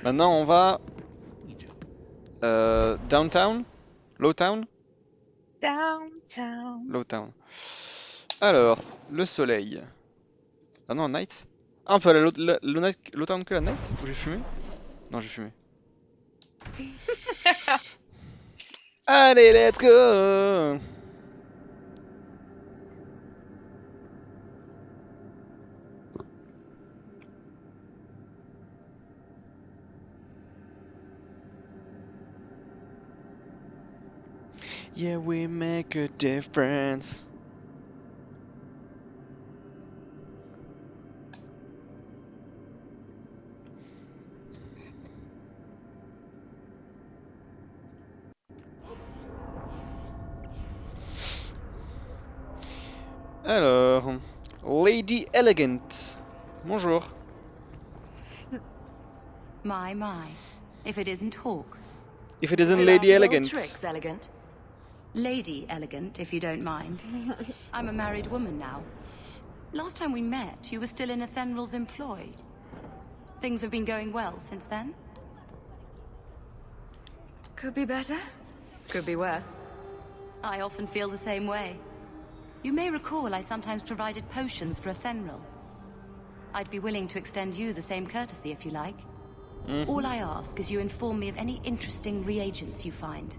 Maintenant, on va... downtown? Lowtown? Downtown. Lowtown. Alors, le soleil. Ah non, night? Ah, on peut aller à Lowtown que la night? Ou j'ai fumé? Non, j'ai fumé. Allez, let's go! Yeah, we make a difference. Alors, Lady Elegant. Bonjour. My, if it isn't Hawke. If it isn't Still Lady after old Elegant. tricks, Elegant. Lady Elegant, if you don't mind. I'm a married woman now. Last time we met, you were still in Athenral's employ. Things have been going well since then? Could be better. Could be worse. I often feel the same way. You may recall I sometimes provided potions for Athenral. I'd be willing to extend you the same courtesy if you like. All I ask is you inform me of any interesting reagents you find.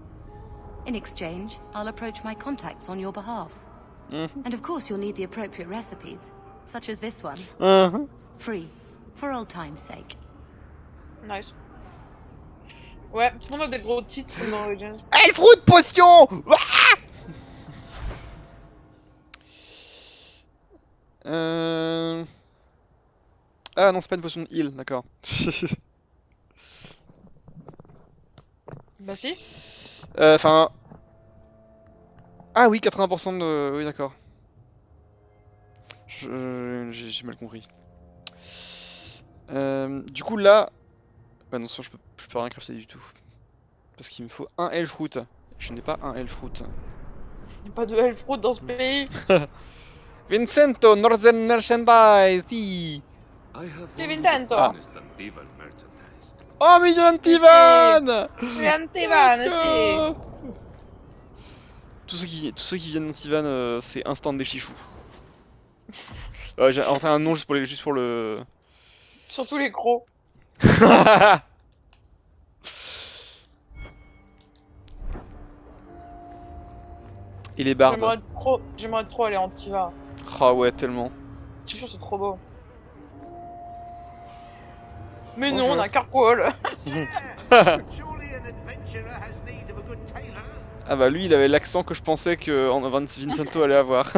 In exchange, I'll approach my contacts on your behalf. And of course you'll need the appropriate recipes, such as this one. Free, for old time's sake. Nice. Ouais, tout le monde a des gros titres comme dans Origins. Elfroot potion! Ah non, c'est pas une potion de heal, d'accord. Bah si. Enfin... Ah oui, 80% de... Oui, d'accord. J'ai mal compris. Du coup, là... Bah non, je peux rien crafter du tout. Parce qu'il me faut un Elfroot. Je n'ai pas un Elfroot. Il n'y a pas de Elfroot dans ce pays. Vincento, Northern Merchandise, si. C'est Vincento. Ah. Oh, mais il y a un Tivan! Tivan, Tous ceux qui viennent d'Antivan, c'est instant des chichous. J'ai enfin un nom juste pour le... Surtout les crocs. Et les bardes. J'aimerais trop aller en Tiva. Ah ouais, tellement. Je trouve c'est trop beau. Mais Bonjour. non, on a Carpool. Surely an adventurer has need of a good tailor. Ah bah lui, il avait l'accent que je pensais que Vincento allait avoir.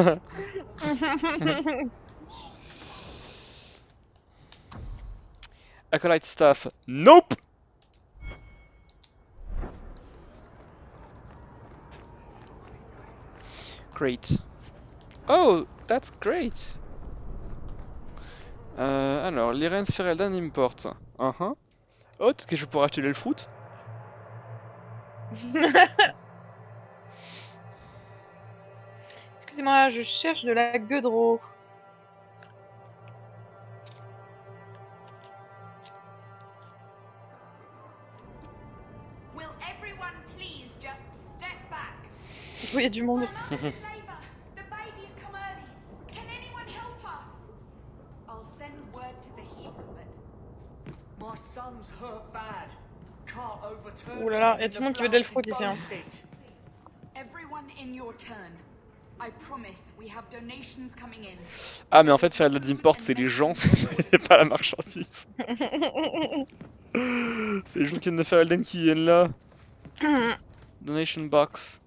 Acolyte staff. Nope! Great. Oh, that's great. Alors, l'Irens Fereldan importe. Oh, peut-être que je pourrais acheter le foot. Excusez-moi, je cherche de la gueudreau. Will everyone please just step back? Il y a du monde. The baby's come early. Can anyone help her? I'll send word to the healer, but my son's hurt bad. Can't overturn. Ouh là là, il y a tout le monde qui veut de l'elfroute ici. Hein. Everyone in your turn. I promise we have donations coming in. Ah, mais en fait, faire de l'import, c'est les gens, c'est pas la marchandise. C'est les gens qui viennent de faire Elden qui viennent là. Donation box.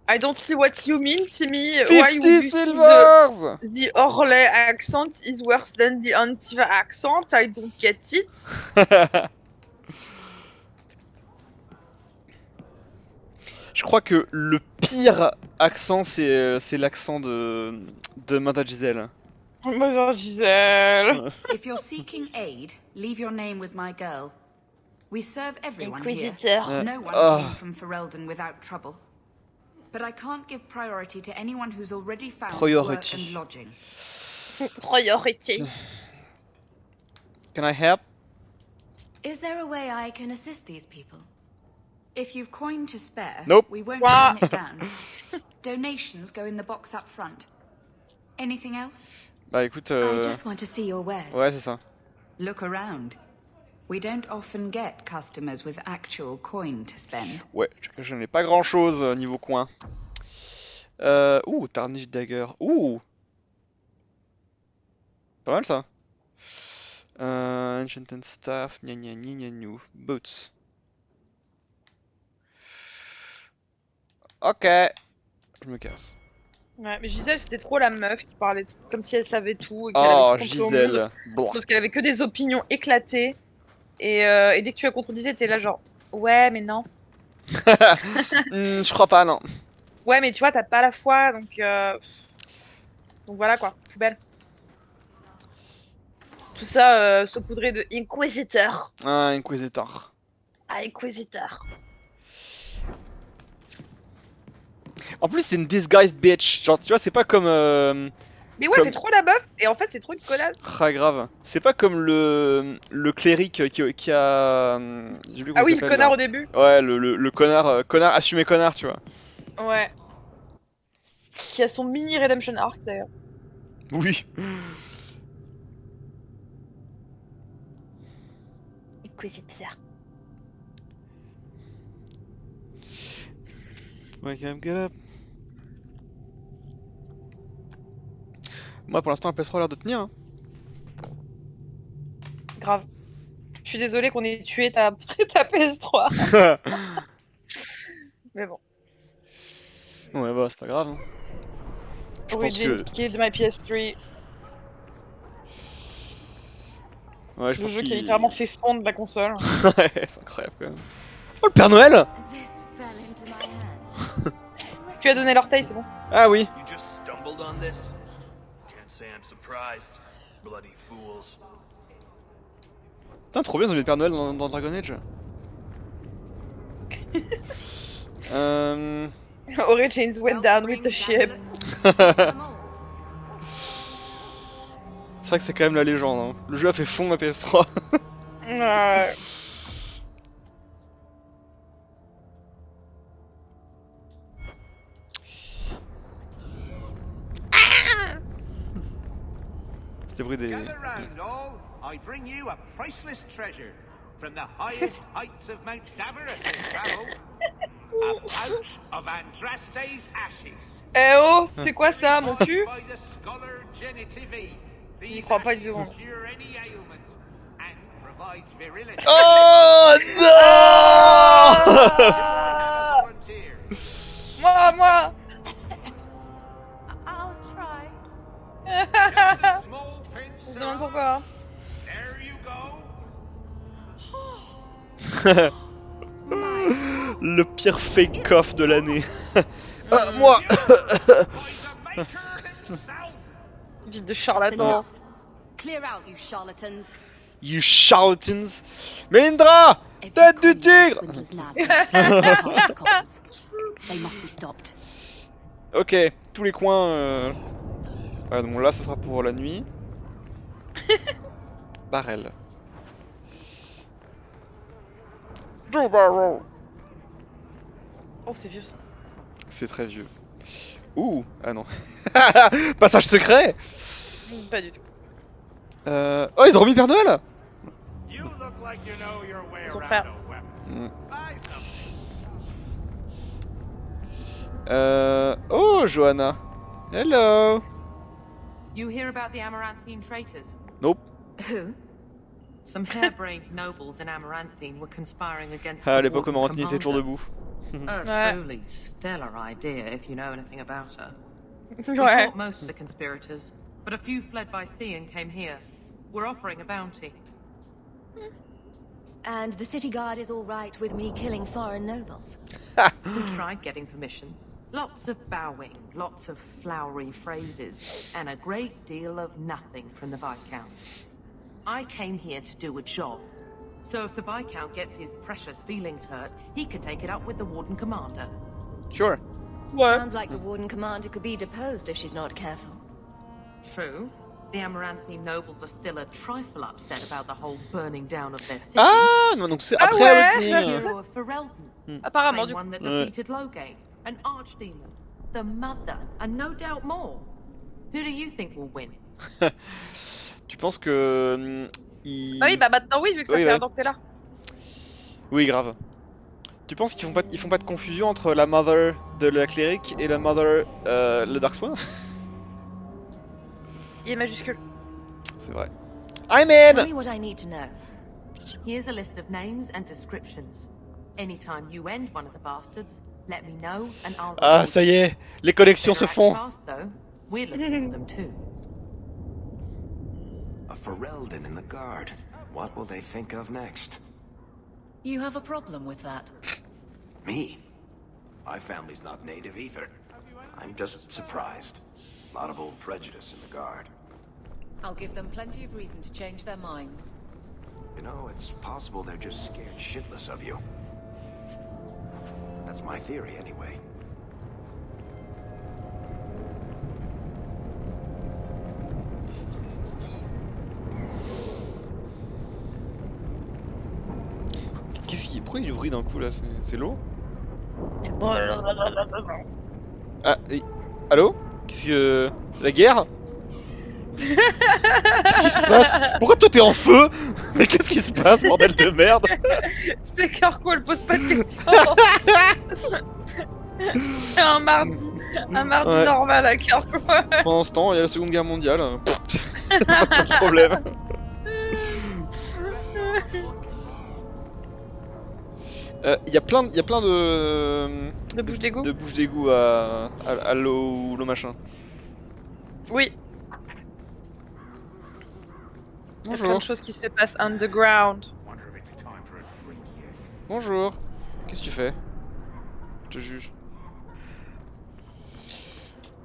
I don't see what you mean, Timmy. 50 silvers! The Orlais accent is worse than the Antiva accent. I don't get it. Je crois que le pire accent, c'est l'accent de Mother Giselle. Mother Giselle. If you're seeking aid, leave your name with my girl. We serve everyone Inquisiteur. here. No one came from Ferelden without trouble. But I can't give priority to anyone who's already found work and lodging. Priority. Can I help? Is there a way I can assist these people? If you've coin to spare, nope. We won't turn it down. Donations go in the box up front. Anything else? Bah écoute, I just want to see your wares. Ouais, c'est ça. Look around. We don't often get customers with actual coin to spend. Ouais, je n'ai pas grand chose niveau coin. Ouh, Tarnished Dagger. Ouh! Pas mal ça. Enchanted Staff, gna gna gna gna gnou. Boots. Ok. Je me casse. Ouais, mais Gisèle, c'était trop la meuf qui parlait comme si elle savait tout. Et qu'elle Oh, avait tout compris au Gisèle. monde. Sauf qu'elle avait que des opinions éclatées. Et dès que tu la contredisais, t'es là genre, ouais, mais non. Je crois pas, non. Ouais, mais tu vois, t'as pas la foi, donc voilà quoi, poubelle. Tout ça saupoudré de Inquisiteur. Ah, Inquisitor. Ah, Inquisiteur. En plus, c'est une disguised bitch. Genre, tu vois, c'est pas comme. Mais ouais, elle fait trop la meuf, et en fait, c'est trop une connasse. Ah, grave. C'est pas comme le cléric qui a. Ah oui, le connard au début. Ouais, le connard assumé connard, tu vois. Ouais. Qui a son mini redemption arc d'ailleurs. Oui. Inquisiteur. Wake up, get up. Moi, pour l'instant, la PS3 a l'air de tenir. Hein. Grave. Je suis désolée qu'on ait tué ta PS3. Mais bon. Ouais, bah, c'est pas grave. Hein. Origins killed my PS3. Ouais, le jeu qui a littéralement fait fondre la console. Ouais, c'est incroyable quand même. Oh, le Père Noël! Tu as donné l'orteil, c'est bon. Ah oui. You just stumbled on this? Can't say I'm surprised. Bloody fools. Putain, trop bien, ils ont mis le Père Noël dans Dragon Age. Origins went down with the ship. C'est vrai que c'est quand même la légende. Hein. Le jeu a fait fondre ma PS3. Ouais. C'était bruit des. Gather round, all. I bring you a priceless treasure from the highest heights of Mount Daveret in travel. A pouch of Andraste's ashes. Eh oh, c'est quoi ça, mon cul? By the scholar Genitivi. J'y crois pas une seconde. Cure any ailment and provides virility. Oh non! Moi I'll try. On se demande pourquoi. Le pire fake-off de l'année. Moi. Ville de charlatan. Clear out, you charlatans. You charlatans. Mélindra, tête du tigre. They must be stopped. Ok, tous les coins. Ouais, donc là, ça sera pour la nuit. Barrel. Joe Barrow. Oh, c'est vieux ça. C'est très vieux. Ouh, ah non. Passage secret. Pas du tout. Oh, ils ont remis le Père Noël. Son frère. Oh, Johanna. Hello. You hear about the Amaranthine traitors? Nope. Who? Some harebrained nobles in Amaranthine were conspiring against Ah, à the l'époque, Warden Amaranthine était toujours Commander. debout. A truly stellar idea, if you know anything about her. We Ouais. caught most of the conspirators, but a few fled by sea and came here. We're offering a bounty. And the city guard is all right with me killing foreign nobles? We tried getting permission. Lots of bowing, lots of flowery phrases, and a great deal of nothing from the Viscount. I came here to do a job. So if the Viscount gets his precious feelings hurt, he can take it up with the Warden Commander. Sure. Sounds like the Warden Commander could be deposed if she's not careful. True. The Amaranthine nobles are still a trifle upset about the whole burning down of their city. Ah, non, donc c'est après ouais. Awakening. Hero of Ferelden. Apparemment, Same du one that Ouais. defeated Loghain, an archdemon, the Mother, and no doubt more. Who do you think will win? Tu penses que il... Ah oui, bah maintenant oui, vu que ça Oui, fait ouais. un temps que t'es là. Oui, grave. Tu penses qu'ils font pas de confusion entre la Mother de la clérique et la Mother le Darkspawn? Il est majuscule. C'est vrai. I'm Tell in. me what I need to know. Here's a list of names and descriptions. Anytime you end one of the bastards, let me know and I'll Ah, reward ça y you. est, les connexions se Better act font. fast, though. We're looking for them too. A Ferelden in the guard. What will they think of next? You have a problem with that? Me? My family's not native either. I'm just surprised. A lot of old prejudice in the guard. I'll give them plenty of reason to change their minds. You know, it's possible they're just scared shitless of you. That's my theory, anyway. Qu'est-ce qui... Pourquoi il y a du bruit d'un coup là? C'est l'eau? Ah, oui. Allô? Qu'est-ce que... La guerre? Qu'est-ce qui se passe? Pourquoi toi t'es en feu? Mais qu'est-ce qui se passe, bordel de merde? C'est Carco, elle pose pas de questions. C'est un mardi Ouais. normal à Carco. Pendant ce temps, il y a la Seconde Guerre mondiale. Pas de problème. Il y a plein de... De bouches d'égout. De bouches d'égout à l'eau machin. Oui. Il y a plein Bonjour. de choses qui se passent underground. Bonjour. Qu'est-ce que tu fais? Je te juge.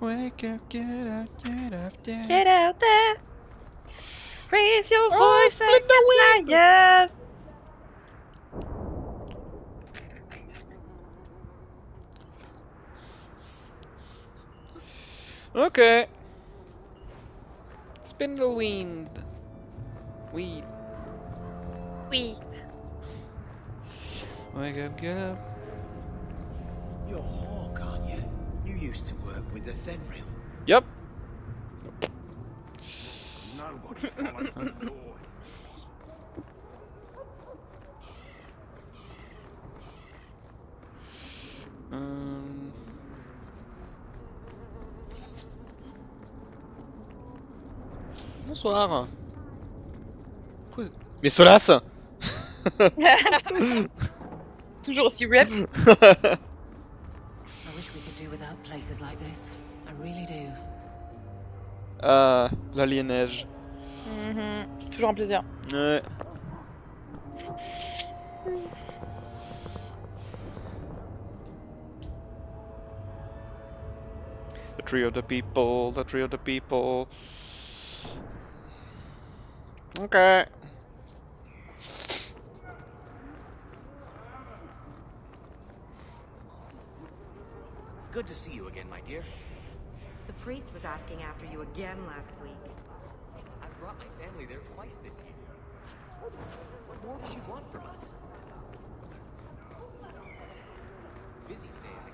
Wake up, get up, get up, get up. Get out there. Raise your voice against liars. Ok. Spindle wind. Weed. Oui. Wake up, get up. You're Hawke, aren't you? You used to work with the Thenril. Yep. Bonsoir. Mais Solas. Toujours aussi ripped. I wish we could do without places like this. I really do. Ah, l'aliénage. C'est toujours un plaisir. Ouais. The tree of the people, the tree of the people. Okay. Good to see you again, my dear. The priest was asking after you again last week. I brought my family there twice this year. What more does she want from us? Busy today, I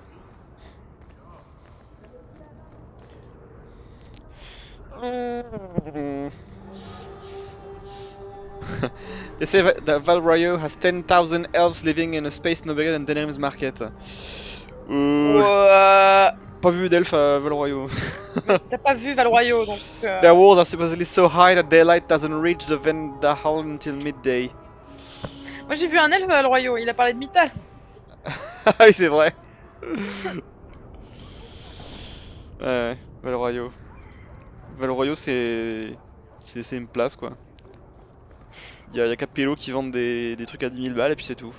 see. They say that Val Royeaux has 10,000 elves living in a space no bigger than Denham's Market. Pas vu d'elfes à Val Royeaux. T'as pas vu Val Royeaux, donc... Their walls are supposedly so high that daylight doesn't reach the Vendahall until midday. Moi j'ai vu un elfe à Val Royeaux, il a parlé de Mythal. Ah oui, c'est vrai. Ouais, Val Royeaux. Val Royeaux, c'est une place, quoi. Y a 4 pélos qui vendent des trucs à 10 000 balles et puis c'est tout.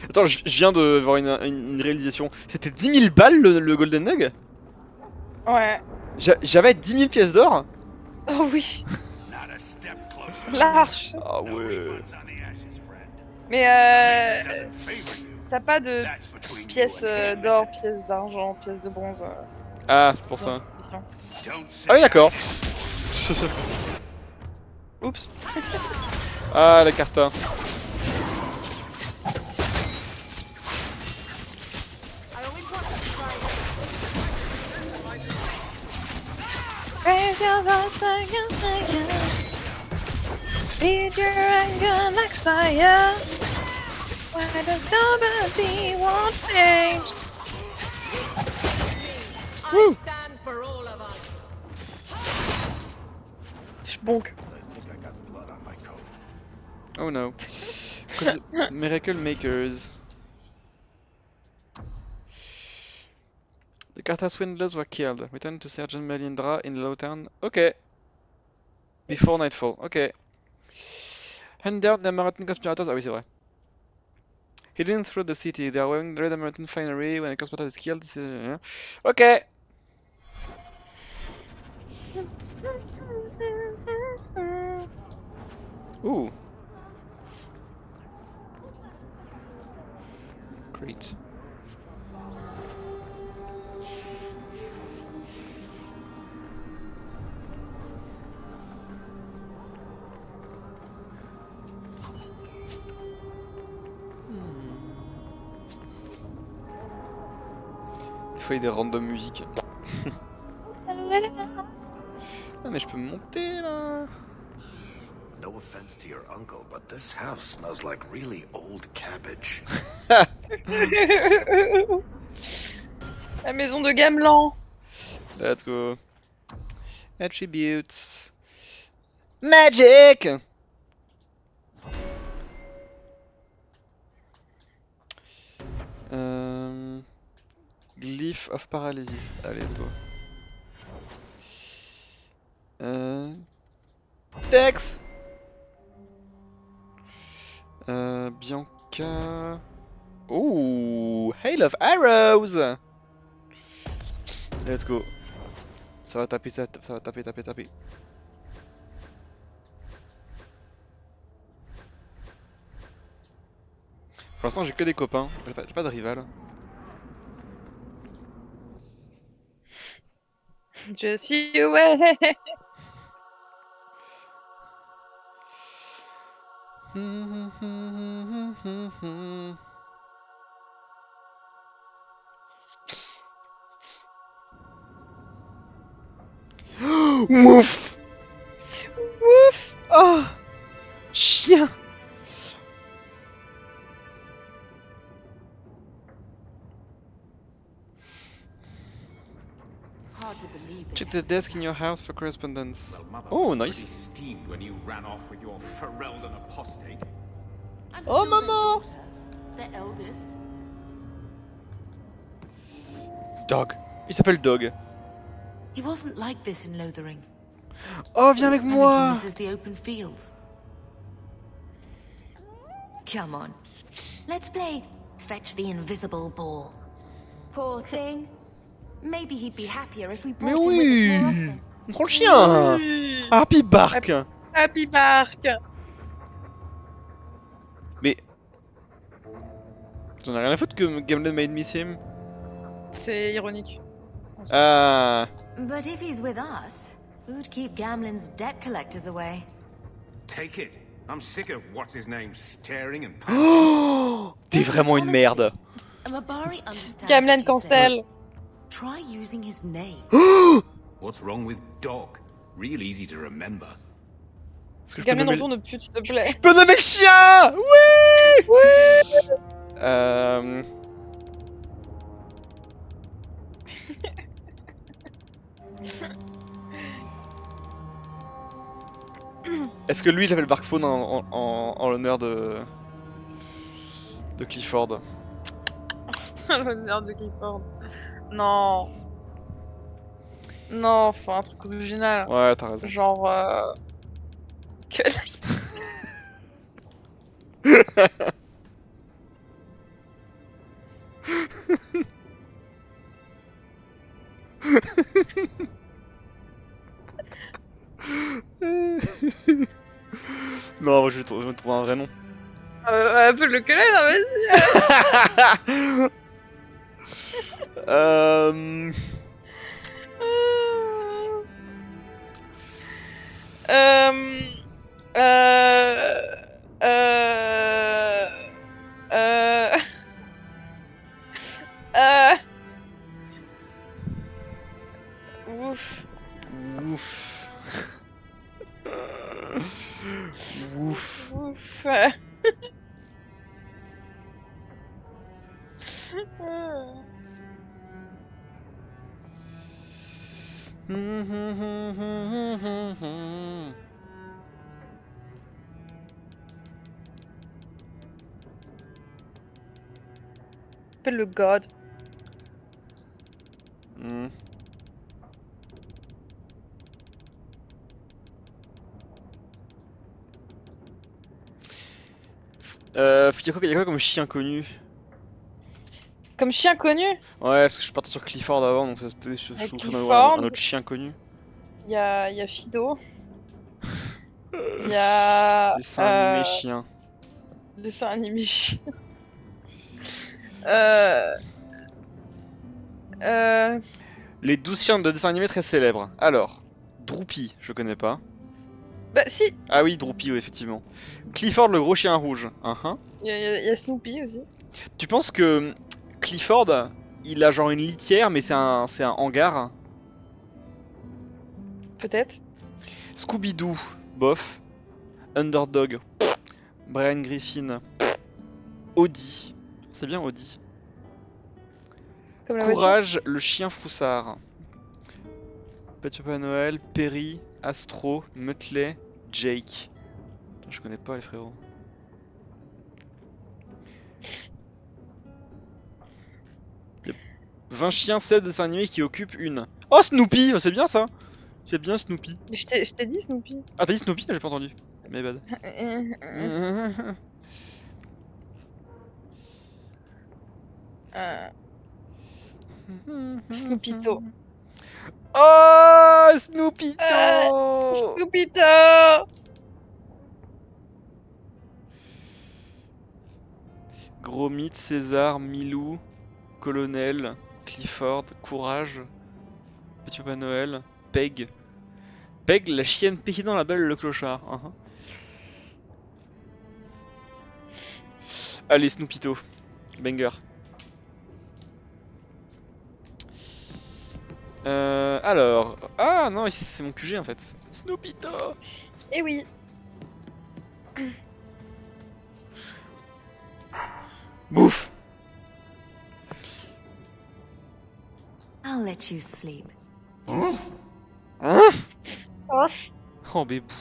Attends, je viens de voir une réalisation. C'était 10 000 balles le Golden Nug? Ouais. J'avais 10 000 pièces d'or? Oh oui. Large. Ah ouais. Mais t'as pas de pièces d'or, pièces d'argent, pièces de bronze. Ah, c'est pour ça. Ah oui, d'accord. Oups. Ah, la carta. Raise your voice like a fire. Feed your anger like fire. Why does nobody want change? I stand for all of us. Spunk. Oh no. Miracle Makers. The Carta swindlers were killed. Return to Sergeant Melindra in Lowtown. Okay. Before nightfall. Okay. Hand down the Marathon conspirators. Ah oui, c'est vrai. Hidden through the city. They are wearing the Red Marathon finery. When a conspirator is killed. Okay. Ooh. Great. Il faut des random musique. Ah mais je peux me monter là. No offense to your uncle, but this house smells like really old cabbage. La maison de Gamelan. Let's go. Attributes. Magic. Glyph of Paralysis. Allez, let's go. Dex. Bianca. Ooh, Hail of Arrows. Let's go. Ça va taper, ça va taper. Pour l'instant, j'ai que des copains, j'ai pas de rival. Je suis ouais. Ouf. Ouf. Oh. Chien. Check the desk in your house for correspondence. Oh, nice. Steamed when you ran off with your Ferelden apostate. Oh, maman. The eldest. Dog. Il s'appelle Dog. He wasn't like this in Lothering. Oh, viens avec I think he moi. misses the open fields. Come on. Let's play Fetch the Invisible Ball. Poor thing. Maybe he'd be happier if we Mais brought him with us more oui. often. On prend le chien. Oui. Happy Bark. Happy Bark. Mais... J'en ai rien à foutre que Gamlen made me see him. C'est ironique. Ah. But if he's with us, who'd keep Gamlen's debt collectors away? Take it. I'm sick of what's his name staring and Oh, t'es vraiment une merde. Mabari understands Gamlen what you say. cancel. Try using his name. What's wrong with dog? Real easy to remember. Est-ce que je peux Gamlen, nommer... on tourne plus, s'il te plaît. Je peux nommer le chien. Oui. Oui. Est-ce que lui, il appelle Barkspawn en l'honneur de Clifford? L'honneur de Clifford. Non. Non, faut un truc original. Ouais, t'as raison. Genre... Que... Non, je vais trouver un vrai nom. Appelle-le que là, vas-y. Ouf. Ouf. Ouf. Ouf. Appelle le God. Faut dire quoi, y a quoi comme chien connu? Comme chien connu? Ouais, parce que je suis parti sur Clifford avant, donc c'était je trouve Clifford, un autre chien connu. Il y a Fido. Il y a... Dessin animé chien. Dessin animé chien. Les 12 chiens de dessin animé très célèbres. Alors, Droopy, je connais pas. Bah si. Ah oui, Droopy, oui, effectivement. Clifford, le gros chien rouge. Il y a Snoopy aussi. Tu penses que Clifford, il a genre une litière, mais c'est un hangar? Peut-être. Scooby-Doo, bof. Underdog, Brian Griffin, Audi. C'est bien Audi. Comme la Courage, le chien foussard. Petit Papa Noël, Perry, Astro, Muttley, Jake. Je connais pas les frérots. Il y a 20 chiens, 7 dessins animés qui occupent une. Oh Snoopy, c'est bien ça. J'aime bien Snoopy. Je t'ai dit Snoopy. Ah t'as dit Snoopy? J'ai pas entendu. My bad. Snoopito. Oh Snoopito. Snoopito. Gros mythe, César, Milou, Colonel, Clifford, Courage, Petit Papa Noël, Peg. Peg, la chienne pékinant la belle le clochard. Allez, Snoopito. Banger. Alors... Ah non, ici c'est mon QG en fait. Snoopito. Eh oui. Bouffe. I'll let you sleep. Hein? Oh bébou.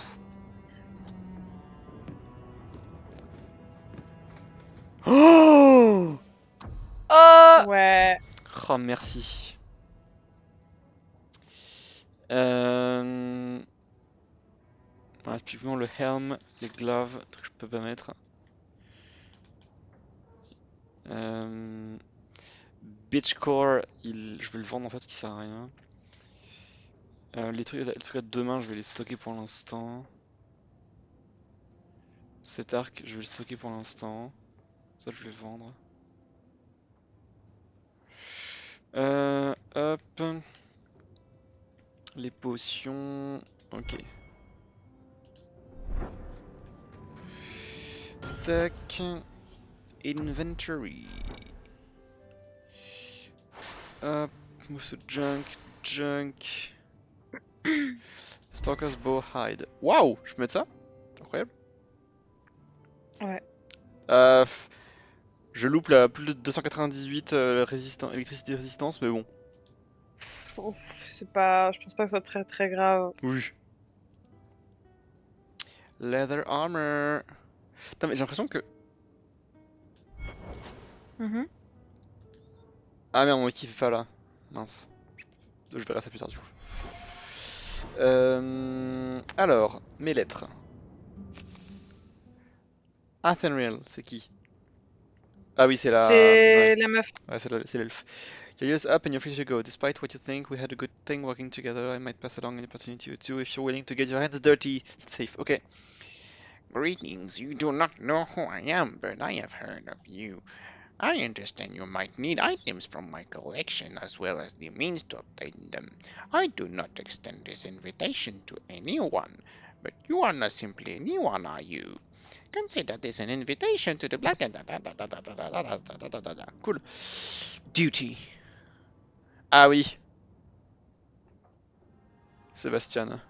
Oh. Ouais. Oh, merci. Voilà, typiquement le helm, les gloves, truc que je peux pas mettre. Beachcore, je vais le vendre en fait, ce qui sert à rien. Les trucs de demain, je vais les stocker pour l'instant. Cet arc, je vais le stocker pour l'instant. Ça, je vais le vendre. Hop. Les potions. Ok. Tac. Inventory. Hop. Move to junk. Stalker's Bow Hide. Waouh! Je peux mettre ça? Incroyable. Ouais. Je loupe la plus de 298 électricité résistance, mais bon. C'est pas... Je pense pas que ce soit très très grave. Oui. Leather armor. Putain, mais j'ai l'impression que... Ah merde, mon wiki fait pas là. Mince. Je verrai ça plus tard du coup. Alors, mes lettres. Athenriel, c'est qui? Ah oui, c'est la... C'est la meuf. Ouais, c'est l'elfe. Your year's up and you're free to go. Despite what you think, we had a good thing working together. I might pass along an opportunity or two if you're willing to get your hands dirty. It's safe, okay. Greetings, you do not know who I am, but I have heard of you. I understand you might need items from my collection as well as the means to obtain them. I do not extend this invitation to anyone, but you are not simply anyone, are you? Consider this an invitation to the black... Cool. Duty. Ah oui. Sébastien.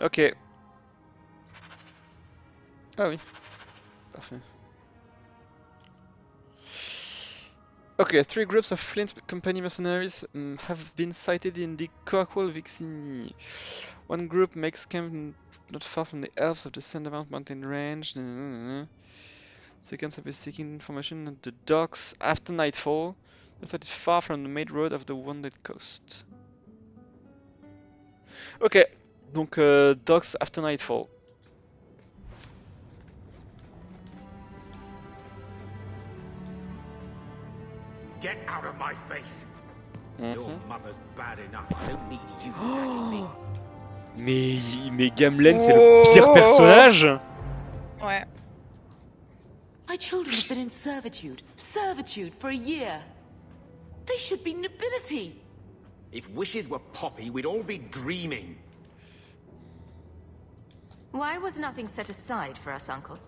Ok. Ah oui. Parfait. Okay, 3 groups of Flint Company mercenaries have been sighted in the Kirkwall vicinity. One group makes camp not far from the elves of the Sandmount mountain range. Seconds have been seeking information at the docks after nightfall. They sighted far from the main road of the Wounded Coast. Ok, donc docks after nightfall. Get out of my face. Your mother's bad enough. I don't need you attacking me. Mais Gamlen, c'est le pire personnage. Ouais. My children have been in servitude for a year. They should be nobility. If wishes were poppy, we'd all be dreaming. Why was nothing set aside for us, Uncle?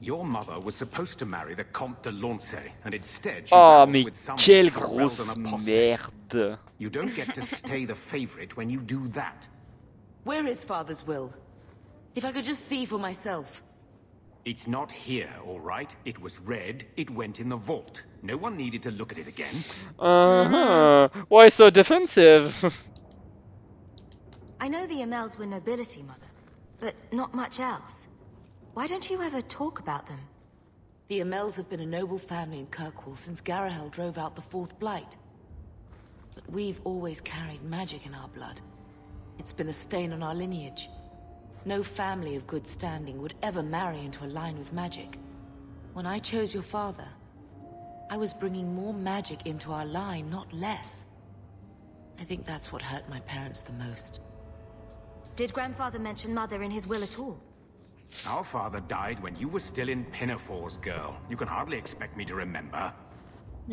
Your mother was supposed to marry the Comte de Launcey, and instead she Oh, married mais with some quelle Farrell grosse and apostate. merde. You don't get to stay the favorite when you do that. Where is Father's will? If I could just see for myself. It's not here, all right? It was read, it went in the vault. No one needed to look at it again. Why so defensive? I know the Amels were nobility, Mother, but not much else. Why don't you ever talk about them? The Amels have been a noble family in Kirkwall since Garahel drove out the Fourth Blight. But we've always carried magic in our blood. It's been a stain on our lineage. No family of good standing would ever marry into a line with magic. When I chose your father, I was bringing more magic into our line, not less. I think that's what hurt my parents the most. Did Grandfather mention Mother in his will at all? Our father died when you were still in Pinafores, girl. You can hardly expect me to remember.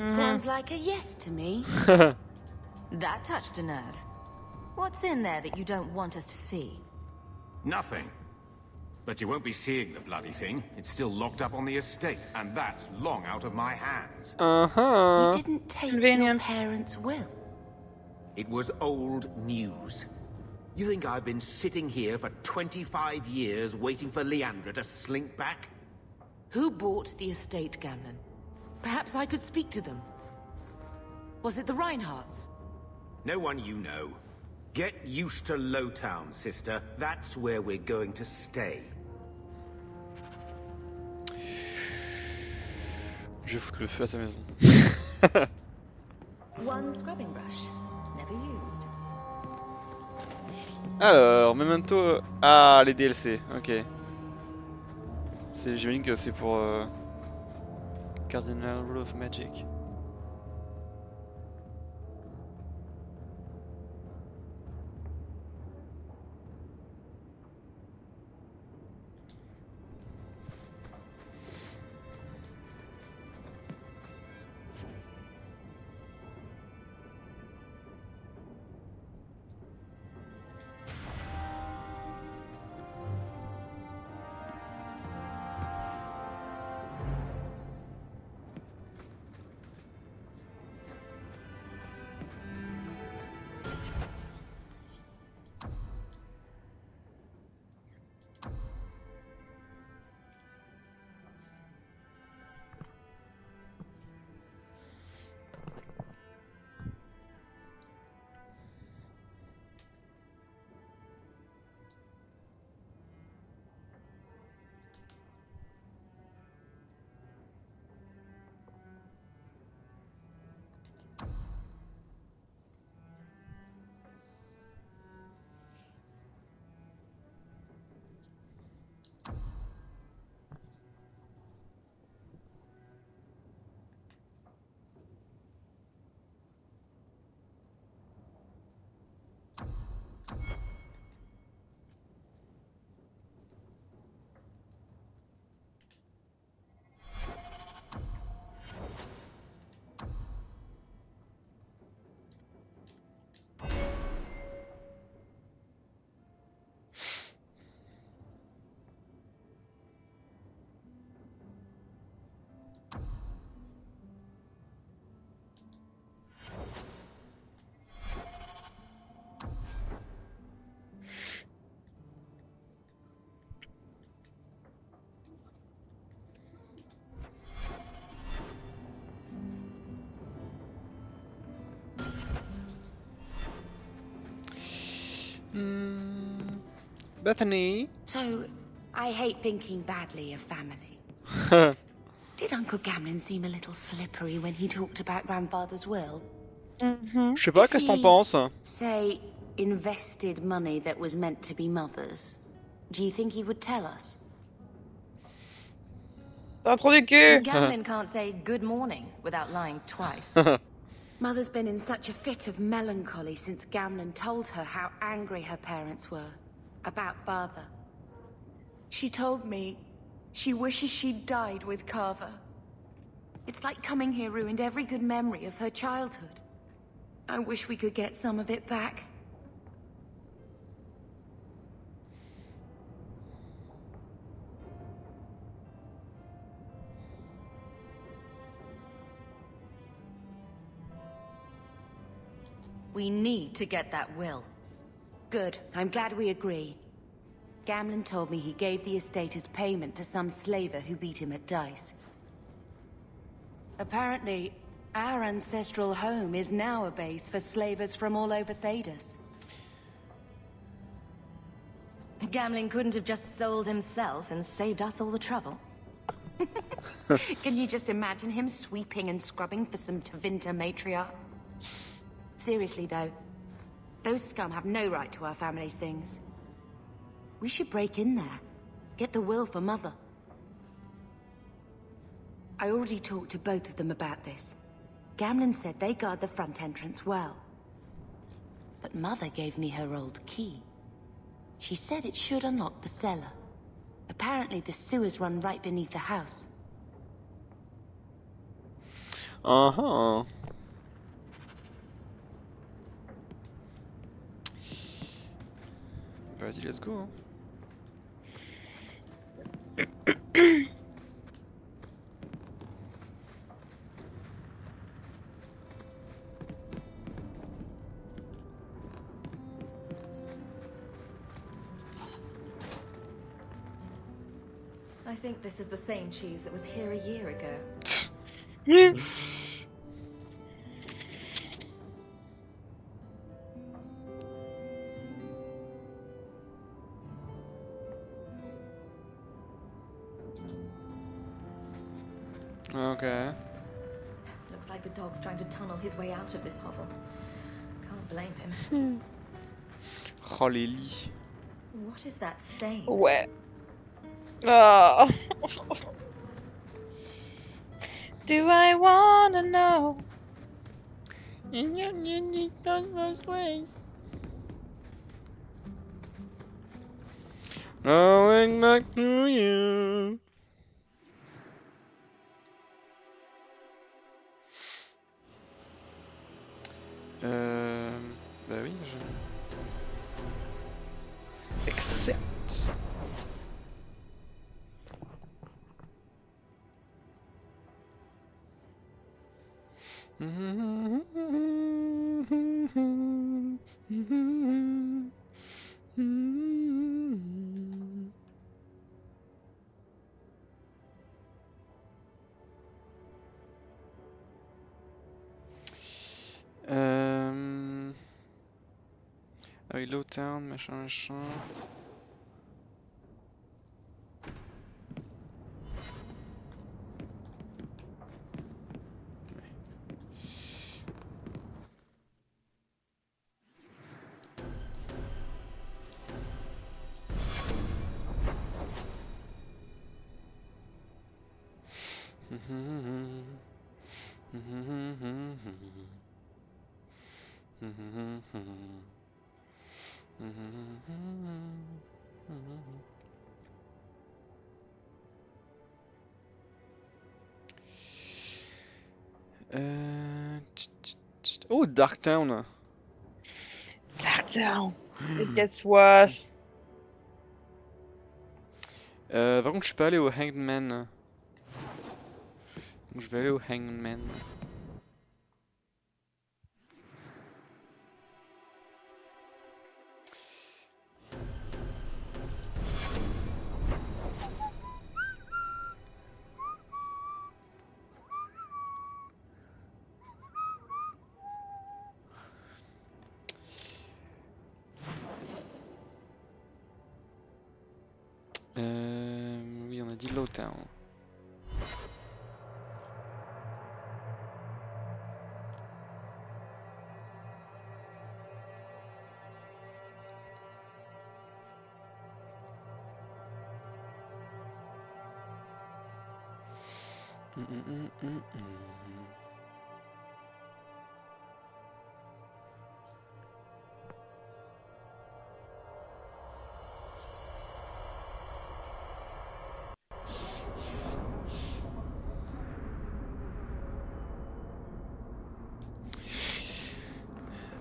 Sounds like a yes to me. That touched a nerve. What's in there that you don't want us to see? Nothing. But you won't be seeing the bloody thing. It's still locked up on the estate, and that's long out of my hands. Uh-huh. You didn't take your parents' will. It was old news. You think I've been sitting here for 25 years waiting for Leandra to slink back? Who bought the estate, Gamlen? Perhaps I could speak to them. Was it the Reinhardts? No one you know. Get used to Lowtown, sister. That's where we're going to stay. Je vais foutre le feu à sa maison. One scrubbing brush, never used. Alors, Memento... Ah, les DLC, ok. J'imagine que c'est pour... Cardinal Rule of Magic. Bethany? So, I hate thinking badly of family. Did Uncle Gamlin seem a little slippery when he talked about Grandfather's will? Je sais pas, qu'est-ce que t'en penses? Say, invested money that was meant to be Mother's. Do you think he would tell us? T'as trop de cul! Gamlin can't say good morning without lying twice. Mother's been in such a fit of melancholy since Gamlin told her how angry her parents were about Father. She told me she wishes she'd died with Carver. It's like coming here ruined every good memory of her childhood. I wish we could get some of it back. We need to get that will. Good. I'm glad we agree. Gamlin told me he gave the estate as payment to some slaver who beat him at dice. Apparently, our ancestral home is now a base for slavers from all over Thedas. Gamlin couldn't have just sold himself and saved us all the trouble. Can you just imagine him sweeping and scrubbing for some Tevinter matriarch? Seriously, though, those scum have no right to our family's things. We should break in there. Get the will for Mother. I already talked to both of them about this. Gamlin said they guard the front entrance well. But Mother gave me her old key. She said it should unlock the cellar. Apparently the sewers run right beneath the house. Uh-huh. Vas-y, let's go. I think this is the same cheese that was here a year ago. Ok. Looks like the dog's trying to tunnel his way out of this hovel. Can't blame him. Oh les lits. What is that stain? Ouais. Oh. Do I wanna know? Going back to you. Bah oui, je... Accept. Ah oui, Low Town, machin. Oh, Dark Town. Dark Town. Et guess what? Par contre, je suis pas allé au Hangman. Donc je vais aller au Hangman. Oui, on a dit Low Town.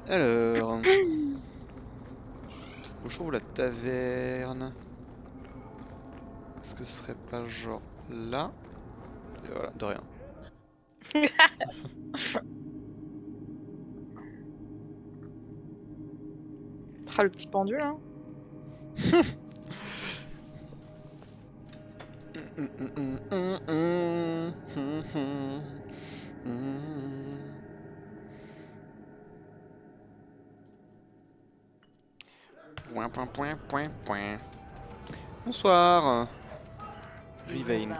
Alors, faut que je trouve la taverne. Est-ce que ce serait pas genre là? Et voilà, de rien. Ah, le petit pendule, hein. Point. Bonsoir. Rivain.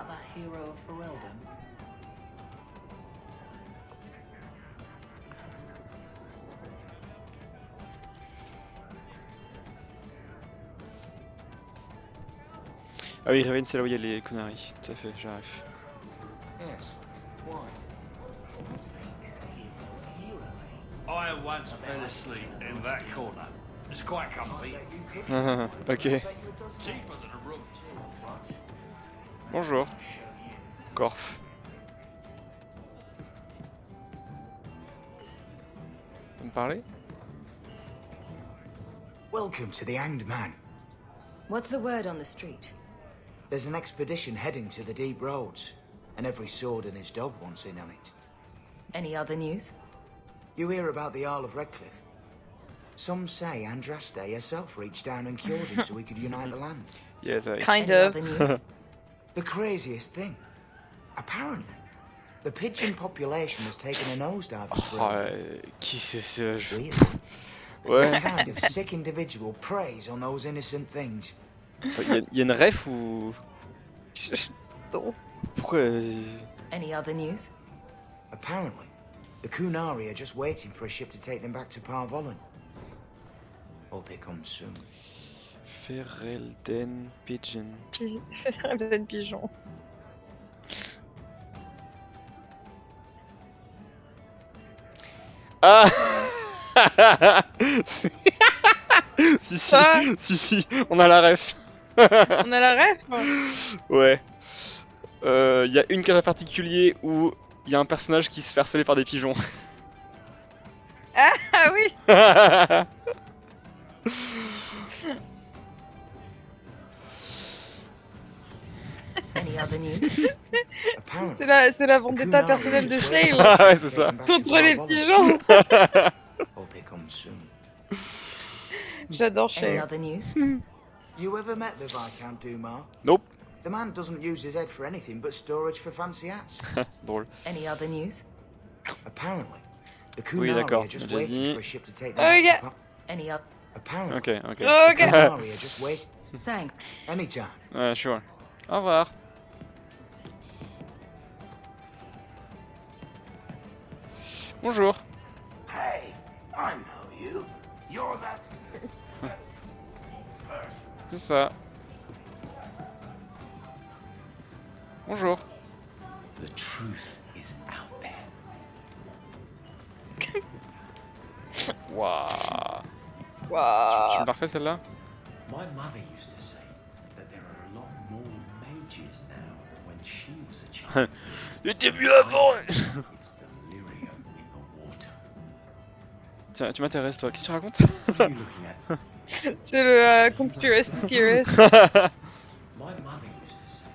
Ah oui, Rivain, c'est là où il y a les conneries. Tout à fait, j'arrive. Yes. Why? I once fell asleep in that corner. It's quite comfy. Ok. Cheaper than a room. Bonjour. Corf. Vous me parlez? Welcome to the Hanged Man. What's the word on the street? There's an expedition heading to the deep roads, and every sword and his dog wants in on it. Any other news? You hear about the Isle of Redcliffe? Some say Andraste herself reached down and cured him so he could unite the land. Yes, I... Kind of. The craziest thing. Apparently, the pigeon population has taken a nosedive. Qui c'est ce jeu? Ouais. What kind of sick individual preys on those innocent things? Y a une ref ou... Non. Pourquoi Any other news? Apparently, the Kunari are just waiting for a ship to take them back to Parvollen. Hope it comes soon. Ferelden Pigeon. Ferelden Pigeon. Ah si, on a la ref. On a la ref. Ouais. Y a une case en particulier où il y a un personnage qui se fait harceler par des pigeons. Ah oui. Any other news? C'est la vendetta personnelle de Shale. Ah ouais, c'est ça. Contre les pigeons. Hope it comes soon. J'adore Any Shale. other news? You ever met the Viscount Dumar? Nope. The man doesn't use his head for anything but storage for fancy hats. Drôle. Any other news? Apparently, the Oui, Kunari d'accord, are just j'ai waiting dit. for a ship to take them back to Parvollen. Any other? Apparently, Ok. the Kunari are just waiting. Thanks. Anytime. Ouais, sure. Au revoir. Bonjour. Hey, I know you. You're that C'est ça. Bonjour. The truth is out there. Waouh. Waouh. Tu me la refais celle-là? My mother used to say that there are a lot more mages now than when she was a child. C'était mieux avant. It's the lyrium in the water. Tiens, tu m'intéresses toi, qu'est-ce que tu racontes? What are you looking at? C'est le conspiracy theorist. My mother used to say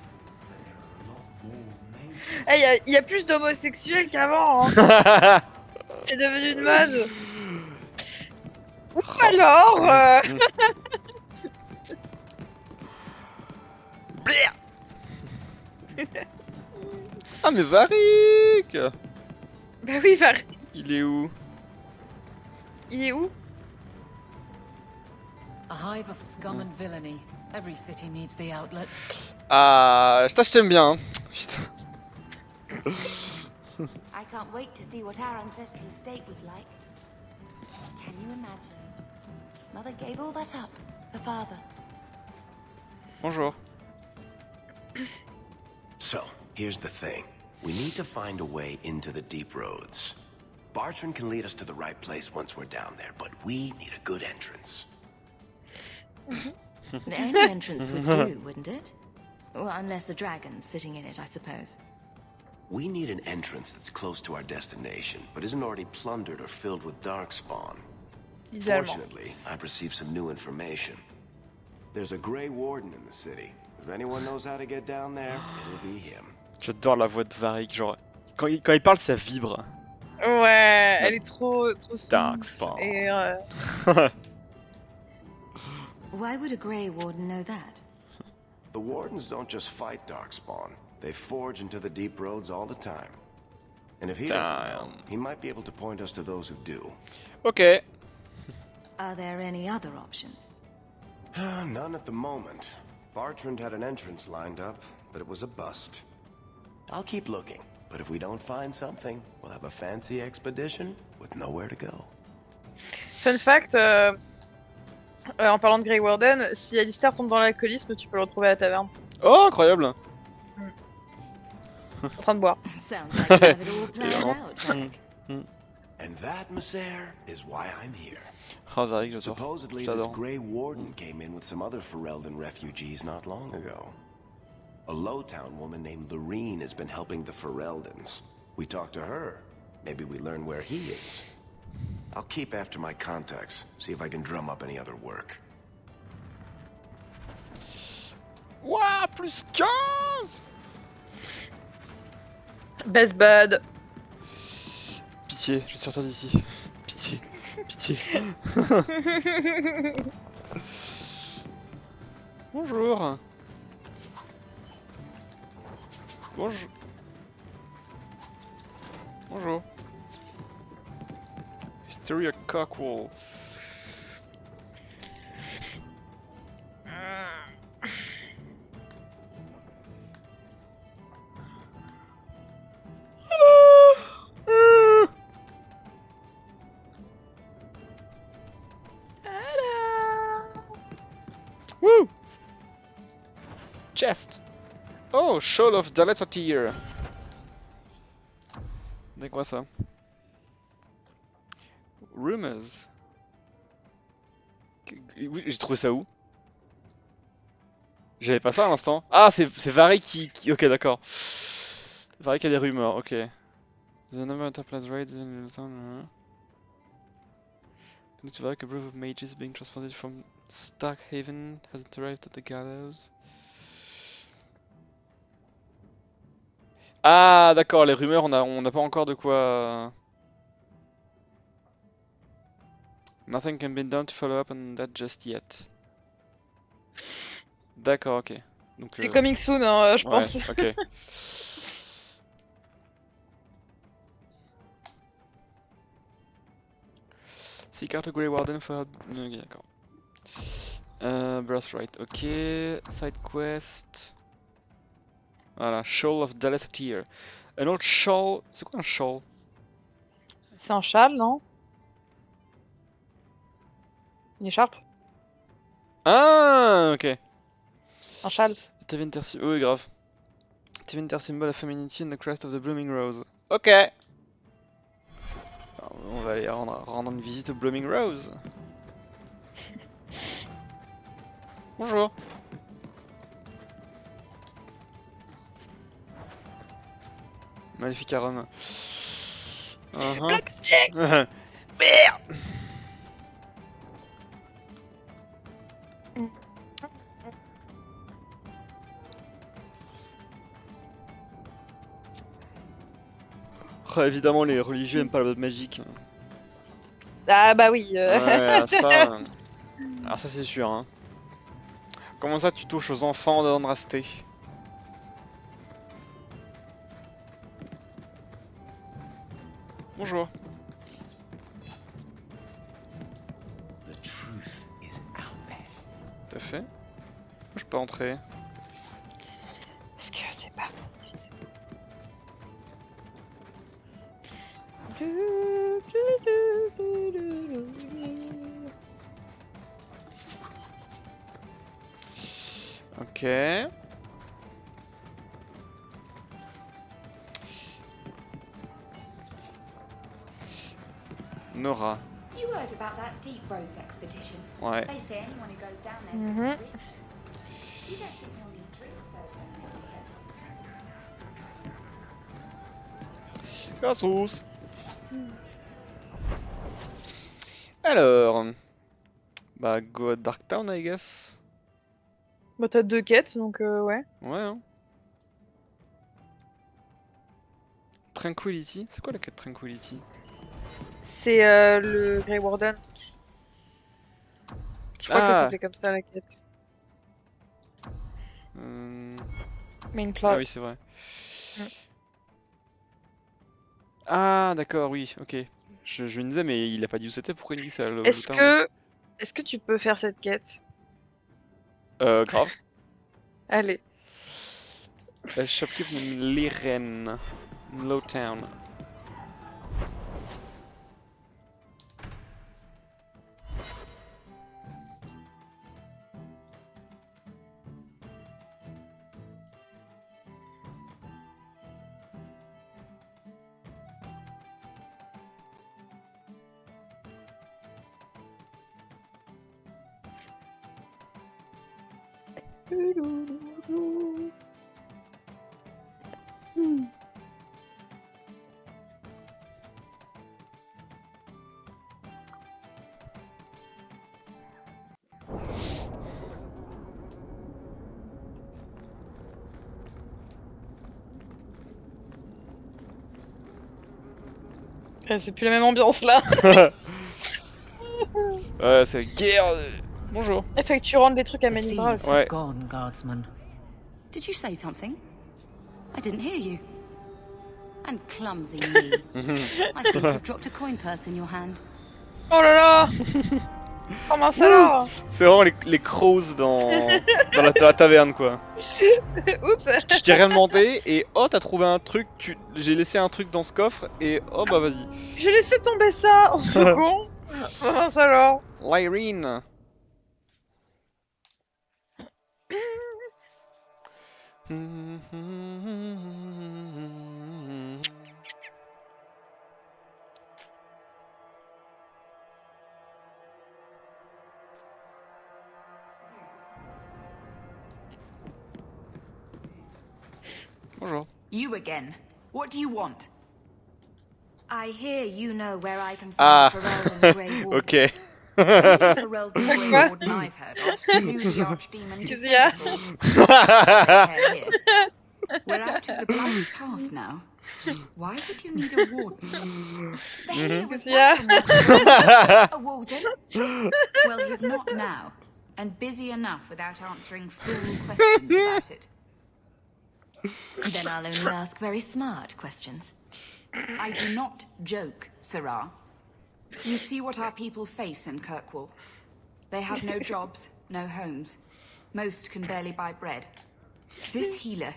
that there are a lot more mages. Hey, y a plus d'homosexuels qu'avant. Hein. C'est devenu une mode. Ou alors. Ah mais Varric. Bah oui, Varric. Il est où? Il est où? A hive of scum and villainy. Every city needs the outlet. Ah, je t'aime bien. Hein. Putain. I can't wait to see what our ancestral estate was like. Can you imagine? Mother gave all that up for father. Bonjour. So, here's the thing. We need to find a way into the deep roads. Bartrand can lead us to the right place once we're down there, but we need a good entrance. Any entrance would do, wouldn't it? Well, unless a dragon's sitting in it, I suppose. We need an entrance that's close to our destination, but isn't already plundered or filled with darkspawn. Fortunately, I've received some new information. There's a Grey Warden in the city. If anyone knows how to get down there, it'll be him. J'adore la voix de Varric, genre quand il parle ça vibre. Ouais, elle est trop smooth. Darkspawn. Et Why would a Grey Warden know that? The Wardens don't just fight darkspawn. They forge into the deep roads all the time. And if he doesn't know, he might be able to point us to those who do. Ok. Are there any other options? None at the moment. Bartrand had an entrance lined up, but it was a bust. I'll keep looking, but if we don't find something, we'll have a fancy expedition with nowhere to go. fun fact, en parlant de Grey Warden, si Alistair tombe dans l'alcoolisme, tu peux le retrouver à la taverne. Oh, incroyable. En train de boire. Sounds like you have it all planned out, Hawke. And that, Messer, is why I'm here. Oh, Varric, j'adore. Supposedly, this Grey Warden came in with some other Ferelden refugees not long ago. A Lowtown woman named Lorene has been helping the Fereldans. We talked to her. Maybe we learn where he is. I'll keep after my contacts, see if I can drum up any other work. Ouah, plus 15. Best bud. Pitié, je vais sortir d'ici. Pitié, pitié. Bonjour. Bonjour. Bonjour. Hysteria Cockwall. chest. Oh, shoal of Daleth Tear. C'est quoi ça? Rumors. Oui, j'ai trouvé ça où? J'avais pas ça à l'instant. Ah, c'est Varric qui... Ok, d'accord. Varric a des rumeurs, ok. The number of Templars raids in the town... To Varric, a group of mages being transported from Starkhaven hasn't arrived at the gallows. Ah, d'accord, les rumeurs, on n'a pas encore de quoi... Nothing can be done to follow up on that just yet. D'accord, ok. Donc, C'est coming soon, hein, je ouais, pense. ok. Seek out a Grey Warden for... Ok, d'accord. Birthright, ok. Side quest. Voilà, Shoal of Daleth Tear. Un autre shawl. C'est quoi un shawl? C'est un châle, non? Une écharpe? Ah, ok. Un châle. Teventer symbol. Oui, grave. Teventer symbol of femininity and the crest of the blooming rose. Ok. Alors, on va aller rendre une visite au blooming rose. Bonjour. Maléfique arôme. Blackstick. Merde. Oh, évidemment, les religieux aiment pas la botte magique. Ah bah oui. Ouais, ça... Alors ça c'est sûr. Hein. Comment ça tu touches aux enfants d'Andrasté? Bonjour. Tout à fait. Je peux entrer. Est-ce que c'est pas... Je sais pas. Ok. Nora. You heard about that Deep Roads expedition? Ouais. They say anyone who goes down there is rich. You don't think you'll need drinks though, Cassos. Alors. Bah, go at Darktown, I guess. Bah t'as 2 quêtes, donc ouais. Ouais, hein. Tranquility? C'est quoi la quête Tranquility? C'est le Grey Warden. Je crois que ça s'appelait comme ça la quête. Main plot. Ah oui, c'est vrai. Ah, d'accord, oui, ok. Je me disais, mais il a pas dit où c'était, pourquoi il dit ça? Est-ce que tu peux faire cette quête? Grave. Allez. Shopkeep Liren. Lowtown. C'est plus la même ambiance là. Ouais, c'est guerre. Bonjour. Fait que tu rentres des trucs à Manindra aussi. Ouais. Gone, guardsman. Did you say something? I didn't hear you. And clumsy me. I think you've dropped a coin purse in your hand. Oh là là. Comment ça là? C'est vraiment les crows dans la taverne quoi. Oups. Je t'ai rien demandé et oh t'as trouvé un truc, j'ai laissé un truc dans ce coffre et oh bah vas-y. J'ai laissé tomber ça en second. Comment ça alors? Lyrene. Bonjour. You again. What do you want? I hear you know where I can find Ah, Pharrell and the Grey Warden. ok. Pharrell the Grey Warden I've heard of slew the Archdemon to save us all. Care here. We're out of the Blight's path now. Why would you need a warden? The healer was a warden. Well, he's not now, and busy enough without answering fool questions about it. Then I'll only ask very smart questions. I do not joke, Sirrah. You see what our people face in Kirkwall. They have no jobs, no homes. Most can barely buy bread. This healer,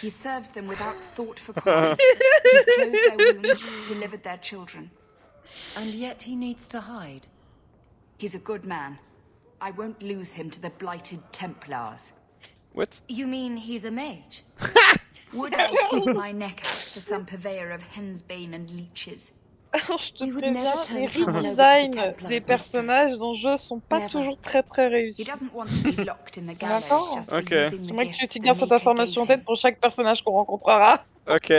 he serves them without thought for crime. He's closed their wounds, delivered their children. And yet he needs to hide. He's a good man. I won't lose him to the blighted Templars. What? You mean he's a mage? Would I stick my neck out to some purveyor of hensbane and leeches? Alors je te préviens, les redesigns des personnages dans le jeu sont pas toujours très réussis. D'accord. J'aimerais que tu gardes cette information en tête pour chaque personnage qu'on rencontrera. Ok.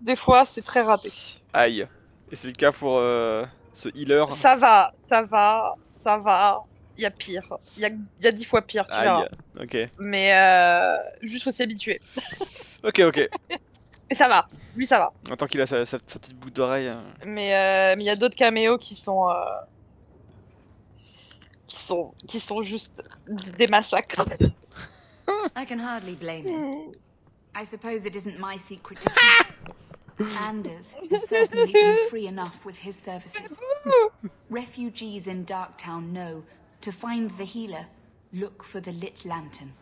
Des fois, c'est très raté. Aïe. Et c'est le cas pour ce healer. Ça va. Il y a pire. Il y a 10 fois pire, tu verras. Ok. Mais juste faut s'y habituer. Ok. Et ça va. Lui, ça va. Tant qu'il a sa petite boucle d'oreille. Mais il y a d'autres caméos qui sont juste des massacres. I can hardly blame him. I suppose it isn't my secret to keep. Anders has certainly been free enough with his services. Refugees in Darktown know to find the healer, look for the lit lantern.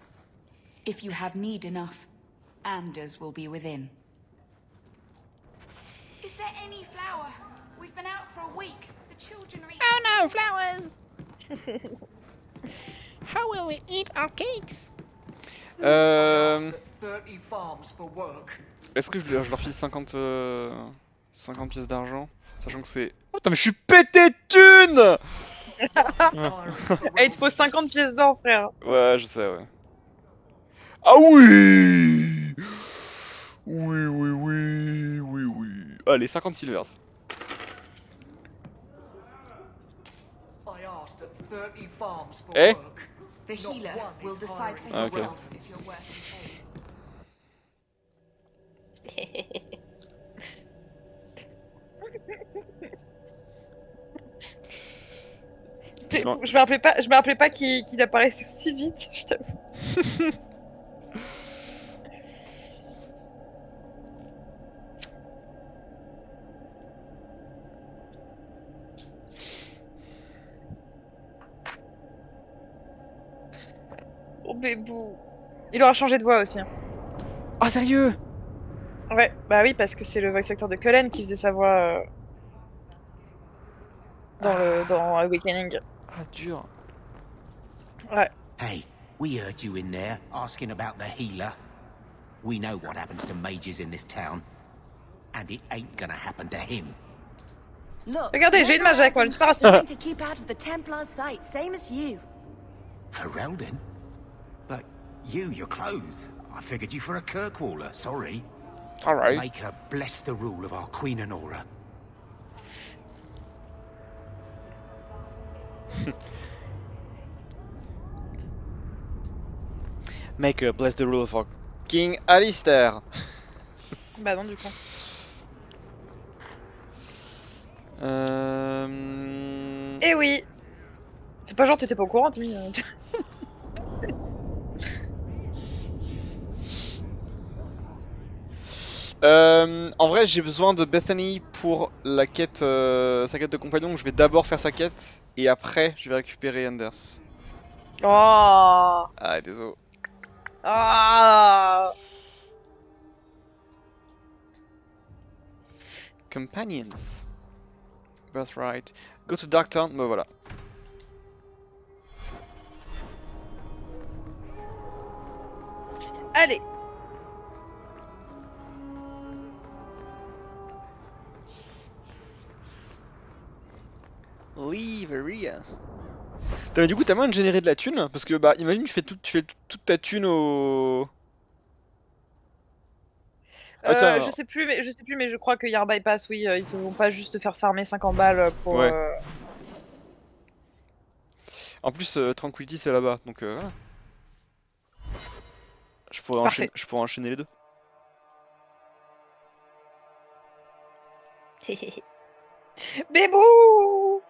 If you have need enough, Anders will be within. Is there any flour? We've been out for a week. The children are eating. Oh no, flowers! How will we eat our cakes? 30 farms for work. Est-ce que je leur file 50 pièces d'argent? Sachant que c'est... Oh putain mais je suis pété de thunes. Et il te faut 50 pièces d'or, frère. Ouais, je sais, ouais. Ah oui. Oui. Allez, 50 silvers. I asked at 30 farms for Eh? work. The healer will decide for Ah, ok. yourself if you're worth his aid. Non. Je me rappelais pas qu'il apparaissait aussi vite, je t'avoue. Oh bébou. Il aura changé de voix aussi. Ah sérieux? Ouais, bah oui, parce que c'est le voice actor de Cullen qui faisait sa voix dans Awakening. Ah dur. Ouais. Hey, we heard you in there asking about the healer. We know what happens to mages in this town, and it ain't gonna happen to him. Look, regardez, j'ai une mage avec moi, je suis pas raciste. trying to keep out of the Templar's sight, same as you. Ferelden? But your clothes. I figured you for a Kirkwaller, sorry. Alright. Make her bless the rule of our Queen Honora. Make her bless the rule for King Alistair. Bah non, du coup. Eh oui. C'est pas genre t'étais pas au courant, Timmy. En vrai, j'ai besoin de Bethany pour la quête, sa quête de compagnon. Donc je vais d'abord faire sa quête et après je vais récupérer Anders. Oh. Ah, désolé. Ah. Companions. Birthright. Go to Darktown. Bah voilà. Allez. Livery. Du coup, t'as moyen de générer de la thune? Parce que, bah, imagine, tu fais toute ta thune au... Ah tiens, Je sais plus, mais je crois qu'il y a un bypass, oui. Ils te vont pas juste te faire farmer 50 balles pour... ouais. En plus, Tranquility, c'est là-bas, donc voilà. Je pourrais enchaîner les deux. Bébou!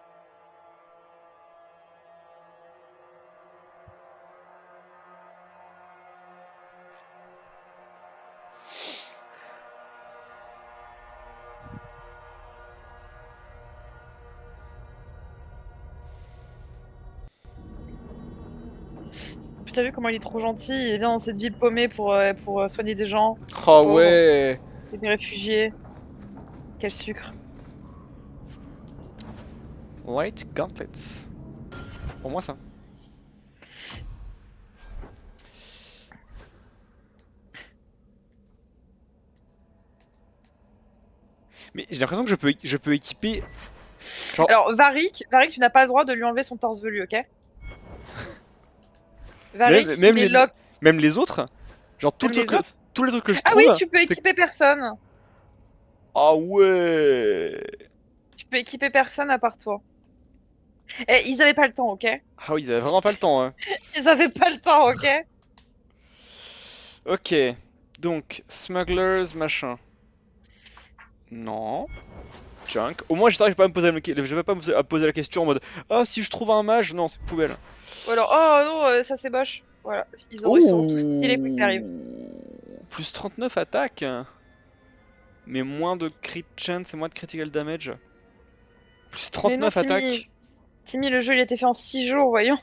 T'as vu comment il est trop gentil, il vient dans cette ville paumée pour soigner des gens. Oh ouais! Et des réfugiés. Quel sucre. Light Gauntlets. Pour moi, ça. Mais j'ai l'impression que je peux équiper... Genre... Alors, Varric, tu n'as pas le droit de lui enlever son torse velu, ok? Varric, même les autres? Genre tous les trucs que je trouve... Ah oui, tu peux équiper personne. Ah ouais. Tu peux équiper personne à part toi. Et ils avaient pas le temps, ok? Ah oui, ils avaient vraiment pas le temps, hein. Ils avaient pas le temps, ok? Ok. Donc, smugglers, machin. Non. Junk. Au moins, j'espère que je vais pas me poser la question en mode ah, si je trouve un mage, non, c'est poubelle. Ou alors, oh non, ça c'est moche. Voilà, ils sont tous stylés quoi qu'il arrive. Plus 39 attaques. Mais moins de crit chance et moins de critical damage. Plus 39 attaques. Timmy, le jeu il a été fait en 6 jours, voyons.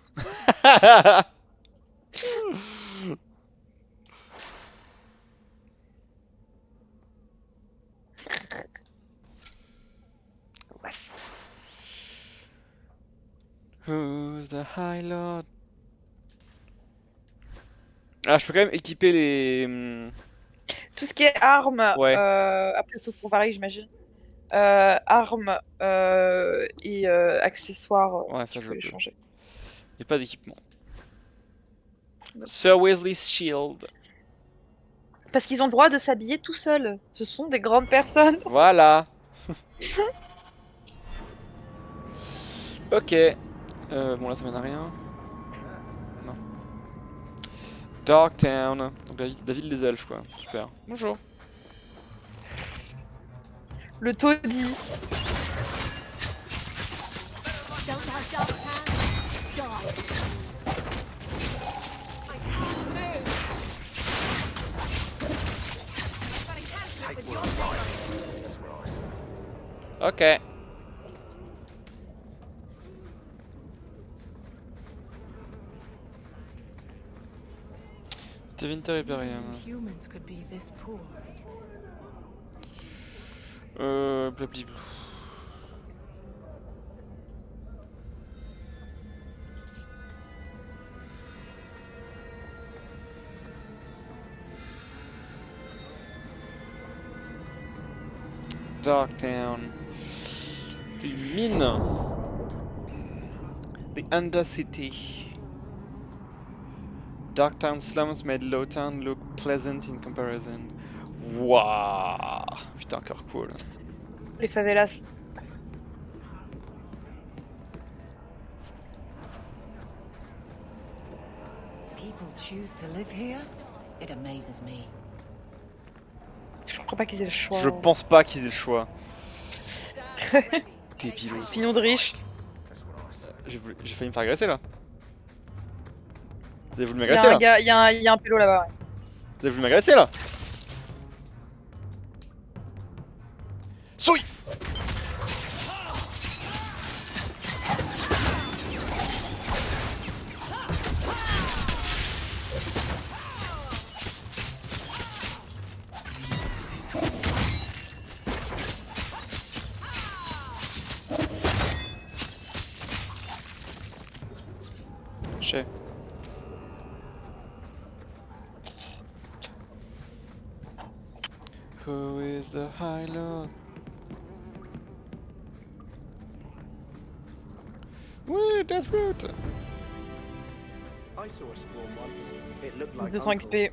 Who's the High Lord? Ah, je peux quand même équiper les... Tout ce qui est armes, ouais. après sauf pour Varric j'imagine. Armes et accessoires, ouais, ça je peux les changer. Il n'y a pas d'équipement. Sir Weasley's Shield. Parce qu'ils ont le droit de s'habiller tout seuls. Ce sont des grandes personnes. Voilà. Ok. Bon là ça mène à rien. Non. Darktown. Donc la ville des elfes quoi. Super. Bonjour. Le taudis. Ok. Tevinter Hyperion. Blablabla. Darktown. The mine. The Undercity. Darktown slums made Lowtown look pleasant in comparison. Wouah. Putain, encore cool. Les favelas. People choose to live here? It amazes me. Je crois pas qu'ils aient le choix. Je pense pas qu'ils aient le choix. Débilos. Pignon de riche. J'ai failli me faire agresser là. Vous avez voulu m'agresser là? Il y a un pélo là-bas. Ouais. Vous avez voulu m'agresser là? Souille! Who is the High Lord? Oui, Death Root! I saw a swarm once. It looked like 200 Uncle. XP.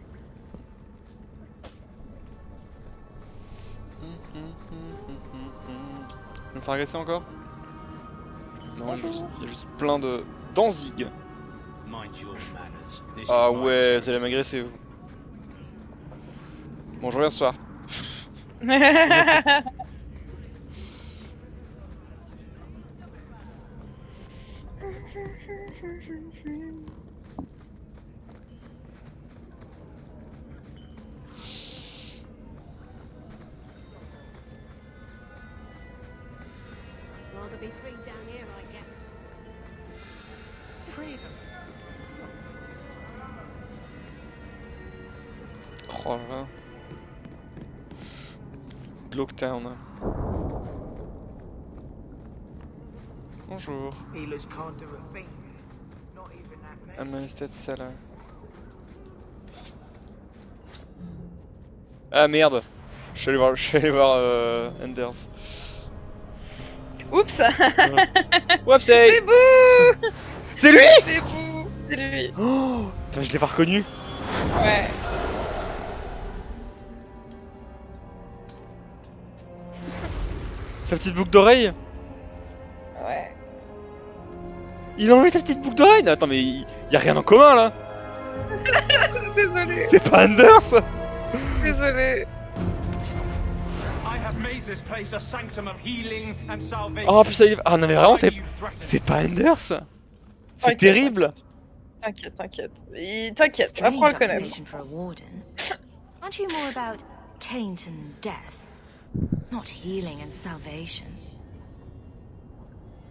Je vais me faire agresser encore? Non, il y a juste plein de... Danzig! Ah ouais, vous allez m'agresser vous. Bon, je reviens ce soir. Rather be free down here, I guess. Freedom. Oh là là. Glocktown. Bonjour. Healers can't do a thing. Not even that many. Administrated Cellar. Ah merde. Je suis allé voir Enders. Oups. Oups, hey. Bébou. C'est lui. Bébou. C'est lui. Oh, putain, je l'ai pas reconnu. Ouais. Sa petite boucle d'oreille. Ouais. Il a enlevé sa petite boucle d'oreille. Attends, mais y a rien en commun là. Désolé. C'est pas Anders. Désolé. Oh putain, ah non mais vraiment c'est pas Anders. C'est terrible. T'inquiète, t'inquiète. T'inquiète, apprends à le connaître. Occupation for a warden. Aren't you more about taint and death, not healing and salvation?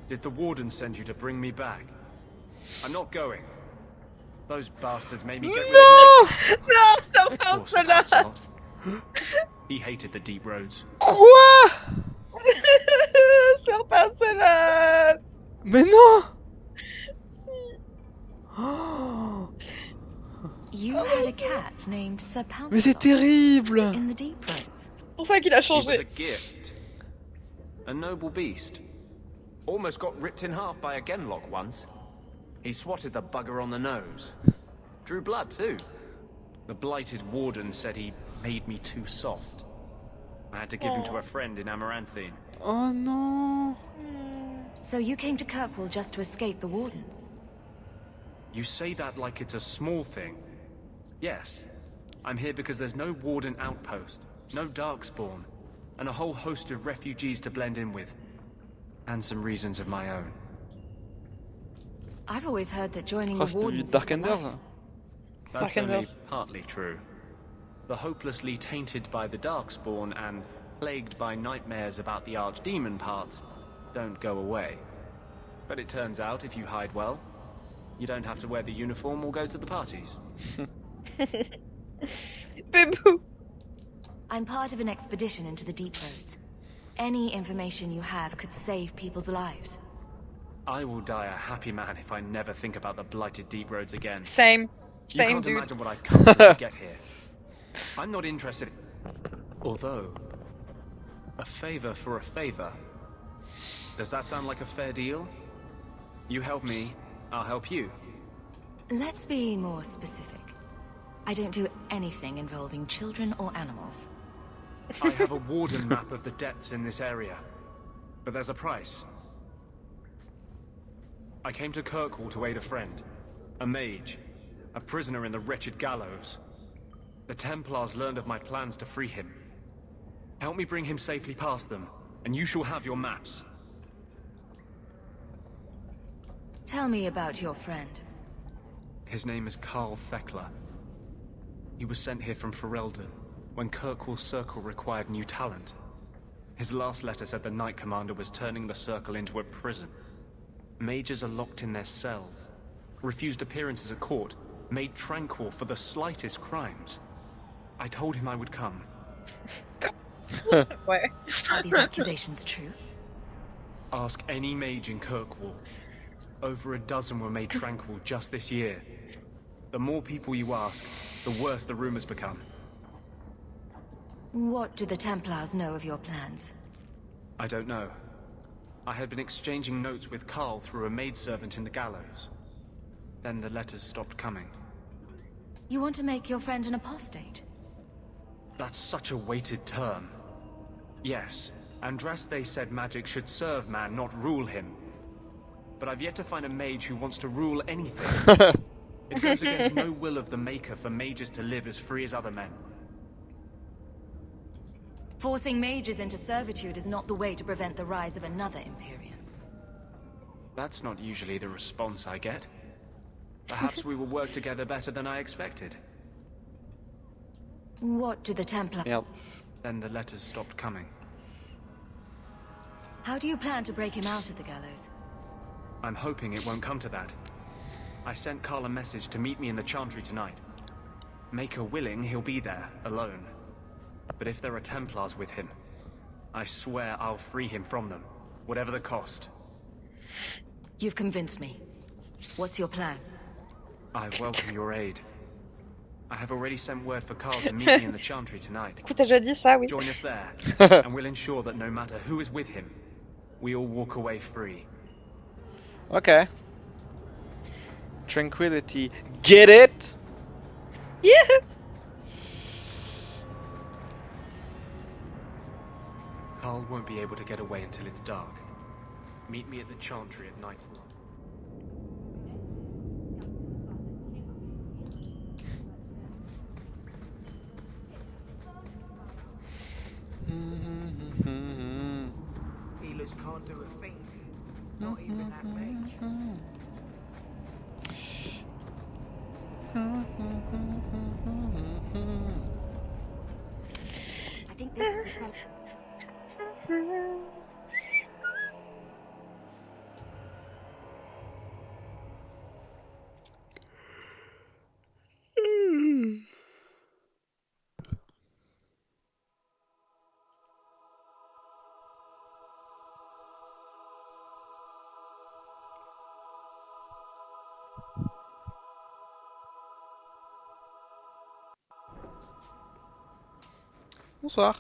Did the warden send you to bring me back? I'm not going. Those bastards made me get rid of my... Non, serpent salade. He hated the deep roads. Quoi? Serpent salade. Mais non. You had a cat named Serpent. Mais c'est terrible. In the deep roads. C'est pour ça qu'il a It was changé. a gift. A noble beast. Almost got ripped in half by a genlock once. He swatted the bugger on the nose. Drew blood too. The blighted warden said he made me too soft. I had to give him to a friend in Amaranthine. Oh no. So you came to Kirkwall just to escape the wardens? You say that like it's a small thing. Yes. I'm here because there's no warden outpost, no darkspawn, and a whole host of refugees to blend in with. And some reasons of my own. I've always heard that joining Oh, the c'était lui wardens de Dark is the Enders. life. That's Dark only Enders. partly true. The hopelessly tainted by the Darkspawn and plagued by nightmares about the Archdemon parts don't go away. But it turns out if you hide well, you don't have to wear the uniform or go to the parties. Bébou. I'm part of an expedition into the deep roads. Any information you have could save people's lives. I will die a happy man if I never think about the blighted deep roads again. Same. You Same, can't dude. imagine what I've come through to get here. I'm not interested. Although, a favor for a favor. Does that sound like a fair deal? You help me, I'll help you. Let's be more specific. I don't do anything involving children or animals. I have a warden map of the depths in this area. But there's a price. I came to Kirkwall to aid a friend. A mage. A prisoner in the wretched gallows. The Templars learned of my plans to free him. Help me bring him safely past them, and you shall have your maps. Tell me about your friend. His name is Carl Thekla. He was sent here from Ferelden, when Kirkwall Circle required new talent. His last letter said the Knight Commander was turning the Circle into a prison. Mages are locked in their cells, refused appearances at court, made tranquil for the slightest crimes. I told him I would come. Ouais. Are these accusations true? Ask any mage in Kirkwall. Over a dozen were made tranquil just this year. The more people you ask, the worse the rumors become. What do the Templars know of your plans? I don't know. I had been exchanging notes with Carl through a maidservant in the gallows. Then the letters stopped coming. You want to make your friend an apostate? That's such a weighted term. Yes, Andraste said magic should serve man, not rule him. But I've yet to find a mage who wants to rule anything. It goes against no will of the Maker for mages to live as free as other men. Forcing mages into servitude is not the way to prevent the rise of another Imperium. That's not usually the response I get. Perhaps we will work together better than I expected. What do the Templar... Merde. Then the letters stopped coming. How do you plan to break him out of the gallows? I'm hoping it won't come to that. I sent Carl a message to meet me in the Chantry tonight. Maker willing, he'll be there, alone. But if there are Templars with him, I swear I'll free him from them, whatever the cost. You've convinced me. What's your plan? I welcome your aid. I have already sent word for Carl to meet me in the Chantry tonight. Écoute, t'as déjà dit ça, oui. Join us there, and we'll ensure that no matter who is with him, we all walk away free. Okay. Tranquility. Get it? Yeah. Carl won't be able to get away until it's dark. Meet me at the Chantry at nightfall. Healers can't do a thing. Not even that mage. I think this is the same. Bonsoir.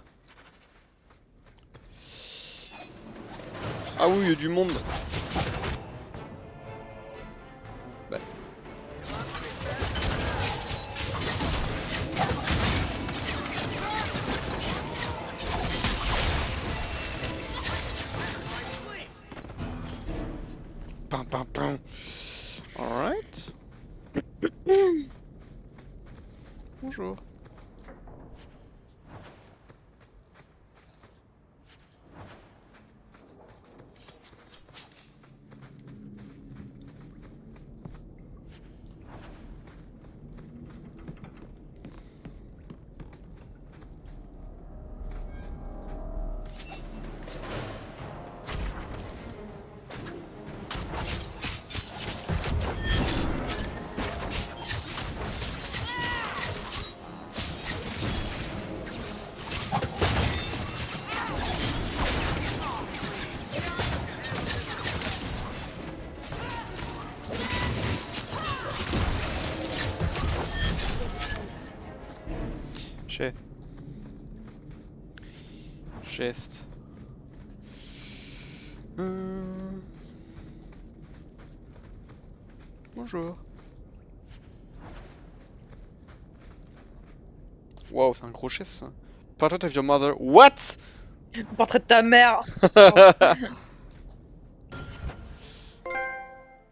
Ah oui, il y a du monde. Bah. Pam pam pam. All right. Bonjour. Geste. Bonjour. Wow, c'est un gros geste ça. Portrait of your mother. What? Portrait de ta mère.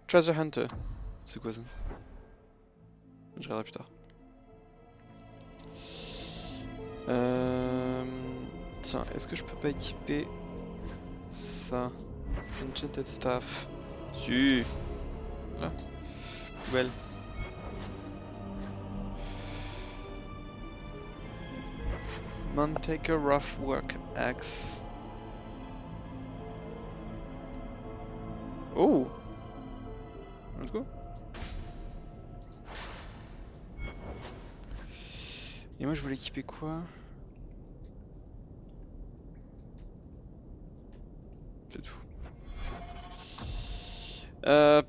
Treasure Hunter. C'est quoi ça? Je regarderai plus tard. Tiens, est-ce que je peux pas équiper ça? Enchanted Staff. Si. Là. Poubelle. Mantaker Rough Work Axe. Oh! Let's go. Et moi je voulais équiper quoi? C'est tout.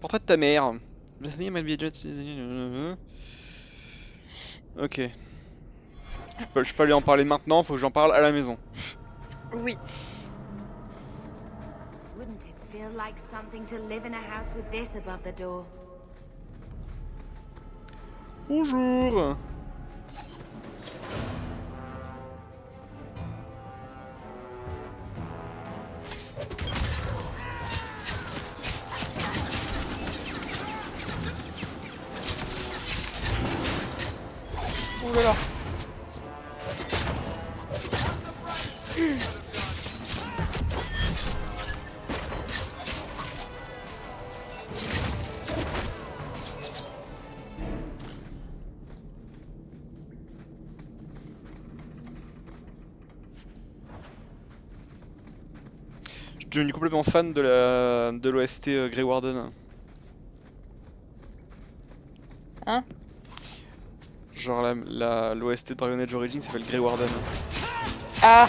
Portrait de ta mère. Ok. Je peux pas lui en parler maintenant, faut que j'en parle à la maison. Oui. Wouldn't it feel like something to live in a house with this above the door? Bonjour. Oh là là. Je suis devenu complètement fan de l'OST Grey Warden. Hein? Genre l'OST de Dragon Age Origins s'appelle Grey Warden. Ah!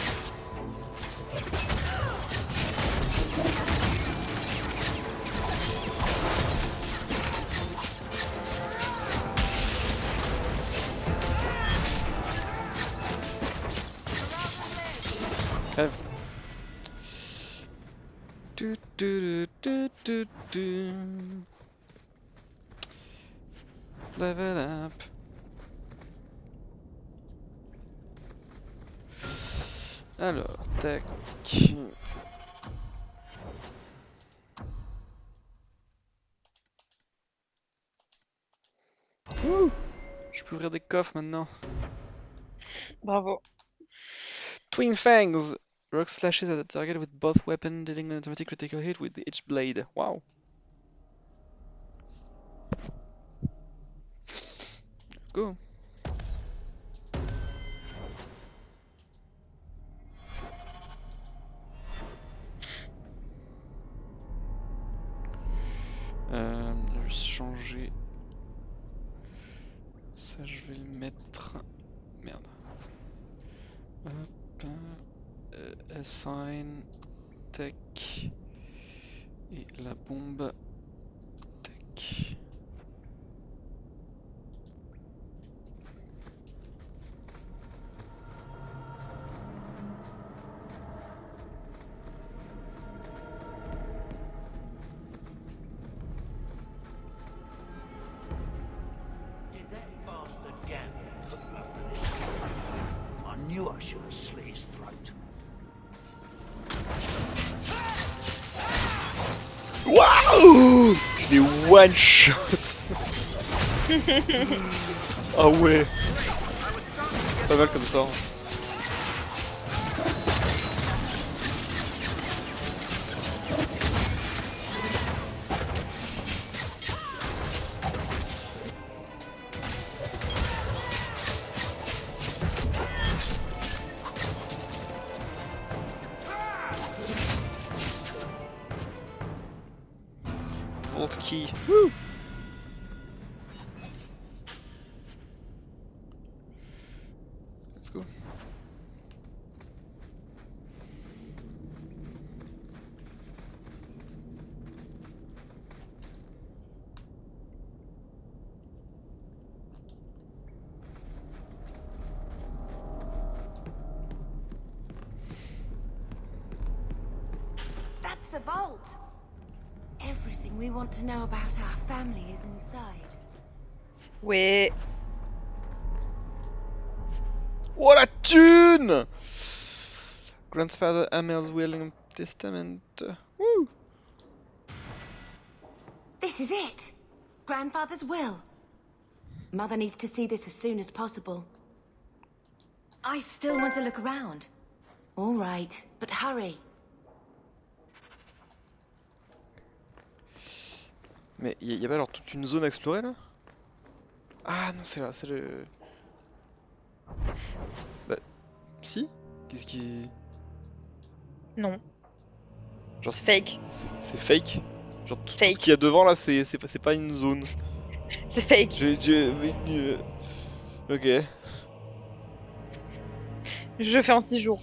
Crève. Tu, tu, tu, tu, tu. Level up. Alors, tac. Ouh, je peux ouvrir des coffres maintenant. Bravo. Twin Fangs! Rock slashes at the target with both weapons, dealing an automatic critical hit with each blade. Wow. Let's go. Je vais changer. Ça, je vais le mettre. Merde. Hop. Assign. Tac. Et la bombe. Tac. Did that bastard Gambler put you up to this? I knew I should have slit his throat. Waouh! Je l'ai one shot. Ah ouais. Pas mal comme ça. Vault key. Woo! Let's go. That's the vault. Everything we want to know about our family is inside. Ouais. Oh la thune! Grandfather Amel's will and testament. Woo! This is it. Grandfather's will. Mother needs to see this as soon as possible. I still want to look around. All right, but hurry. Mais y a pas alors toute une zone à explorer là? Ah non, c'est là, c'est le. Bah. Si? Qu'est-ce qui. Non. Genre Fake. C'est fake? Genre tout ce Fake. qu'il y a devant là, c'est pas une zone. C'est fake. Ok. Je fais en 6 jours.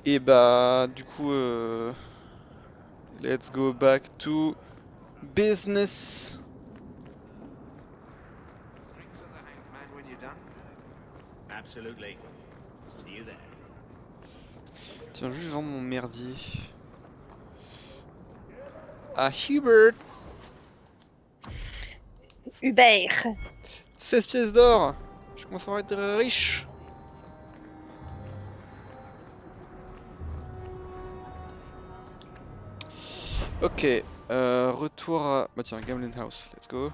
Et bah, du coup, let's go back to business. Absolutely. See you there. Tiens, juste vendre mon merdier. À Hubert. Hubert. 16 pièces d'or. Je commence à être riche. Ok, retour à... Bah tiens, Gambling House, let's go.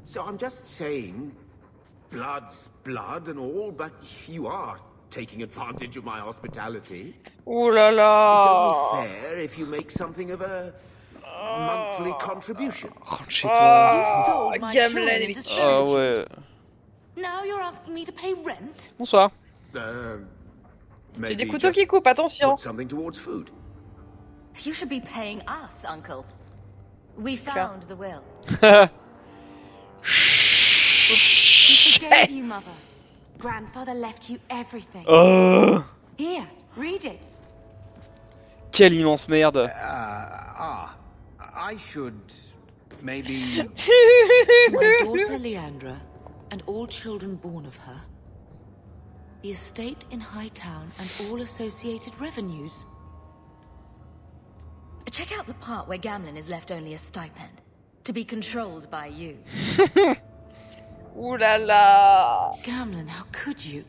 So I'm just saying, blood's blood and all, but you are taking advantage of my hospitality. Ouh là It's là. only fair if you make something of a monthly contribution. Rentre chez toi. Gamelin, il est Ah ouais. Now you're asking me to pay rent? Bonsoir. Il y a des couteaux qui coupent, attention. Put something towards food. You should be paying us, Uncle. We found the will. He forgave you, Mother. Grandfather left you everything. Here, read it. Quelle immense merde. I should maybe... To my daughter Leandra, and all children born of her, the estate in Hightown and all associated revenues. Check out the part where Gamlin is left only a stipend, to be controlled by you. Ouh là là. Gamlin, how could you?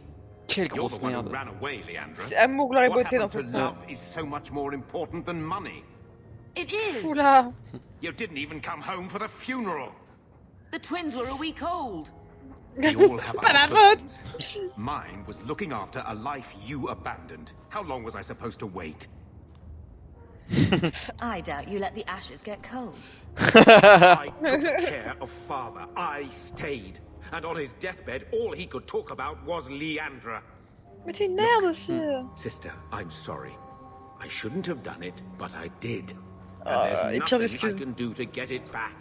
Quelle You're grosse the one who merde. ran away, Leandra. C'est amour, gloire et What beauté dans happened ce to coin. love is so much more important than money. It is. Ouh là. You didn't even come home for the funeral. The twins were a week old. We all have Pas our ma faute. burdens. Mine was looking after a life you abandoned. How long was I supposed to wait? I doubt you let the ashes get cold. I took care of father. I stayed. And on his deathbed, all he could talk about was Leandra. Mais t'es une merde aussi. Sister, I'm sorry. I shouldn't have done it, but I did. And Les there's pires nothing I excuses. can do to get it back.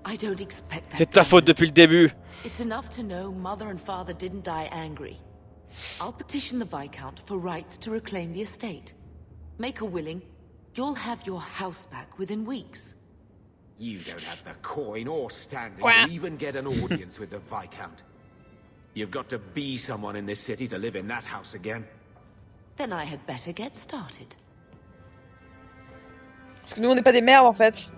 I don't expect that. C'est ta faute depuis le début. It's enough to know Mother and Father didn't die angry. I'll petition the Viscount for rights to reclaim the estate. Make her willing. You'll have your house back within weeks. You don't have the coin or standing Quack. to even get an audience with the Viscount. You've got to be someone in this city to live in that house again. Then I had better get started. Parce que nous on n'est pas des merdes en fait.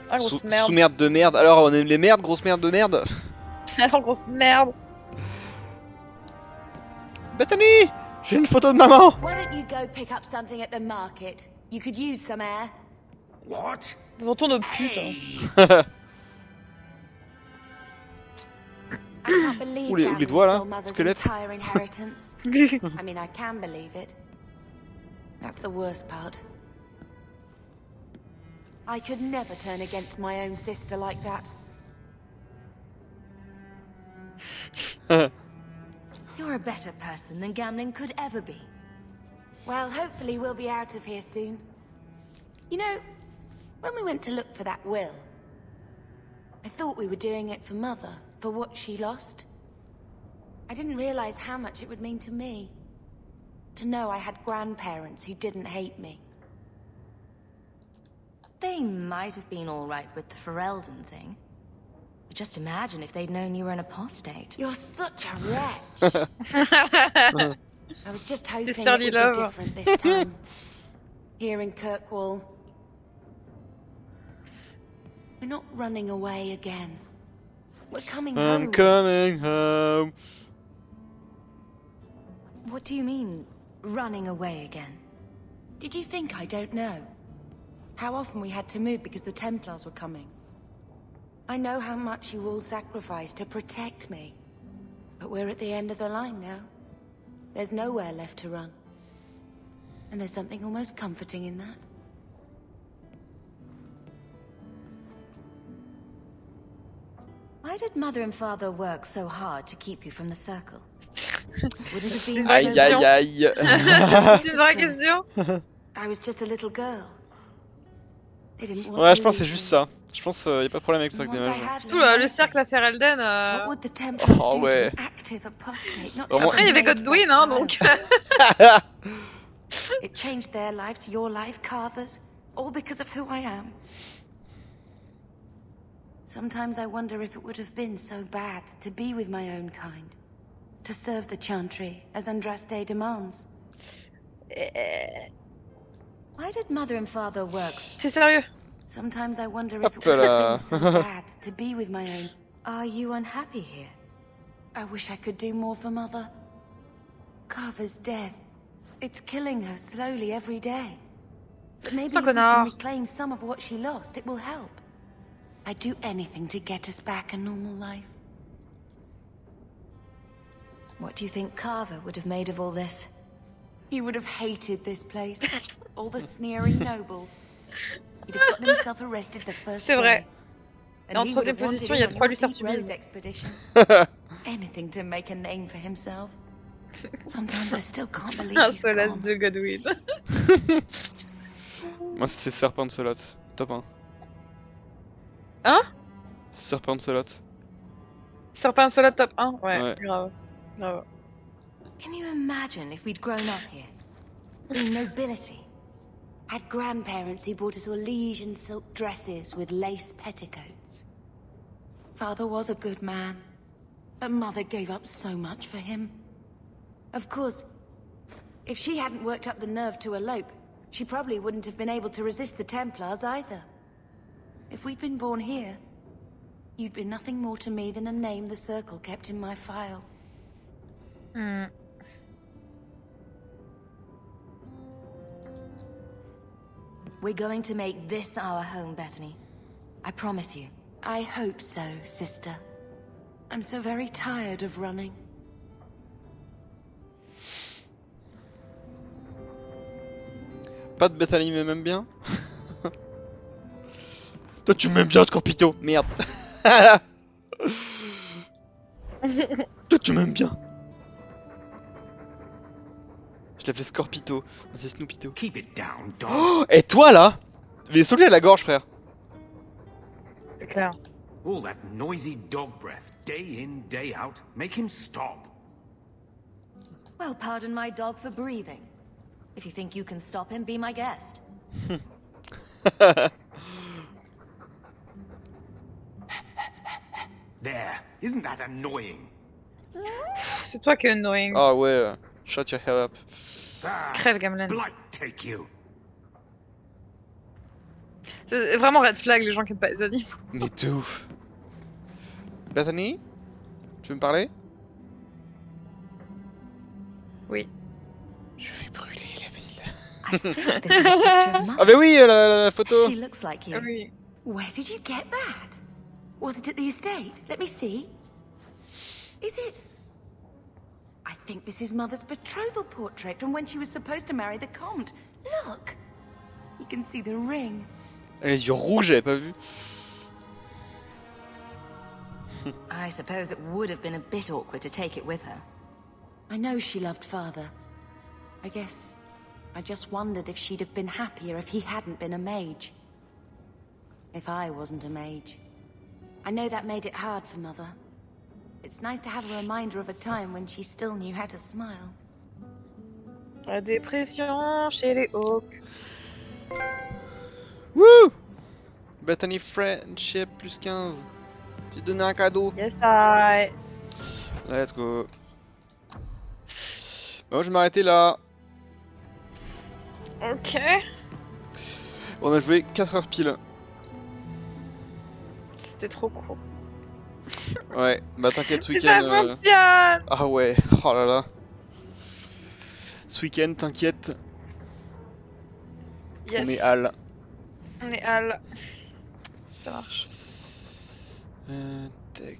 Ah grosse merde. Sous-merde de merde. Alors on aime les merdes, grosse merde de merde. Alors grosse merde. Bethany, j'ai une photo de maman. Why don't you go pick up something at the market? You could use some air. What? Vends-toi nos putes. Hein. I can't believe Ou les Gavin doigts, là, stole Mother's squelette. entire inheritance. I mean, I can believe it. That's the worst part. I could never turn against my own sister like that. You're a better person than Gamlin could ever be. Well, hopefully we'll be out of here soon. You know, when we went to look for that will, I thought we were doing it for Mother, for what she lost. I didn't realize how much it would mean to me. To know I had grandparents who didn't hate me. They might have been all right with the Ferelden thing. But just imagine if they'd known you were an apostate. You're such a wretch. I was just hoping it Sisterly would be love. different this time. Here in Kirkwall. We're not running away again. We're coming I'm home. coming home. What do you mean, running away again? Did you think I don't know? How often we had to move because the Templars were coming. I know how much you all sacrificed to protect me. But we're at the end of the line now. There's nowhere left to run. And there's something almost comforting in that. Why did Mother and Father work so hard to keep you from the Circle? Aïe aïe aïe. C'est une vraie question. I was just a little girl. They didn't want Ouais, to je pense que c'est lose juste me. ça. Je pense y a pas de problème avec ça que des mages. Surtout le cercle à Ferelden. What would the Templars Oh do to ouais. an active apostate, not Vraiment. just a Après, il y avait made Godwin, hein, donc. It changed their lives, your life, Carver's, all because of who I am. Sometimes I wonder if it would have been so bad to be with my own kind, to serve the Chantry as Andraste demands. Why did Mother and Father work? C'est sérieux. Sometimes I wonder if it would have been so bad to be with my own. Are you unhappy here? I wish I could do more for Mother. Carver's death. It's killing her slowly every day. But maybe if we can reclaim some of what she lost, it will help. I'd do anything to get us back a normal life. What do you think Carver would have made of all this? He would have hated this place. All the sneering nobles. He'd have gotten himself arrested the first C'est vrai. day. Et en troisième position, il y a 3 Lucernes Sublimes. Anything to make a name for himself. Sometimes I still can't believe Un he's Solas gone. de Godwin. Moi, c'est Serpent Solot. Top 1. Hein? Serpent Solot. Serpent Solat top 1? Ouais. Grave. Grave. Can you imagine if we'd grown up here? The nobility. Had grandparents who bought us all liege and silk dresses with lace petticoats. Father was a good man, but Mother gave up so much for him. Of course, if she hadn't worked up the nerve to elope, she probably wouldn't have been able to resist the Templars either. If we'd been born here, you'd be nothing more to me than a name the Circle kept in my file. We're going to make this our home, Bethany. I promise you. I hope so, sister. I'm so very tired of running. Pas de Bethany mais m'aime bien. Toi tu m'aimes bien Scorpito. Merde. Toi tu m'aimes bien. Je l'appelais Scorpito. C'est Snoopito. Keep it down, dog. Oh, et toi là? Mais saute-lui à la gorge frère. C'est clair. All that noisy dog breath, day in, day out. Make him stop. Well, pardon my dog for breathing. If you think you can stop him, be my guest. There. Isn't that annoying? C'est toi qui es annoying. Ah ouais. Shut your hell up. Crève, Gamelin. Blight take you. C'est vraiment red flag les gens qui aiment pas les animaux. Mais de ouf. Bethany? Tu veux me parler? Oui. Je vais brûler la ville. I think this is a picture of Mother. Ah bah oui, la photo. She looks like you. Oui. Where did you get that? Was it at the estate? Let me see. Is it? I think this is Mother's betrothal portrait from when she was supposed to marry the Comte. Look! You can see the ring. Les yeux rouges, j'avais pas vu. I suppose it would have been a bit awkward to take it with her. I know she loved Father. I guess I just wondered if she'd have been happier if he hadn't been a mage. If I wasn't a mage. I know that made it hard for Mother. It's nice to have a reminder of a time when she still knew how to smile. La dépression chez les Hawke. Wouh! Bethany Friendship plus 15. J'ai donné un cadeau. Yes, I. Let's go. Bon, je vais m'arrêter là. Ok. On a joué 4 heures pile. C'était trop court. Ouais, bah t'inquiète, ce Les week-end. aventures. Ah ouais, oh là là. Ce week-end, t'inquiète. Yes. On est Hal. On est Hal. Ça marche. Tac.